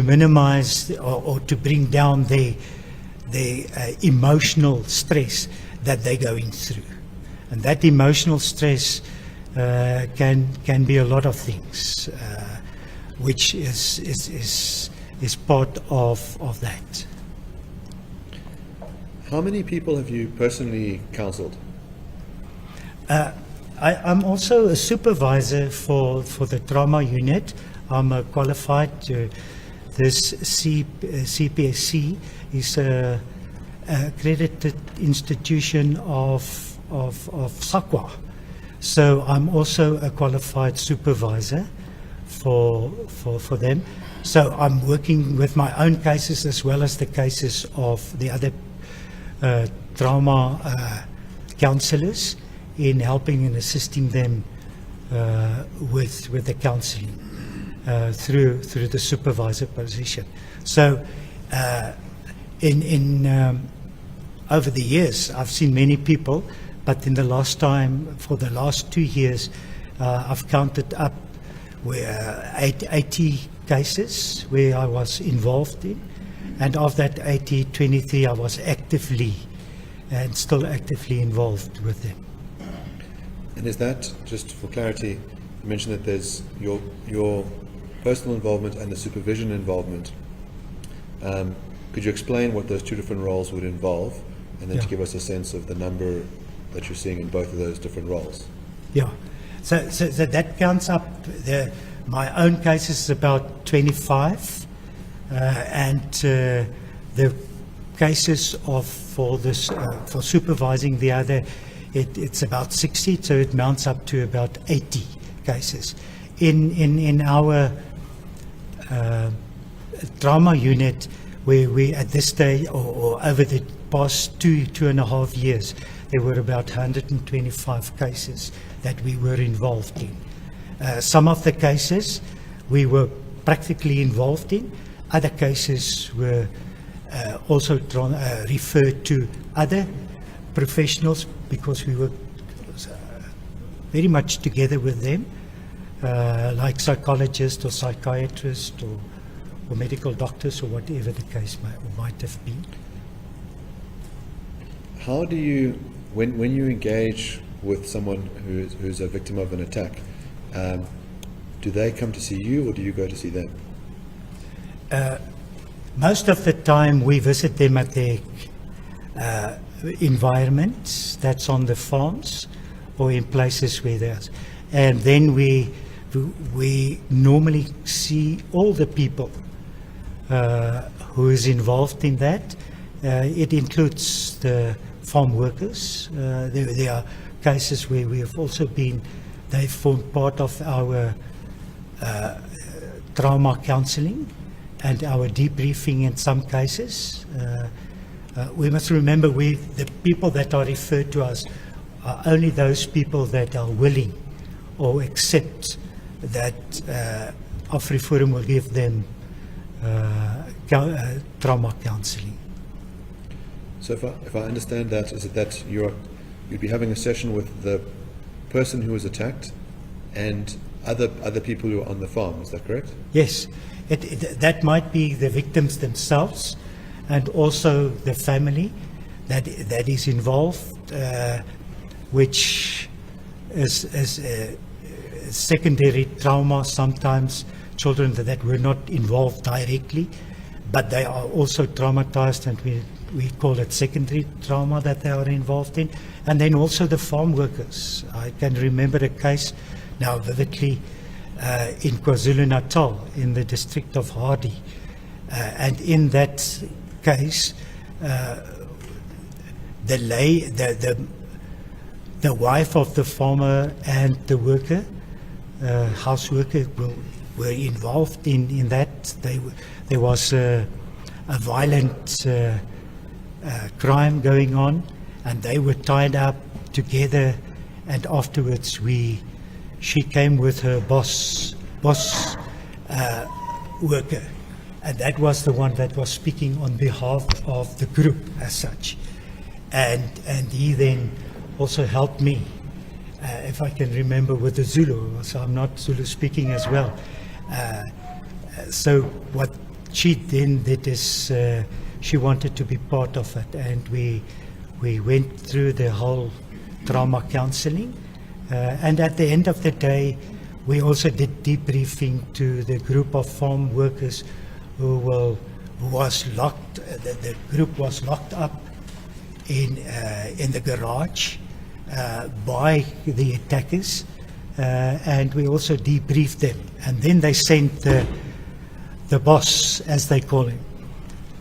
minimize or to bring down their emotional stress that they're going through. And that emotional stress can be a lot of things, which is part of that. How many people have you personally counseled? I'm also a supervisor for the trauma unit. I'm qualified. This CPSC is a accredited institution of SAQA. So I'm also a qualified supervisor for them. So I'm working with my own cases as well as the cases of the other trauma counsellors in helping and assisting them with the counselling through the supervisor position. So over the years, I've seen many people, but for the last 2 years, I've counted up 80 cases where I was involved in, and of that 80, 23 I was actively and still actively involved with them. And is that, just for clarity, you mentioned that there's your personal involvement and the supervision involvement. Could you explain what those two different roles would involve, and then to give us a sense of the number that you're seeing in both of those different roles? Yeah, so that counts up. My own case is about 25, and the cases for supervising the other, it's about 60, so it mounts up to about 80 cases. In our trauma unit, we at this stage, or over the past 2.5 years, there were about 125 cases that we were involved in. Some of the cases we were practically involved in. Other cases were also referred to other professionals because we were very much together with them, like psychologists or psychiatrists or medical doctors or whatever the case might have been. How do you, when you engage with someone who's a victim of an attack, do they come to see you or do you go to see them? Most of the time we visit them at their environments, that's on the farms or in places where there's, and then we normally see all the people who is involved in that. It includes the farm workers. There are cases where we have also been, they form part of our trauma counselling and our debriefing in some cases. We must remember the people that are referred to us are only those people that are willing or accept that Afriforum will give them trauma counselling. So if I understand that, is it that you'd be having a session with the person who was attacked and other people who are on the farm, is that correct? Yes, that might be the victims themselves and also the family that is involved, which is secondary trauma, sometimes children that were not involved directly, but they are also traumatized, and we call it secondary trauma that they are involved in. And then also the farm workers. I can remember a case now vividly in KwaZulu-Natal, in the district of Hardy. And in that case, the wife of the farmer and the worker, house worker, were involved in that. There was a violent crime going on, and they were tied up together, and afterwards she came with her boss worker, and that was the one that was speaking on behalf of the group as such, and he then also helped me, if I can remember, with the Zulu, so I'm not Zulu speaking as well. So what she then did is she wanted to be part of it, and we went through the whole trauma counseling, and at the end of the day we also did debriefing to the group of farm workers who was locked. The group was locked up in the garage by the attackers, and we also debriefed them. And then they sent the boss, as they call him,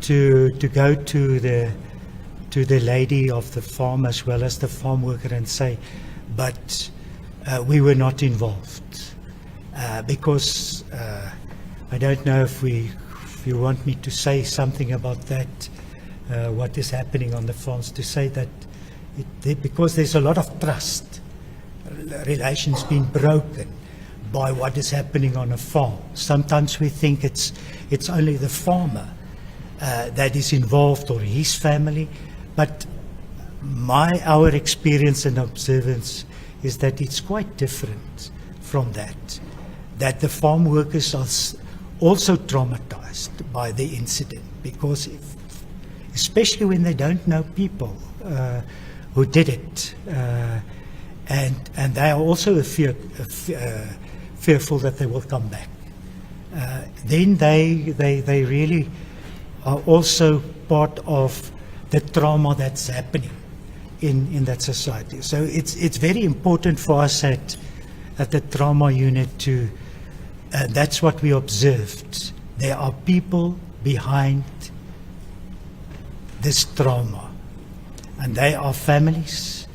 to go to the lady of the farm as well as the farm worker and say, but we were not involved. Because I don't know if you want me to say something about that, what is happening on the farms, to say that because there's a lot of trust, relations being broken by what is happening on a farm. Sometimes we think it's only the farmer that is involved or his family, but our experience and observance is that it's quite different from that the farm workers are also traumatized by the incident, because especially when they don't know people who did it, and they are also fearful that they will come back. Then they really are also part of the trauma that's happening in that society. So it's very important for us at the trauma unit to, that's what we observed. There are people behind this trauma, and they are families.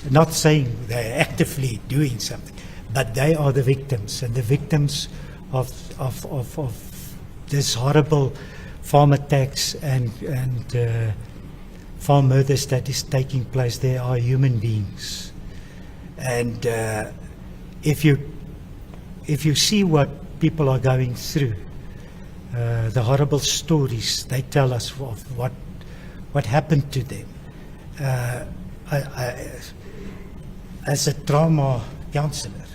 Not saying they're actively doing something, but they are the victims, and the victims of this horrible farm attacks and farm murders that is taking place. They are human beings, and if you see what people are going through, the horrible stories they tell us of what happened to them. As a trauma counselor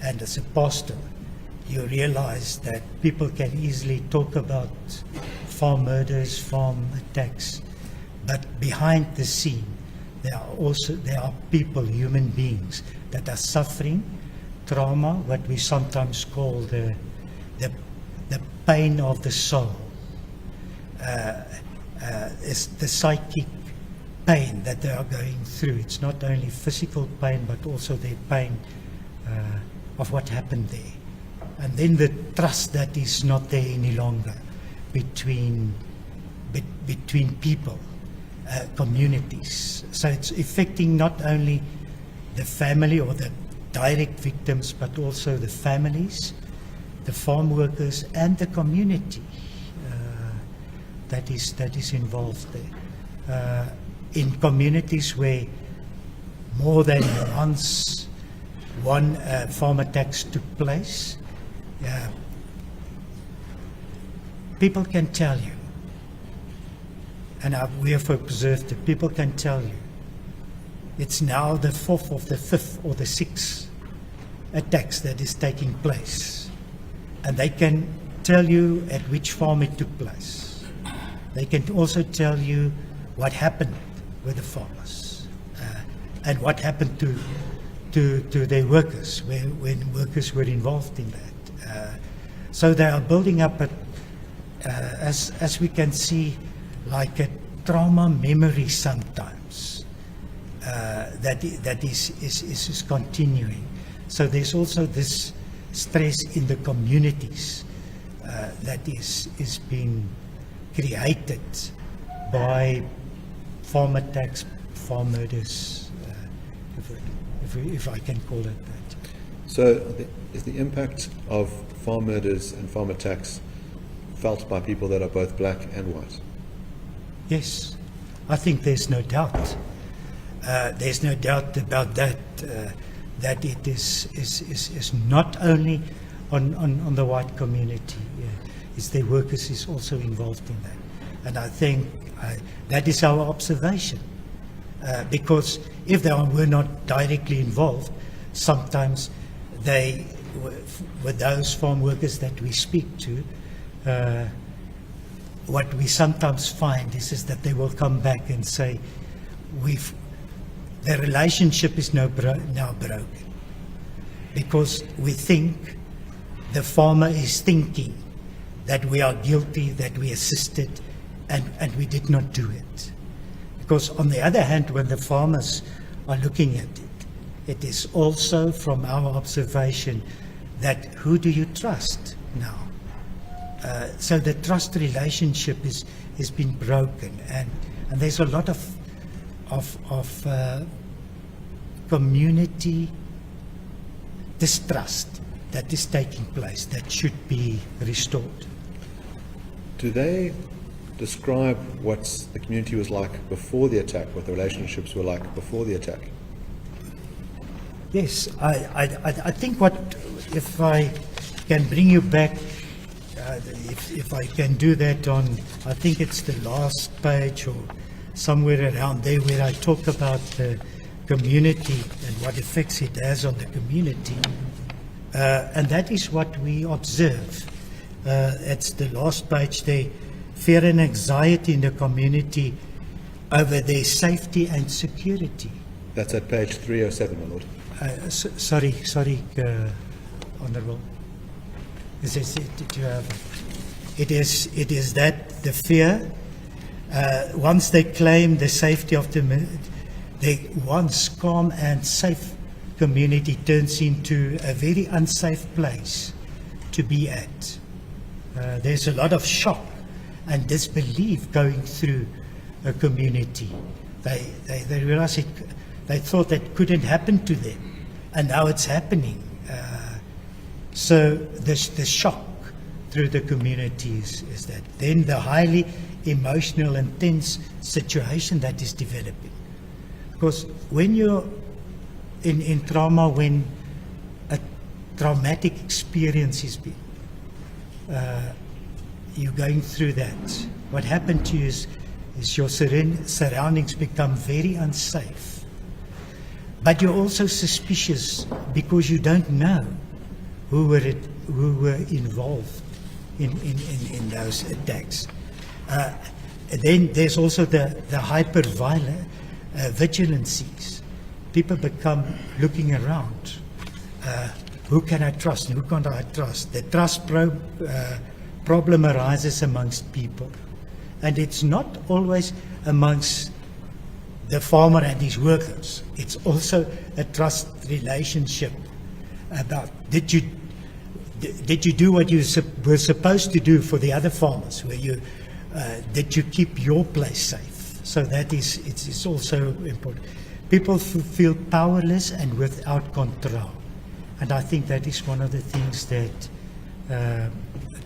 and as a pastor, you realize that people can easily talk about farm murders, farm attacks, but behind the scene, there are people, human beings, that are suffering trauma, what we sometimes call the pain of the soul. It's the psychic pain that they are going through. It's not only physical pain, but also their pain of what happened there. And then the trust that is not there any longer between people, communities. So it's affecting not only the family or the direct victims, but also the families, the farm workers, and the community that is involved there. In communities where more than once one farm attacks took place, people can tell you, and we have observed that people can tell you, it's now the 4th or the 5th or the 6th attacks that is taking place. And they can tell you at which farm it took place. They can also tell you what happened with the farmers and what happened to their workers when workers were involved in that. So they are building up, as we can see, like a trauma memory sometimes that is continuing. So there's also this stress in the communities that is being created by farm attacks, farm murders, if I can call it that. So is the impact of farm murders and farm attacks felt by people that are both black and white? Yes, I think there's no doubt. There's no doubt about that, that it is not only on the white community, it's the workers is also involved in that. And I think that is our observation. Because if they were not directly involved, sometimes they, with those farm workers that we speak to, what we sometimes find is that they will come back and say, the relationship is now broken. Because we think the farmer is thinking that we are guilty, that we assisted, and we did not do it. Because on the other hand, when the farmers are looking at it, It is also from our observation that who do you trust now? So the trust relationship is been broken, and there's a lot of community distrust that is taking place that should be restored. Do they describe what the community was like before the attack, what the relationships were like before the attack? Yes, I think if I can bring you back, if I can do that on, I think it's the last page or somewhere around there where I talk about the community and what effects it has on the community. And that is what we observe. It's the last page there. Fear and anxiety in the community over their safety and security. That's at page 307, my lord. Sorry, Honourable. Did you have it? It is that the fear. Once they claim the safety of the once calm and safe community turns into a very unsafe place to be at. There's a lot of shock and disbelief going through a community. They realize it. They thought that couldn't happen to them, and now it's happening. So the shock through the communities is that. Then the highly emotional and tense situation that is developing. Because when you're in trauma, when a traumatic experience is been, you're going through that, what happened to you is your surroundings become very unsafe. But you're also suspicious because you don't know who were involved in those attacks. Then there's also the hyper-violent vigilancies. People become looking around. Who can I trust? Who can't I trust? The trust problem arises amongst people. And it's not always amongst the farmer and his workers. It's also a trust relationship about did you do what you were supposed to do for the other farmers? Did you keep your place safe? So that it's also important. People feel powerless and without control. And I think that is one of the things that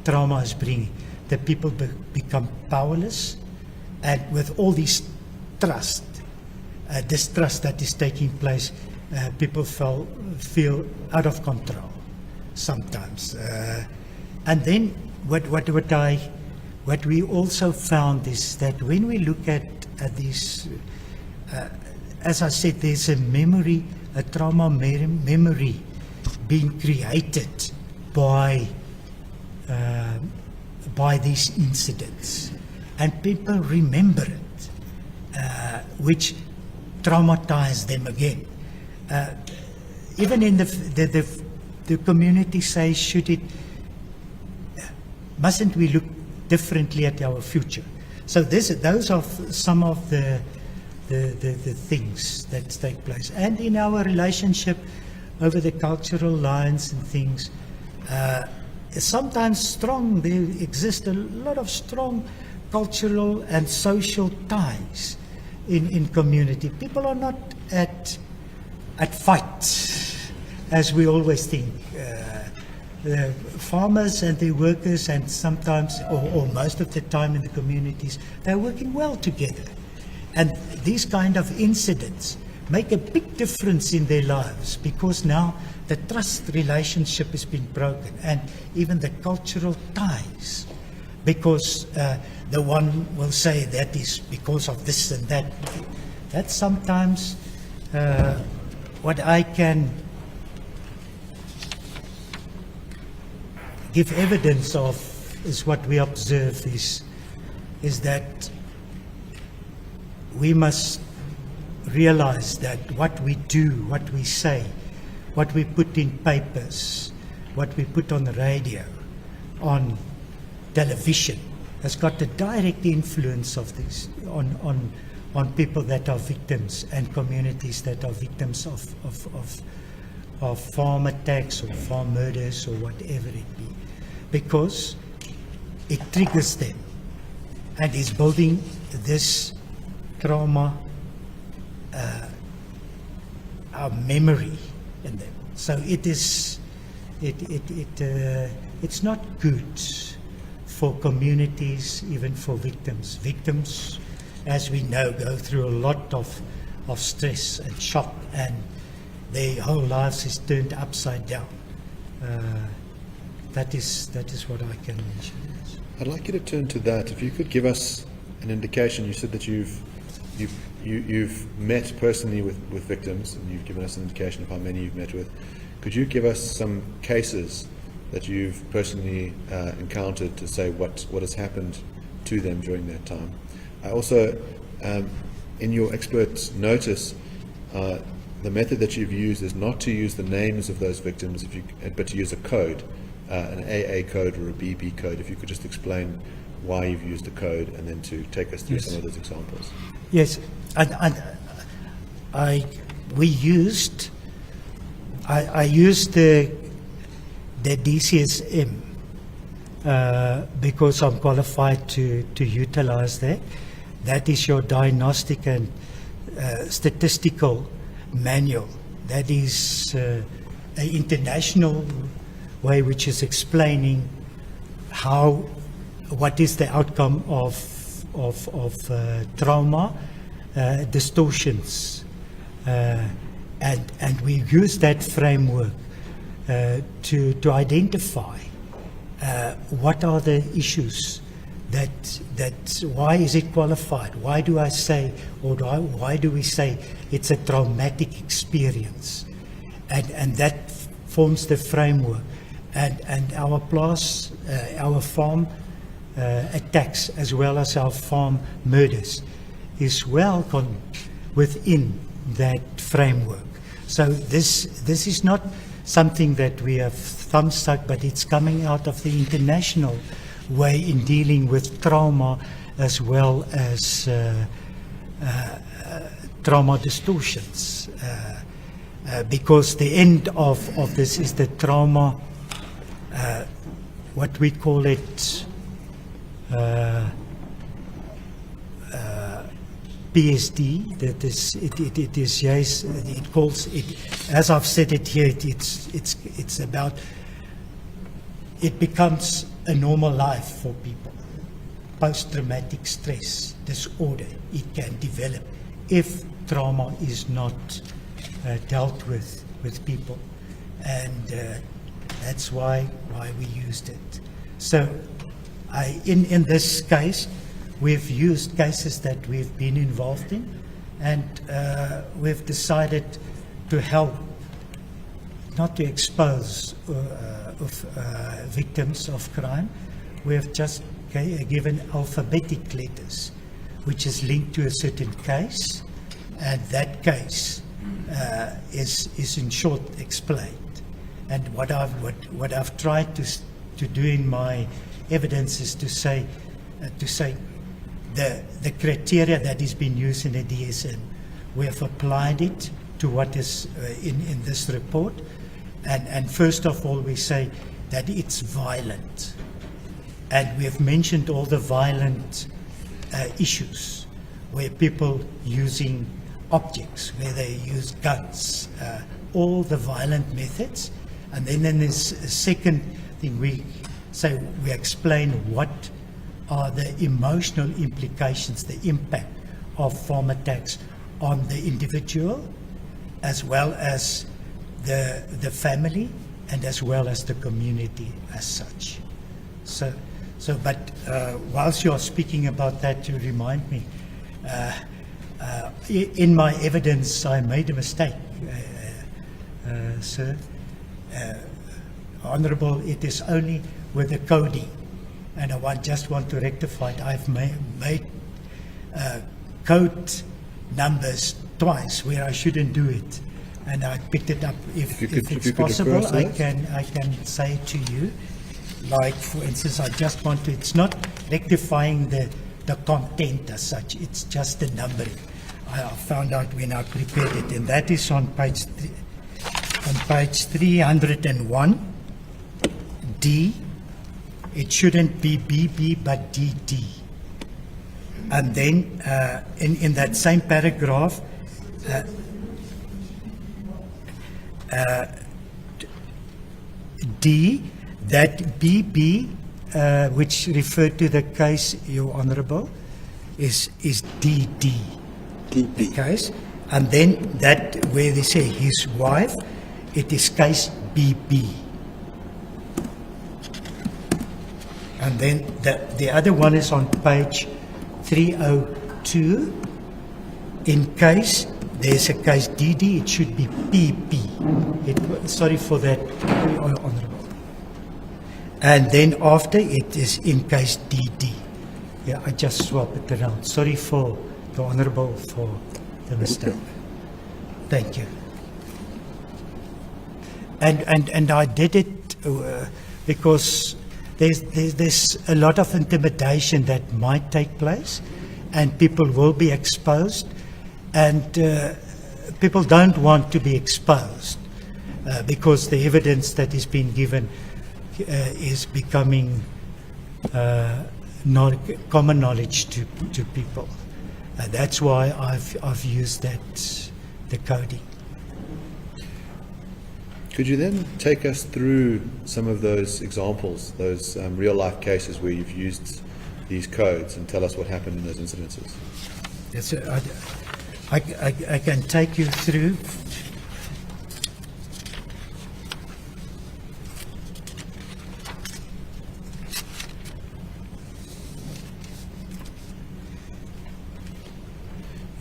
trauma is bringing. That people become powerless, and with all this distrust that is taking place, people feel out of control sometimes. And then what we also found is that when we look at these, as I said, there's a trauma memory being created by these incidents, and people remember it, which traumatize them again. Even in the community says, mustn't we look differently at our future? So those are some of the things that take place, and in our relationship over the cultural lines and things. Sometimes strong, there exist a lot of strong cultural and social ties in community. People are not at fight, as we always think. The farmers and the workers, and sometimes, or most of the time in the communities, they're working well together. And these kind of incidents make a big difference in their lives, because now the trust relationship has been broken, and even the cultural ties, because the one will say that is because of this and that. That's sometimes what I can give evidence of, is what we observe is that we must realize that what we do, what we say, what we put in papers, what we put on the radio, on television, has got a direct influence of this on on people that are victims and communities that are victims of farm attacks or farm murders or whatever it be, because it triggers them and is building this trauma, our memory in them. So it's not good for communities, even for victims. Victims, as we know, go through a lot of stress and shock, and their whole lives is turned upside down. That is what I can mention. Yes. I'd like you to turn to that. If you could give us an indication. You said that you've met personally with victims, and you've given us an indication of how many you've met with. Could you give us some cases that you've personally encountered to say what has happened to them during that time? I also, in your expert notice, the method that you've used is not to use the names of those victims, but to use a code, an AA code or a BB code. If you could just explain why you've used a code, and then to take us through some of those examples. Yes, I used the DCSM because I'm qualified to utilize that. That is your diagnostic and statistical manual. That is an international way which is explaining what is the outcome of trauma, distortions, and we use that framework to identify what are the issues that why is it qualified? Why do I say, or why do we say it's a traumatic experience? And that forms the framework. And our farm attacks, as well as our farm murders, is well within that framework. So this is not something that we have thumbstuck, but it's coming out of the international way in dealing with trauma, as well as trauma distortions. Because the end of this is the trauma, what we call it, PSD. That is, it is, yes, it calls it, as I've said it here, it's about, it becomes a normal life for people. Post-traumatic stress disorder, it can develop if trauma is not dealt with people, and that's why we used it. So in this case, we've used cases that we've been involved in, and we've decided to help, not to expose victims of crime. We have just given alphabetic letters, which is linked to a certain case, and that case is in short explained. And what I've tried to do in my evidence is to say the criteria that is being used in the DSM, we have applied it to what is in this report, and first of all we say that it's violent, and we have mentioned all the violent issues where people using objects, where they use guns, all the violent methods. And then there's a second thing, we say, we explain what are the emotional implications, the impact of farm attacks on the individual, as well as the family, and as well as the community as such. But whilst you are speaking about that, you remind me, in my evidence I made a mistake, sir. Honourable, it is only with the coding, and I just want to rectify it. I've made code numbers twice where I shouldn't do it, and I picked it up. If it's possible, I can say to you, like for instance, I just want to, it's not rectifying the the content as such. It's just the numbering. I found out when I prepared it, and that is on page 301, D. It shouldn't be BB but DD. And then in that same paragraph, D, that BB, which referred to the case, Your Honourable, is DD. The case. And then that where they say his wife, it is case BB. And then the other one is on page 302. In case there's a case DD, it should be PP. Sorry for that, Honourable. And then after it is in case DD. Yeah, I just swap it around. Sorry for the Honourable for the mistake. Thank you. And I did it because there's a lot of intimidation that might take place, and people will be exposed, and people don't want to be exposed because the evidence that is being given is becoming not common knowledge to people. That's why I've used the coding. Could you then take us through some of those examples, those real-life cases where you've used these codes, and tell us what happened in those incidences? Yes, I can take you through.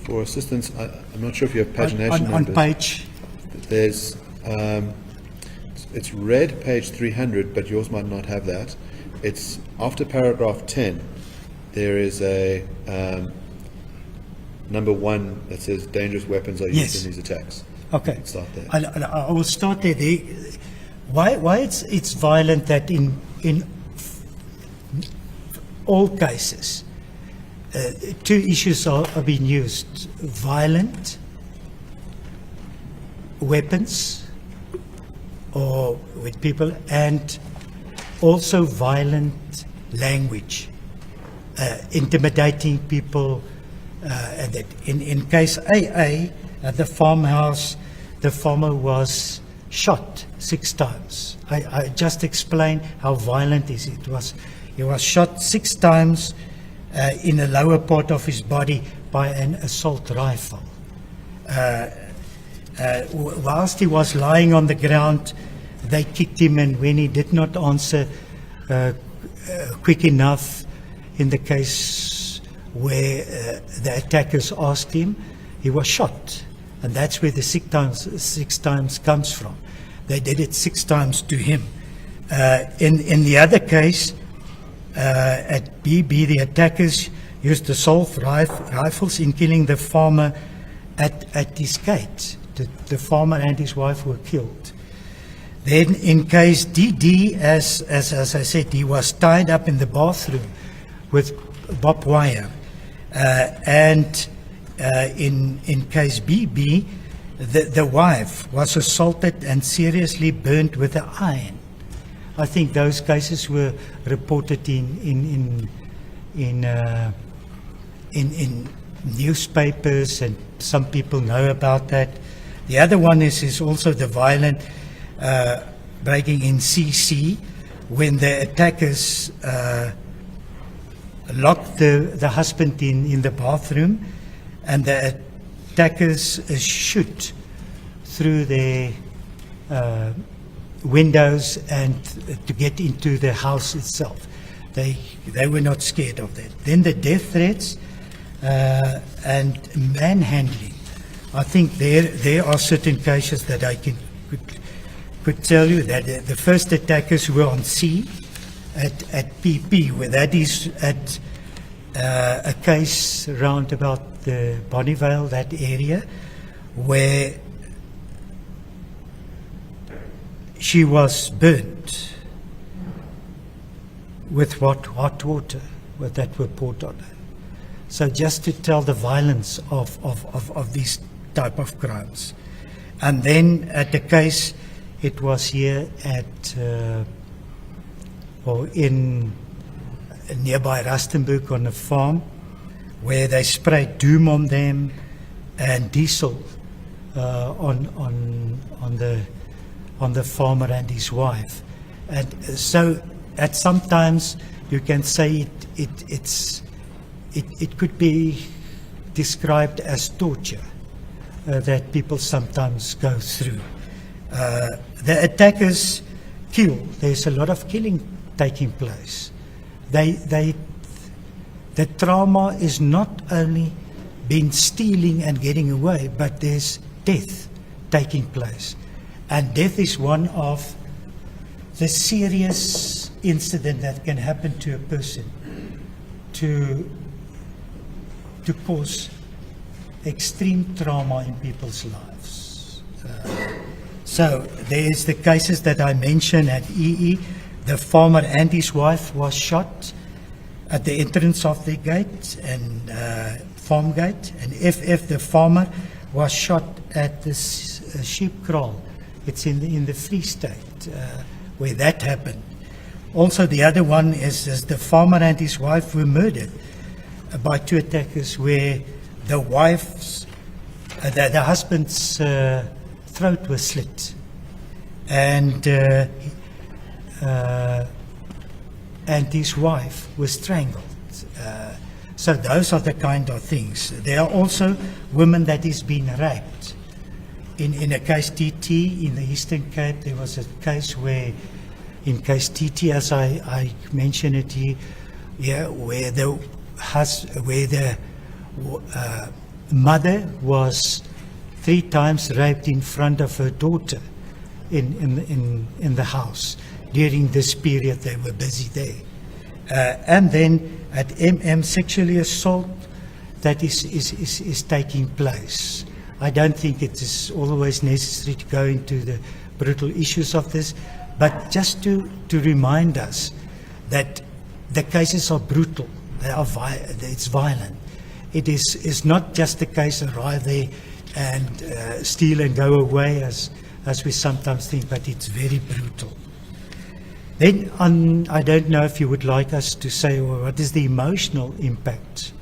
For assistance, I'm not sure if you have pagination on numbers. page. There's, it's red page 300, but yours might not have that. It's after paragraph 10. There is a number 1 that says dangerous weapons are used Yes. in these attacks. Okay. You can start there. I will start there. Why it's violent that in all cases, two issues are being used: violent weapons, or with people, and also violent language, intimidating people. And that in case AA, at the farmhouse, the farmer was shot 6 times. I just explained how violent it was. He was shot 6 times in the lower part of his body by an assault rifle. Whilst he was lying on the ground, they kicked him, and when he did not answer quick enough, in the case where the attackers asked him, he was shot. And that's where the 6 times comes from. They did it 6 times to him. In the other case, at BB, the attackers used assault rifles in killing the farmer at his gate. The farmer and his wife were killed. Then in case DD, as I said, he was tied up in the bathroom with barbed wire. And in case BB, the wife was assaulted and seriously burnt with an iron. I think those cases were reported in newspapers, and some people know about that. The other one is also the violent breaking in CC, when the attackers locked the husband in the bathroom, and the attackers shoot through their windows and to get into the house itself. They were not scared of that. Then the death threats and manhandling. I think there are certain cases that I could tell you that the first attackers were on C at PP, where that is at a case round about the Bonnievale, that area, where she was burnt with hot water that were poured on her. So just to tell the violence of these type of crimes. And then at the case, it was here at, or in nearby Rustenburg on a farm, where they sprayed doom on them and diesel on the farmer and his wife. And so at sometimes you can say it could be described as torture that people sometimes go through. The attackers kill. There's a lot of killing taking place. The trauma is not only been stealing and getting away, but there's death taking place. And death is one of the serious incident that can happen to a person to cause extreme trauma in people's lives. So there's the cases that I mentioned at EE. The farmer and his wife was shot at the entrance of the gate and farm gate, and FF, the farmer, was shot at the sheep kraal. It's in the Free State where that happened. Also, the other one is the farmer and his wife were murdered by two attackers, where the wife's, the husband's throat was slit, and his wife was strangled. So those are the kind of things. There are also women that is being raped. In a case TT in the Eastern Cape, there was a case where, in case TT, as I mentioned it here, where the mother was 3 times raped in front of her daughter in the house. During this period, they were busy there. And then at MM, sexually assault that is taking place. I don't think it is always necessary to go into the brutal issues of this, but just to remind us that the cases are brutal. They are it's violent. It is not just the case arrive there and steal and go away as we sometimes think, but it's very brutal. Then I don't know if you would like us to say, well, what is the emotional impact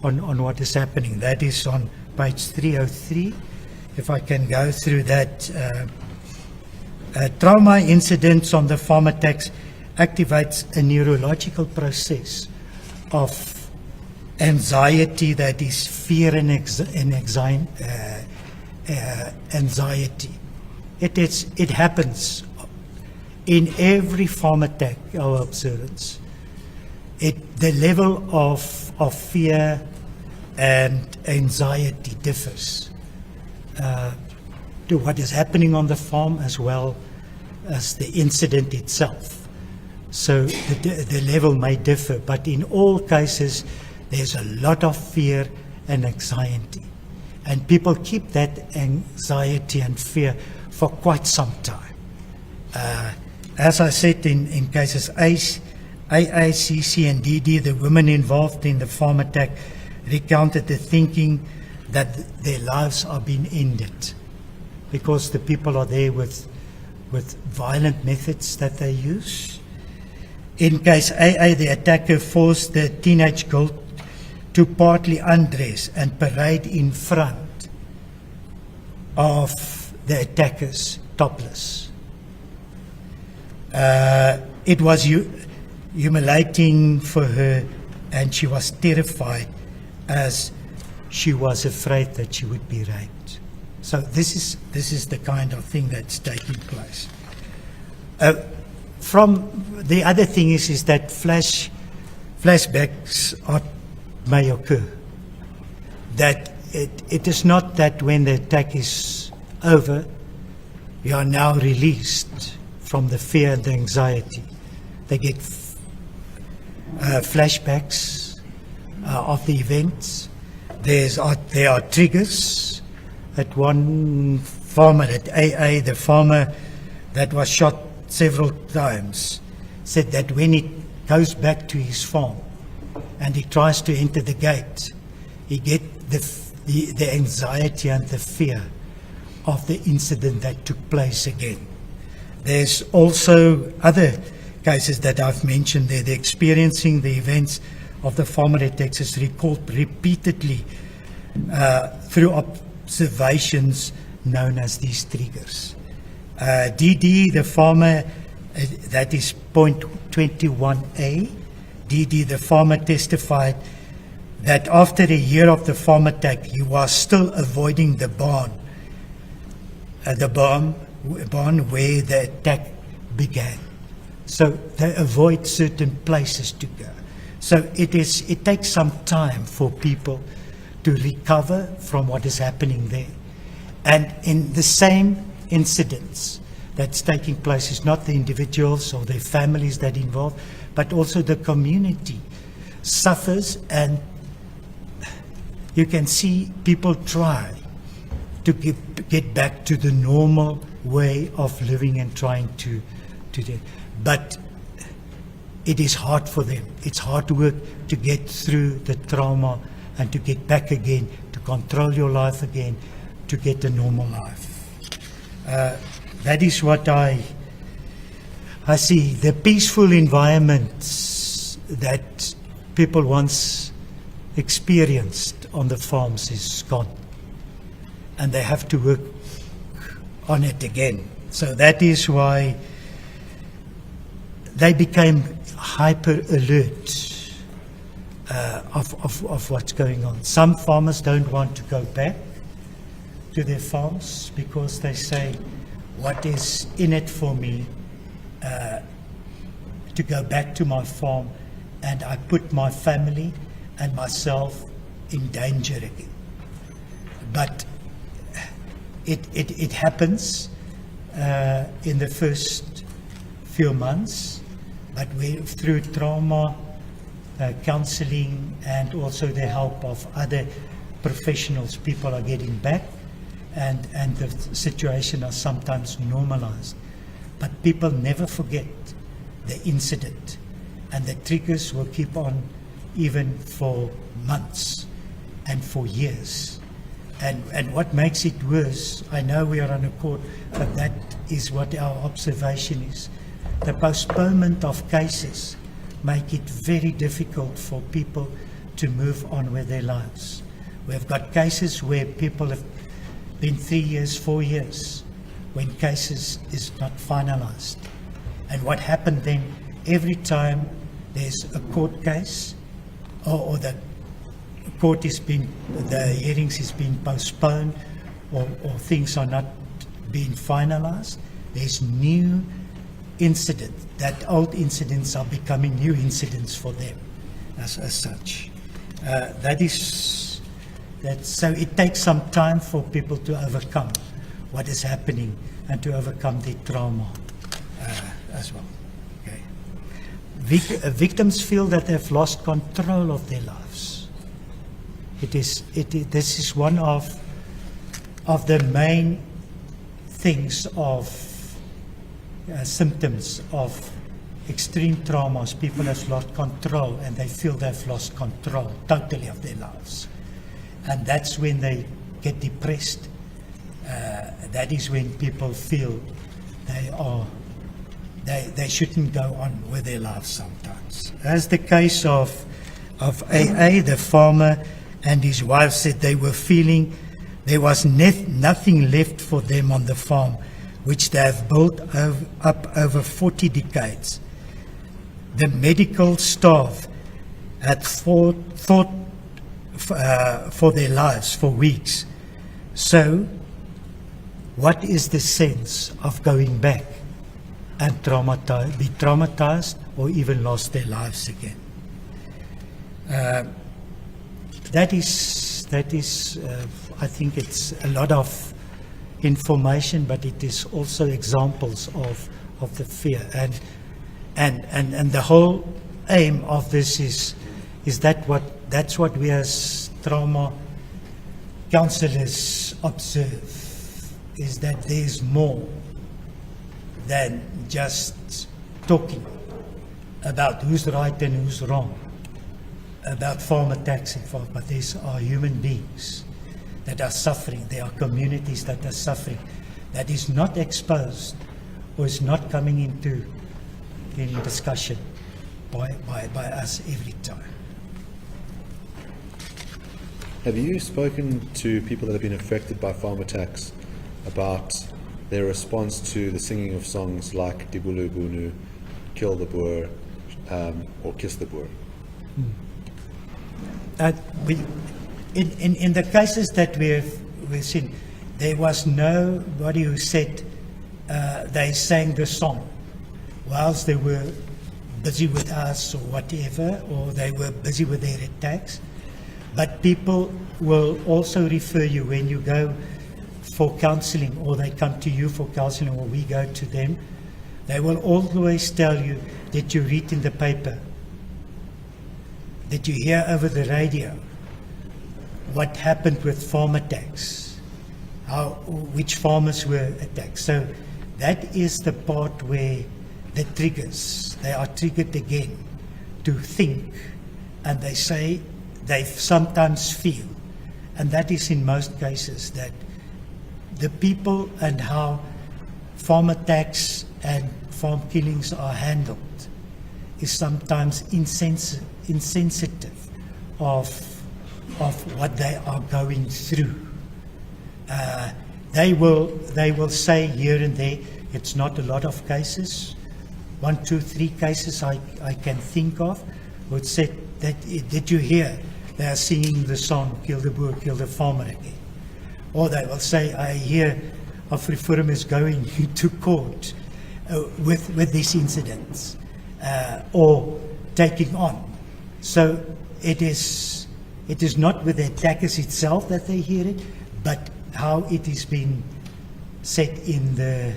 on what is happening. That is on page 303. If I can go through that. Trauma incidents on the farm attacks activates a neurological process of anxiety, that is fear and anxiety. It happens in every farm attack, our observance. The level of fear and anxiety differs to what is happening on the farm as well as the incident itself. So the level may differ, but in all cases there's a lot of fear and anxiety. And people keep that anxiety and fear for quite some time. As I said, in cases AA, CC and DD, the women involved in the farm attack recounted the thinking that their lives are being ended because the people are there with violent methods that they use. In case AA, the attacker forced the teenage girl to partly undress and parade in front of the attackers topless. It was humiliating for her, and she was terrified as she was afraid that she would be raped. So this is the kind of thing that's taking place. From the other thing is that flashbacks may occur. That it is not that when the attack is over, you are now released from the fear and the anxiety. They get flashbacks of the events. There are triggers. At one farmer at AA, the farmer that was shot several times said that when he goes back to his farm and he tries to enter the gate, he gets the anxiety and the fear of the incident that took place again. There's also other cases that I've mentioned there. They're experiencing the events of the farmer at Texas recalled repeatedly through observations known as these triggers. DD, the farmer, that is point 21A, DD, the farmer testified that after a year of the farm attack, he was still avoiding the barn where the attack began. So they avoid certain places to go. So it takes some time for people to recover from what is happening there. And in the same incidents that's taking place, it's not the individuals or their families that are involved, but also the community suffers, and you can see people try to get back to the normal way of living and trying to do. But it is hard for them. It's hard work to get through the trauma and to get back again, to control your life again, to get a normal life. That is what I see. The peaceful environments that people once experienced on the farms is gone, and they have to work on it again. So that is why they became hyper alert of what's going on. Some farmers don't want to go back to their farms because they say, what is in it for me to go back to my farm, and I put my family and myself in danger again. But it happens in the first few months, but through trauma counseling and also the help of other professionals, people are getting back, and the situation is sometimes normalized. But people never forget the incident, and the triggers will keep on even for months and for years. And what makes it worse, I know we are on a court, but that is what our observation is. The postponement of cases make it very difficult for people to move on with their lives. We've got cases where people have been 3 years, 4 years, when cases is not finalized. And what happened then, every time there's a court case, or the court is being, the hearings is being postponed, or things are not being finalized, there's new incident. That old incidents are becoming new incidents for them as such. So it takes some time for people to overcome what is happening and to overcome the trauma as well. Okay. Victims feel that they've lost control of their lives. This is one of the main things of symptoms of extreme traumas. People have lost control, and they feel they've lost control totally of their lives. And that's when they get depressed. That is when people feel they shouldn't go on with their lives sometimes. As the case of AA, the farmer and his wife said they were feeling there was nothing left for them on the farm, which they have built up over 40 decades. The medical staff had thought for their lives for weeks. So, what is the sense of going back and be traumatized or even lost their lives again? That is. I think it's a lot of information, but it is also examples of the fear, and the whole aim of this is that's what we as trauma counselors observe, is that there's more than just talking about who's right and who's wrong. about farm attacks involved, but these are human beings that are suffering. There are communities that are suffering, that is not exposed or is not coming into discussion by us every time. Have you spoken to people that have been affected by farm attacks about their response to the singing of songs like Dibulu Bunu, Kill the Boer, or Kiss the Boer? In the cases that we've seen, there was nobody who said they sang the song whilst they were busy with us or whatever, or they were busy with their attacks. But people will also refer you when you go for counseling, or they come to you for counseling, or we go to them. They will always tell you that you read in the paper, that you hear over the radio what happened with farm attacks, which farmers were attacked. So that is the part where the triggers, they are triggered again to think, and they say, they sometimes feel, and that is in most cases, that the people and how farm attacks and farm killings are handled is sometimes insensitive of what they are going through. They will say here and there, it's not a lot of cases, 1, 2, 3 cases I can think of, would say that, did you hear they are singing the song, Kill the Boer, Kill the Farmer again? Or they will say, I hear Afriforum is going into court with these incidents, or taking on. So it is not with the attackers itself that they hear it, but how it is being said in the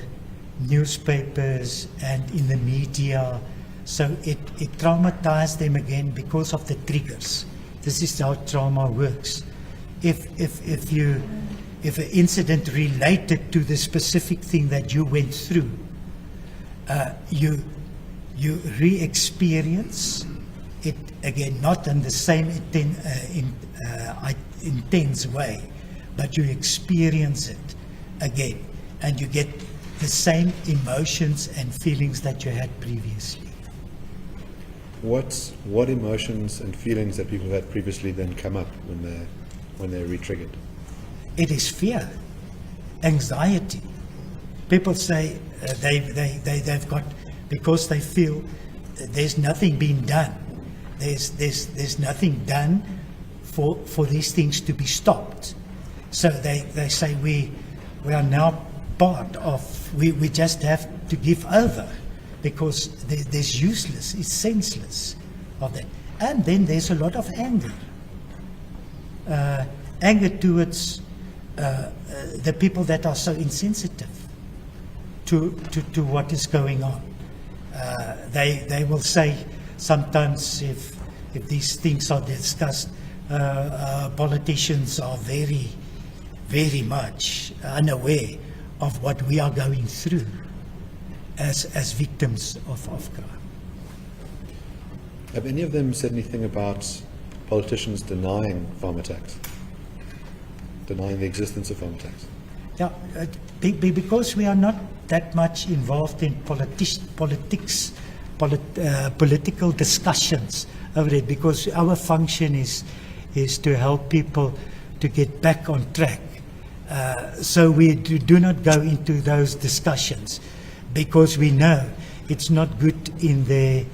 newspapers and in the media. So it traumatized them again because of the triggers. This is how trauma works. If an incident related to the specific thing that you went through, you re-experience it again, not in the same intense way, but you experience it again, and you get the same emotions and feelings that you had previously. What emotions and feelings that people had previously then come up when they're re-triggered? It is fear, anxiety. People say they've got, because they feel there's nothing being done. There's nothing done for these things to be stopped. So they say we are now part of, we just have to give over, because there's useless, it's senseless of that. And then there's a lot of anger. Anger towards the people that are so insensitive to what is going on. They will say sometimes, if these things are discussed, politicians are very, very much unaware of what we are going through as victims of crime. Have any of them said anything about politicians denying farm attacks? Denying the existence of farm attacks? Yeah, because we are not that much involved in politics, political discussions over it, because our function is to help people to get back on track. So we do not go into those discussions, because we know it's not good in the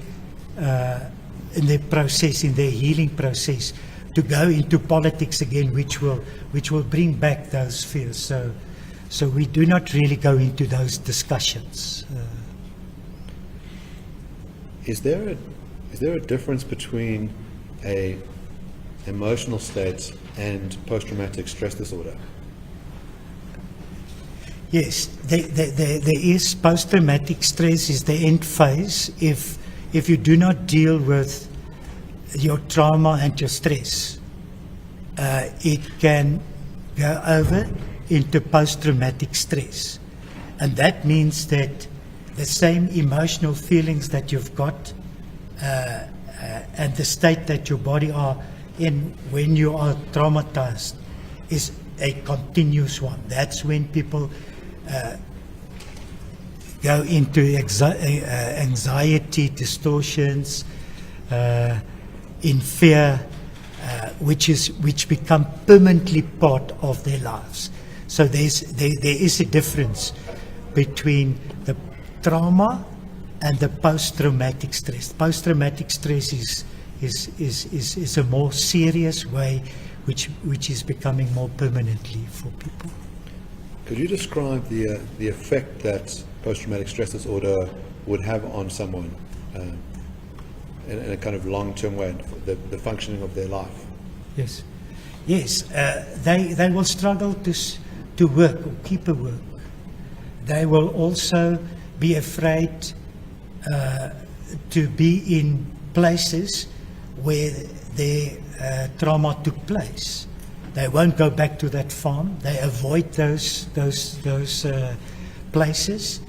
process, in the healing process, to go into politics again, which will bring back those fears. So we do not really go into those discussions. Is there a difference between a emotional state and post-traumatic stress disorder? Yes, there is post-traumatic stress is the end phase. If you do not deal with your trauma and your stress, it can go over into post-traumatic stress. And that means that the same emotional feelings that you've got and the state that your body are in when you are traumatized is a continuous one. That's when people go into anxiety, distortions, in fear, which become permanently part of their lives. So there is a difference between the trauma and the post-traumatic stress. Post-traumatic stress is a more serious way, which is becoming more permanently for people. Could you describe the effect that post-traumatic stress disorder would have on someone in a kind of long-term way, the functioning of their life? Yes, they will struggle to work or keep a work. They will also be afraid to be in places where their trauma took place. They won't go back to that farm. They avoid those places.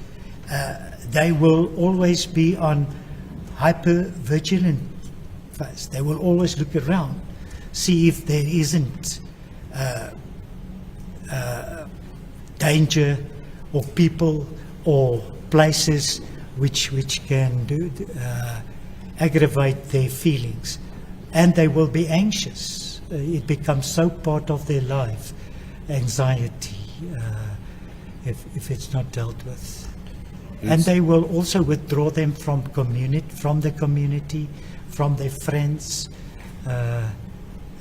They will always be on hyper-vigilant phase. They will always look around, see if there isn't danger or people or places which can aggravate their feelings. And they will be anxious. It becomes so part of their life, anxiety, if it's not dealt with. And they will also withdraw them from the community, from their friends.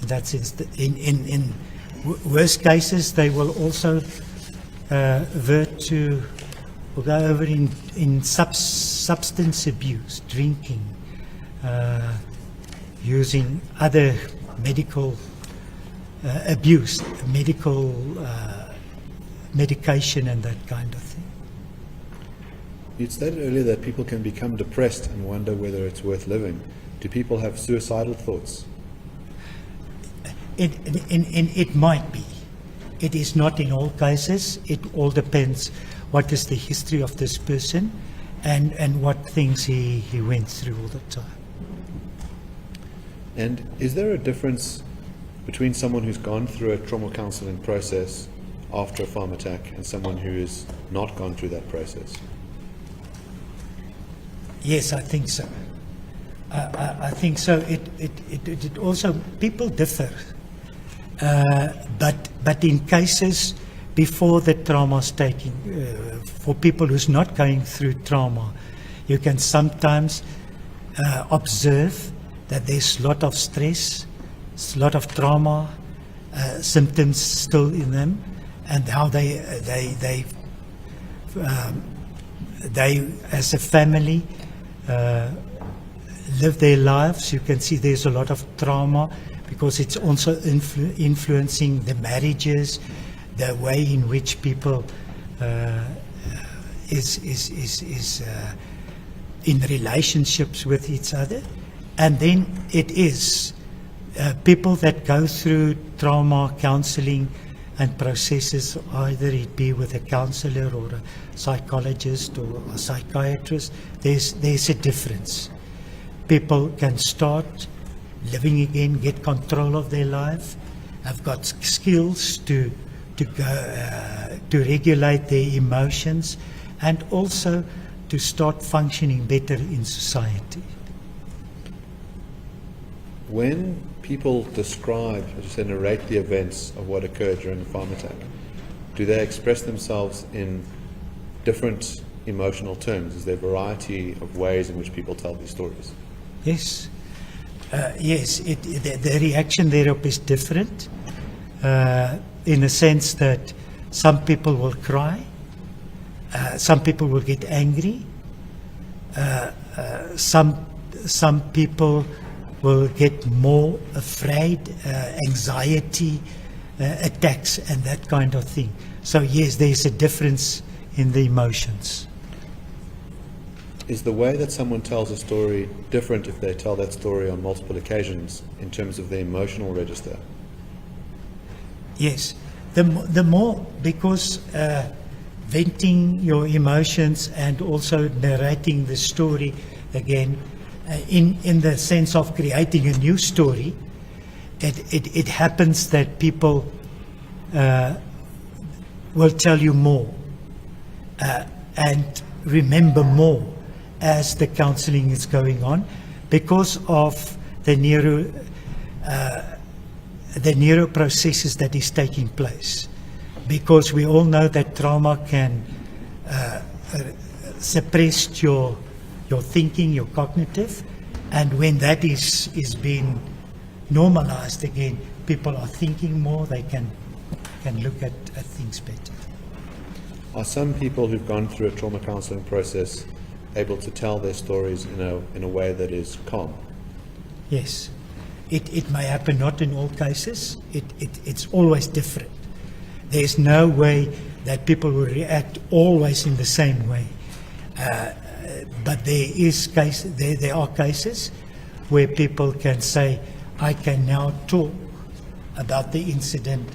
That's in worst cases, they will also revert to or go over in substance abuse, drinking, using other medical abuse, medical medication and that kind of thing. You stated earlier that people can become depressed and wonder whether it's worth living. Do people have suicidal thoughts? It might be. It is not in all cases. It all depends what is the history of this person and what things he went through all the time. And is there a difference between someone who's gone through a trauma counseling process after a farm attack and someone who has not gone through that process? Yes, I think so. I think so. It also, people differ. But in cases before the trauma is taking, for people who's not going through trauma, you can sometimes observe that there's a lot of stress, a lot of trauma, symptoms still in them, and how they as a family live their lives. You can see there's a lot of trauma because it's also influencing the marriages, the way in which people is in relationships with each other. And then it is people that go through trauma counseling and processes, either it be with a counselor or a psychologist or a psychiatrist, there's a difference. People can start living again, get control of their life, have got skills to regulate their emotions, and also to start functioning better in society. When people describe, as you said, narrate the events of what occurred during the farm attack, do they express themselves in different emotional terms? Is there a variety of ways in which people tell these stories? Yes. Yes, the reaction thereof is different in the sense that some people will cry, some people will get angry, some people will get more afraid, anxiety attacks and that kind of thing. So yes, there is a difference in the emotions. Is the way that someone tells a story different if they tell that story on multiple occasions in terms of the emotional register? Yes, the more, because venting your emotions and also narrating the story again, in the sense of creating a new story, it happens that people will tell you more and remember more as the counseling is going on because of the neuro processes that is taking place. Because we all know that trauma can suppress your thinking, your cognitive, and when that is being normalized again, people are thinking more, they can look at things better. Are some people who've gone through a trauma counseling process able to tell their stories in a way that is calm? Yes. It may happen not in all cases. It's always different. There's no way that people will react always in the same way. But there are cases where people can say, I can now talk about the incident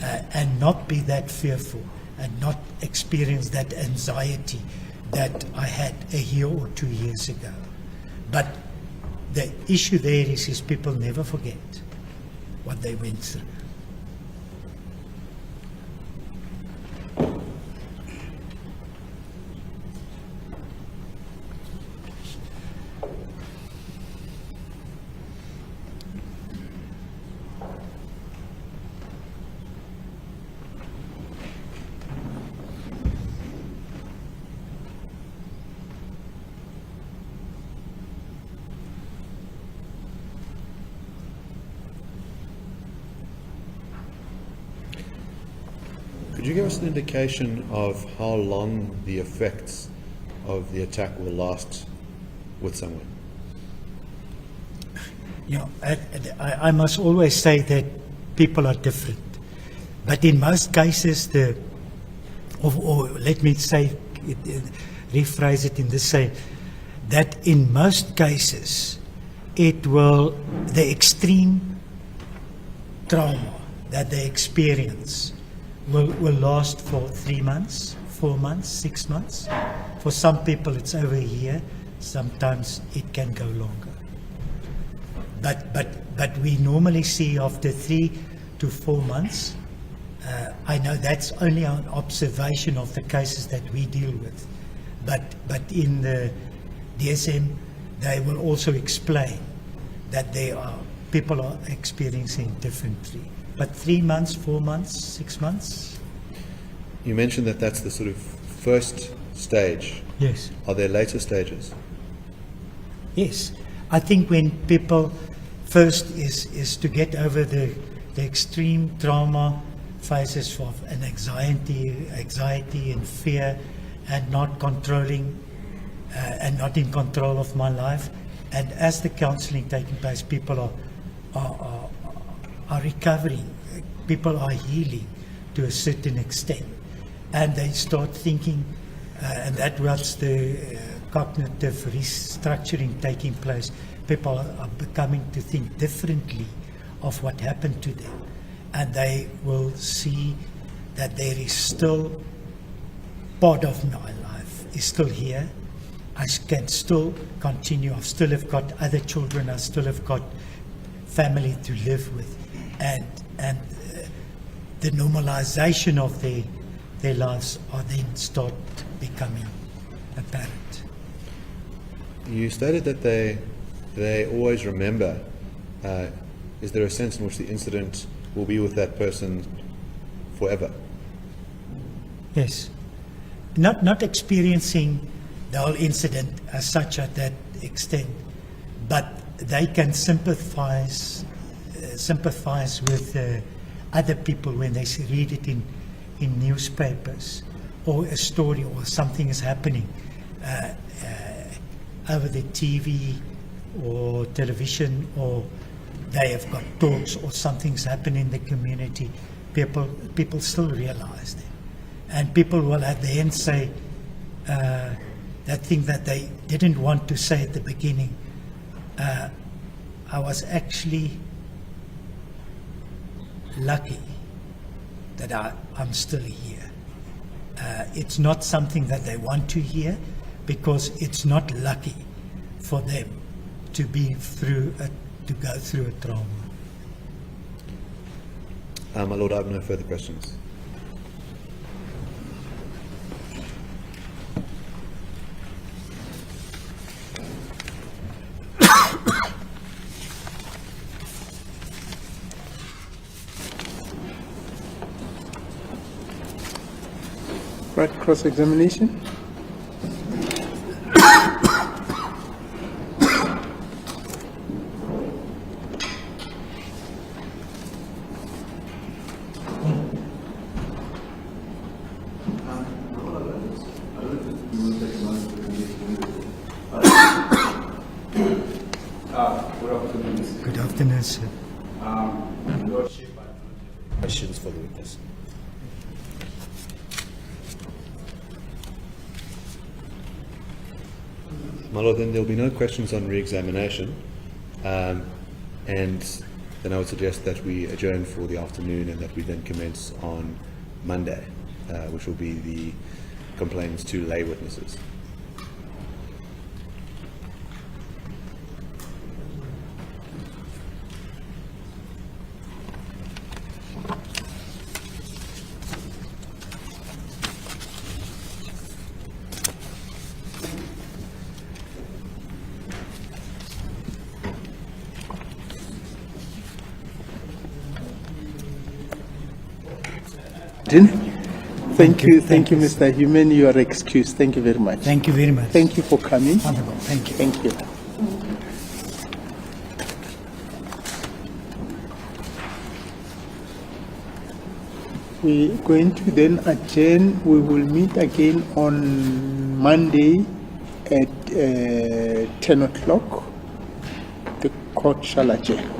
and not be that fearful and not experience that anxiety that I had a year or 2 years ago. But the issue there is people never forget what they went through. Could you give us an indication of how long the effects of the attack will last with someone? Yeah, I must always say that people are different. But in most cases, or let me say, rephrase it in the same, that in most cases, the extreme trauma that they experience will last for 3 months, 4 months, 6 months. For some people, it's over a year. Sometimes it can go longer. But we normally see after 3 to 4 months. I know that's only an observation of the cases that we deal with. But in the DSM, they will also explain that people are experiencing differently. But 3 months, 4 months, 6 months? You mentioned that that's the sort of first stage. Yes. Are there later stages? Yes. I think when people first is to get over the extreme trauma phases of an anxiety and fear and not controlling and not in control of my life. And as the counseling taking place, people are recovering, people are healing to a certain extent, and they start thinking, and that was the cognitive restructuring taking place. People are becoming to think differently of what happened to them, and they will see that there is still part of my life is still here. I can still continue. I still have got other children. I still have got family to live with. And the normalization of their lives are then start becoming apparent. You stated that they always remember. Is there a sense in which the incident will be with that person forever? Yes. Not experiencing the whole incident as such at that extent, but they can sympathize with other people when they read it in newspapers or a story or something is happening over the TV or television, or they have got talks or something's happened in the community. People still realize that, and people will at the end say that thing that they didn't want to say at the beginning. I was actually lucky that I'm still here. It's not something that they want to hear because it's not lucky for them to be through to go through a trauma. My Lord, I have no further questions. Right, cross-examination. Good afternoon, sir. Lordship, Questions for the witness? My Lord, then there'll be no questions on re-examination, and then I would suggest that we adjourn for the afternoon and that we then commence on Monday, which will be the complainants to lay witnesses. Thank you, Mr. Human. You are excused. Thank you very much. Thank you very much. Thank you for coming. Honorable, thank you. Thank you. We're going to then adjourn. We will meet again on Monday at 10 o'clock. The court shall adjourn.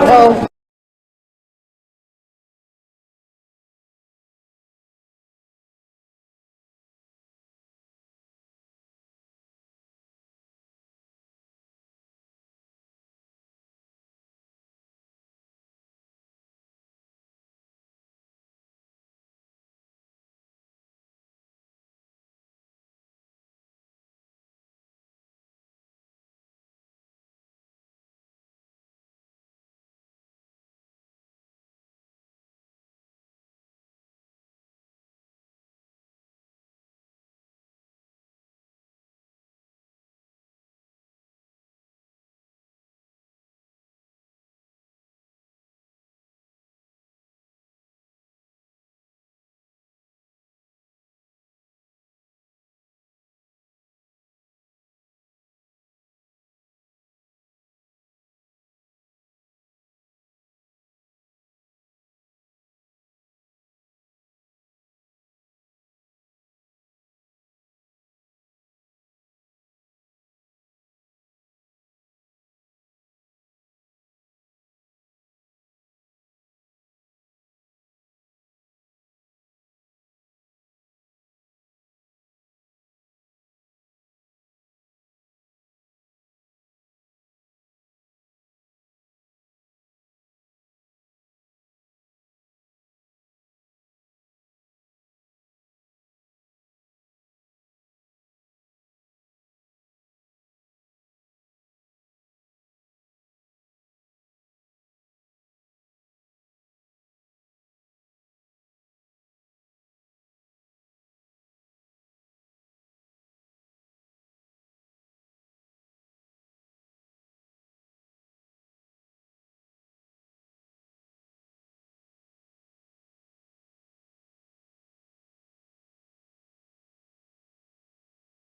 Well,